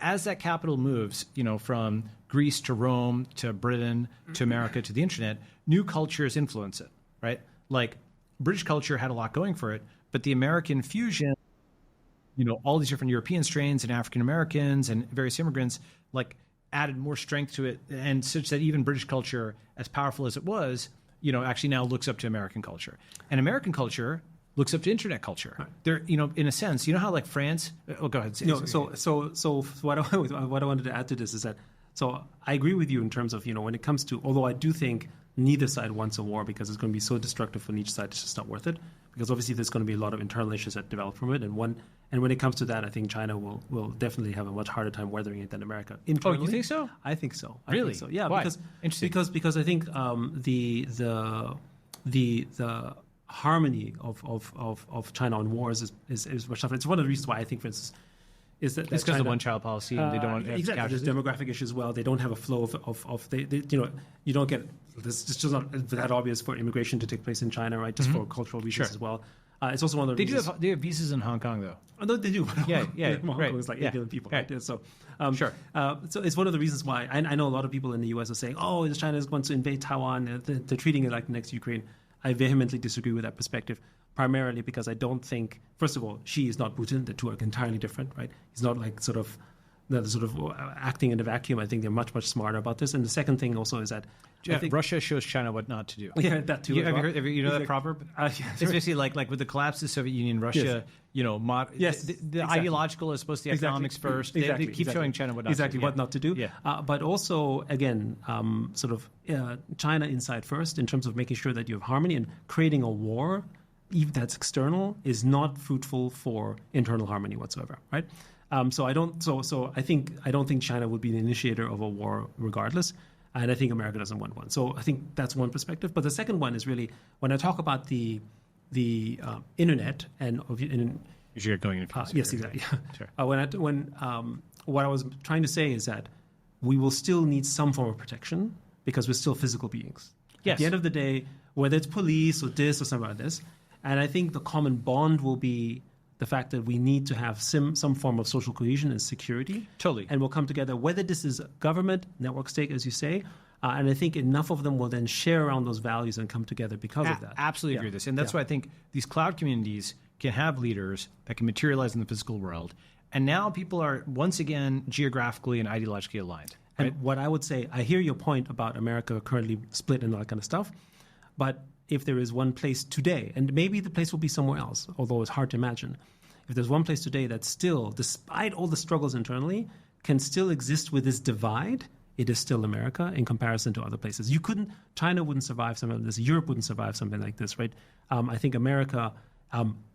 as that capital moves, from Greece to Rome to Britain to America to the internet, new cultures influence it, right? Like British culture had a lot going for it, but the American fusion, all these different European strains and African Americans and various immigrants, added more strength to it, and such that even British culture, as powerful as it was, actually now looks up to American culture, and American culture looks up to internet culture. Right. They're, in a sense, how France. Oh, go ahead. So what I wanted to add to this is that, so I agree with you in terms of when it comes to, although I do think neither side wants a war because it's going to be so destructive on each side, it's just not worth it. Because obviously there's going to be a lot of internal issues that develop from it, and when it comes to that, I think China will definitely have a much harder time weathering it than America. Internally, oh, you think so? I think so. Really? I think so. Yeah. Why? Because I think the harmony of China on wars is much tougher. It's one of the reasons why I think, for instance, is that it's because of the one-child policy, and they don't want to exactly. There's demographic issues as well. They don't have a flow of you don't get. It's just not that obvious for immigration to take place in China, right? Just for cultural reasons as well. It's also one of the reasons. They have visas in Hong Kong, though. Oh, no, they do. Yeah. Hong Kong is 8 million people. Right? So, sure. So it's one of the reasons why I know a lot of people in the U.S. are saying, "Oh, China is going to invade Taiwan. They're treating it like the next Ukraine." I vehemently disagree with that perspective, primarily because I don't think, first of all, Xi is not Putin. The two are entirely different, right? He's not acting in a vacuum. I think they're much, much smarter about this. And the second thing also is that Russia shows China what not to do. Yeah, that too. Have you heard that proverb? It's basically like with the collapse of the Soviet Union, Russia, the ideological as opposed to the economics first. They keep showing China what not to do. What not to do. Yeah. But also, again, China inside first in terms of making sure that you have harmony, and creating a war, even that's external, is not fruitful for internal harmony whatsoever, right? So I don't think China would be the initiator of a war regardless, and I think America doesn't want one. So I think that's one perspective. But the second one is really when I talk about the internet and you're going into yes, exactly. Sure. What I was trying to say is that we will still need some form of protection because we're still physical beings. Yes. At the end of the day, whether it's police or this or something like this, and I think the common bond will be the fact that we need to have some form of social cohesion and security. Totally. And we'll come together, whether this is government, network state, as you say, and I think enough of them will then share around those values and come together because of that. Absolutely agree with this. And that's why I think these cloud communities can have leaders that can materialize in the physical world. And now people are, once again, geographically and ideologically aligned. Right? And what I would say, I hear your point about America currently split and all that kind of stuff, but if there is one place today, and maybe the place will be somewhere else, although it's hard to imagine, if there's one place today that still, despite all the struggles internally, can still exist with this divide, it is still America in comparison to other places. China wouldn't survive something like this. Europe wouldn't survive something like this, right? I think America,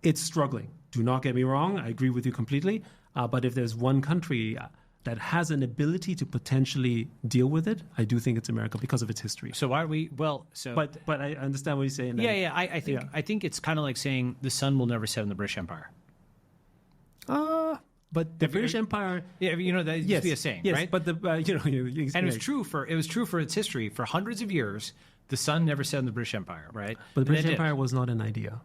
it's struggling. Do not get me wrong. I agree with you completely. But if there's one country that has an ability to potentially deal with it, I do think it's America because of its history. So why are we? Well, so but I understand what you're saying. I think it's kind of like saying the sun will never set in the British Empire. But the British Empire, that used to be a saying, right? But and it was true for its history for hundreds of years. The sun never set in the British Empire, right? But the British Empire was not an idea.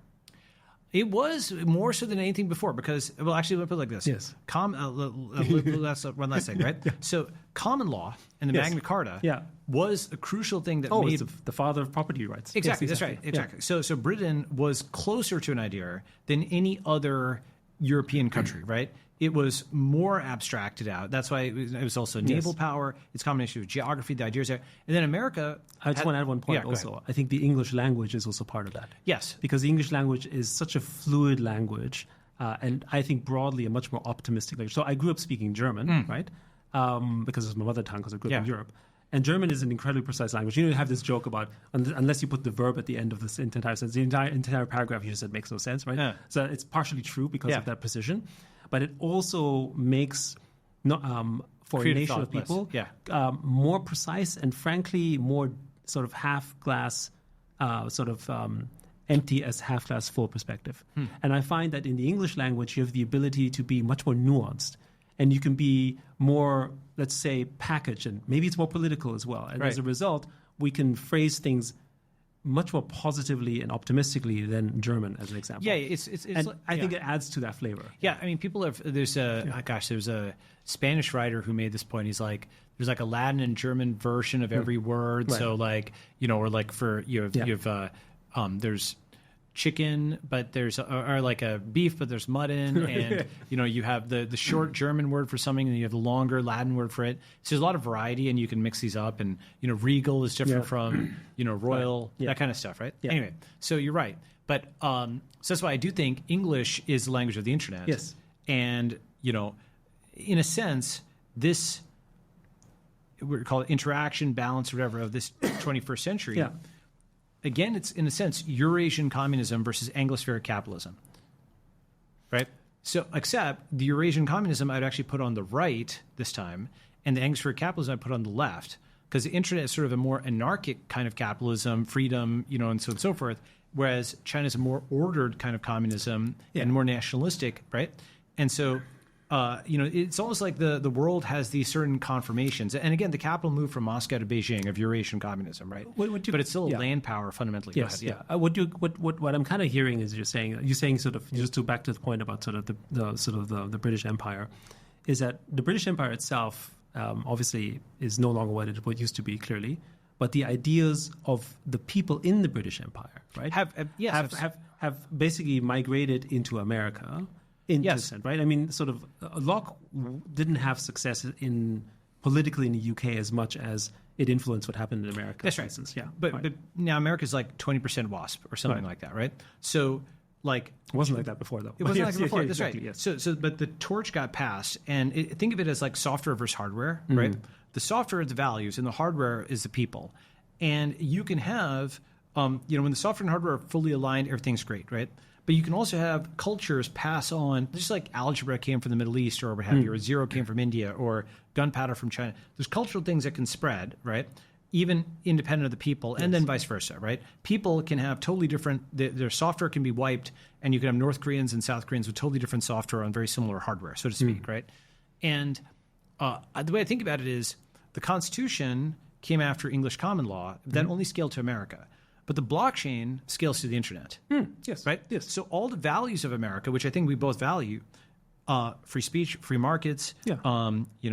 It was more so than anything before because, well, actually, let me put it like this. Yes. That's one last thing, right? So common law and the Magna Carta was a crucial thing that made... it's the father of property rights. Exactly, that's right. Exactly. Yeah. So Britain was closer to an idea than any other European country, right? It was more abstracted out. That's why it was also naval power. It's a combination of geography, the ideas there. And then America... I just want to add one point also. I think the English language is also part of that. Yes. Because the English language is such a fluid language, and I think broadly a much more optimistic language. So I grew up speaking German, right? Because it's my mother tongue, because I grew up in Europe. And German is an incredibly precise language. You have this joke about unless you put the verb at the end of this entire sentence, the entire paragraph you just said makes no sense, right? Yeah. So it's partially true because of that precision, but it also makes for creative a nation of people more precise and frankly more sort of half glass, empty as half glass full perspective. And I find that in the English language you have the ability to be much more nuanced. And you can be more, let's say, packaged, and maybe it's more political as well. And as a result, we can phrase things much more positively and optimistically than German, as an example. Yeah, it's I think it adds to that flavor. Yeah, I mean, people have. There's a Spanish writer who made this point. He's like, there's like a Latin and German version of every word. Right. So like, or like for you have there's chicken, but there's or like a beef, but there's mutton, and you have the short German word for something, and you have the longer Latin word for it. So there's a lot of variety, and you can mix these up. And regal is different from royal, that kind of stuff, right? Yeah. Anyway, so you're right, but so that's why I do think English is the language of the internet. Yes, and in a sense, this we call it interaction, balance, or whatever of this 21st century. Yeah. Again, it's in a sense Eurasian communism versus Anglospheric capitalism, right? So, except the Eurasian communism I'd actually put on the right this time, and the Anglospheric capitalism I'd put on the left, because the internet is sort of a more anarchic kind of capitalism, freedom, and so on and so forth, whereas China is a more ordered kind of communism and more nationalistic, right? And so, it's almost like the world has these certain confirmations. And again, the capital moved from Moscow to Beijing of Eurasian communism, right? But it's still a land power fundamentally. Yes, what I'm kind of hearing is you're saying sort of just to back to the point about sort of the British Empire, is that the British Empire itself obviously is no longer what it used to be, clearly, but the ideas of the people in the British Empire, right, have basically migrated into America. Right? I mean, sort of, Locke didn't have success politically in the UK as much as it influenced what happened in America. That's right. For instance. Yeah, but now America's like 20% WASP or something like that, right? So, like, it wasn't like that before, though. It wasn't like that before. That's exactly, right. Yes. So, but the torch got passed, and think of it as like software versus hardware, right? The software is the values, and the hardware is the people. And you can have, when the software and hardware are fully aligned, everything's great, right? But you can also have cultures pass on, just like algebra came from the Middle East or what have you, or zero came from India, or gunpowder from China. There's cultural things that can spread, right? Even independent of the people, and then vice versa, right? People can have totally different, their software can be wiped, and you can have North Koreans and South Koreans with totally different software on very similar hardware, so to speak, right? And the way I think about it is the Constitution came after English common law, that only scaled to America. But the blockchain scales to the internet. Yes. Right? Yes. So all the values of America, which I think we both value, free speech, free markets, privacy,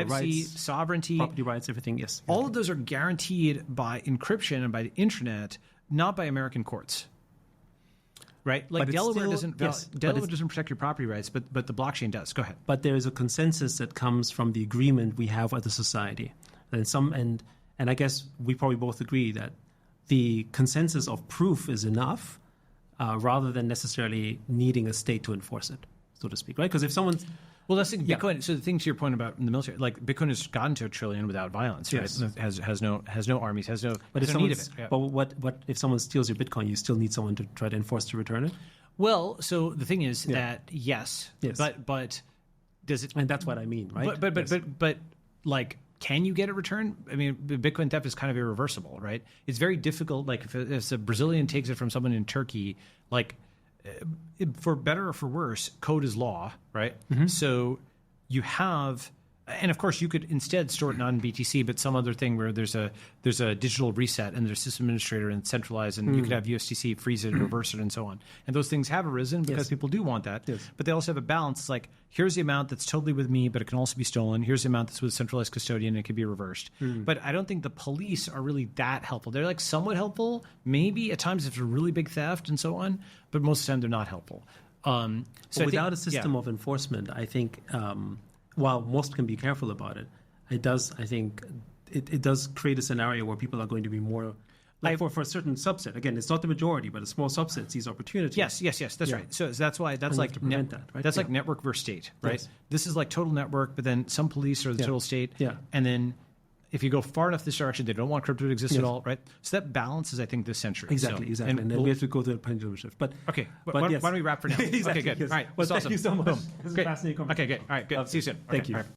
rights, sovereignty, property rights, everything, yes. All of those are guaranteed by encryption and by the internet, not by American courts. Right? Like Delaware doesn't protect your property rights, but the blockchain does. Go ahead. But there is a consensus that comes from the agreement we have as a society. And I guess we probably both agree that the consensus of proof is enough rather than necessarily needing a state to enforce it, so to speak, right? Because if someone's... Well, that's Bitcoin. So the thing to your point about in the military, like Bitcoin has gotten to $1 trillion without violence, right? Yes. Has no armies, has no need of it. Yeah. But what if someone steals your Bitcoin? You still need someone to try to enforce to return it? Well, so the thing is that yes, but does it? And that's what I mean, right? But like, can you get it returned? I mean, Bitcoin theft is kind of irreversible, right? It's very difficult. Like if a Brazilian takes it from someone in Turkey, like for better or for worse, code is law, right? So you have, and of course you could instead store it not in BTC, but some other thing where there's a digital reset and there's a system administrator and centralized, and you could have USDC freeze it, reverse it, and so on. And those things have arisen because people do want that. Yes. But they also have a balance. It's like, here's the amount that's totally with me, but it can also be stolen. Here's the amount that's with a centralized custodian, and it can be reversed. But I don't think the police are really that helpful. They're like somewhat helpful, maybe at times if it's a really big theft and so on, but most of the time they're not helpful. So without a system of enforcement, I think, while most can be careful about it, it does create a scenario where people are going to be more, like for a certain subset. Again, it's not the majority, but a small subset sees opportunity. Yes, that's right. So that's why that's like like network versus state, right? Yes. This is like total network, but then some police are the total state. Yeah. And then if you go far enough this direction, they don't want crypto to exist at all, right? So that balance is, I think, this century. Exactly. And then we have to go to the pendulum shift. But why yes. don't we wrap for now? Exactly, Okay, good. yes. All right. Well, That's thank awesome. you so much. Boom. This is Great. a fascinating conversation. Okay, good. All right, good. See you soon. Thank Okay, you. all right.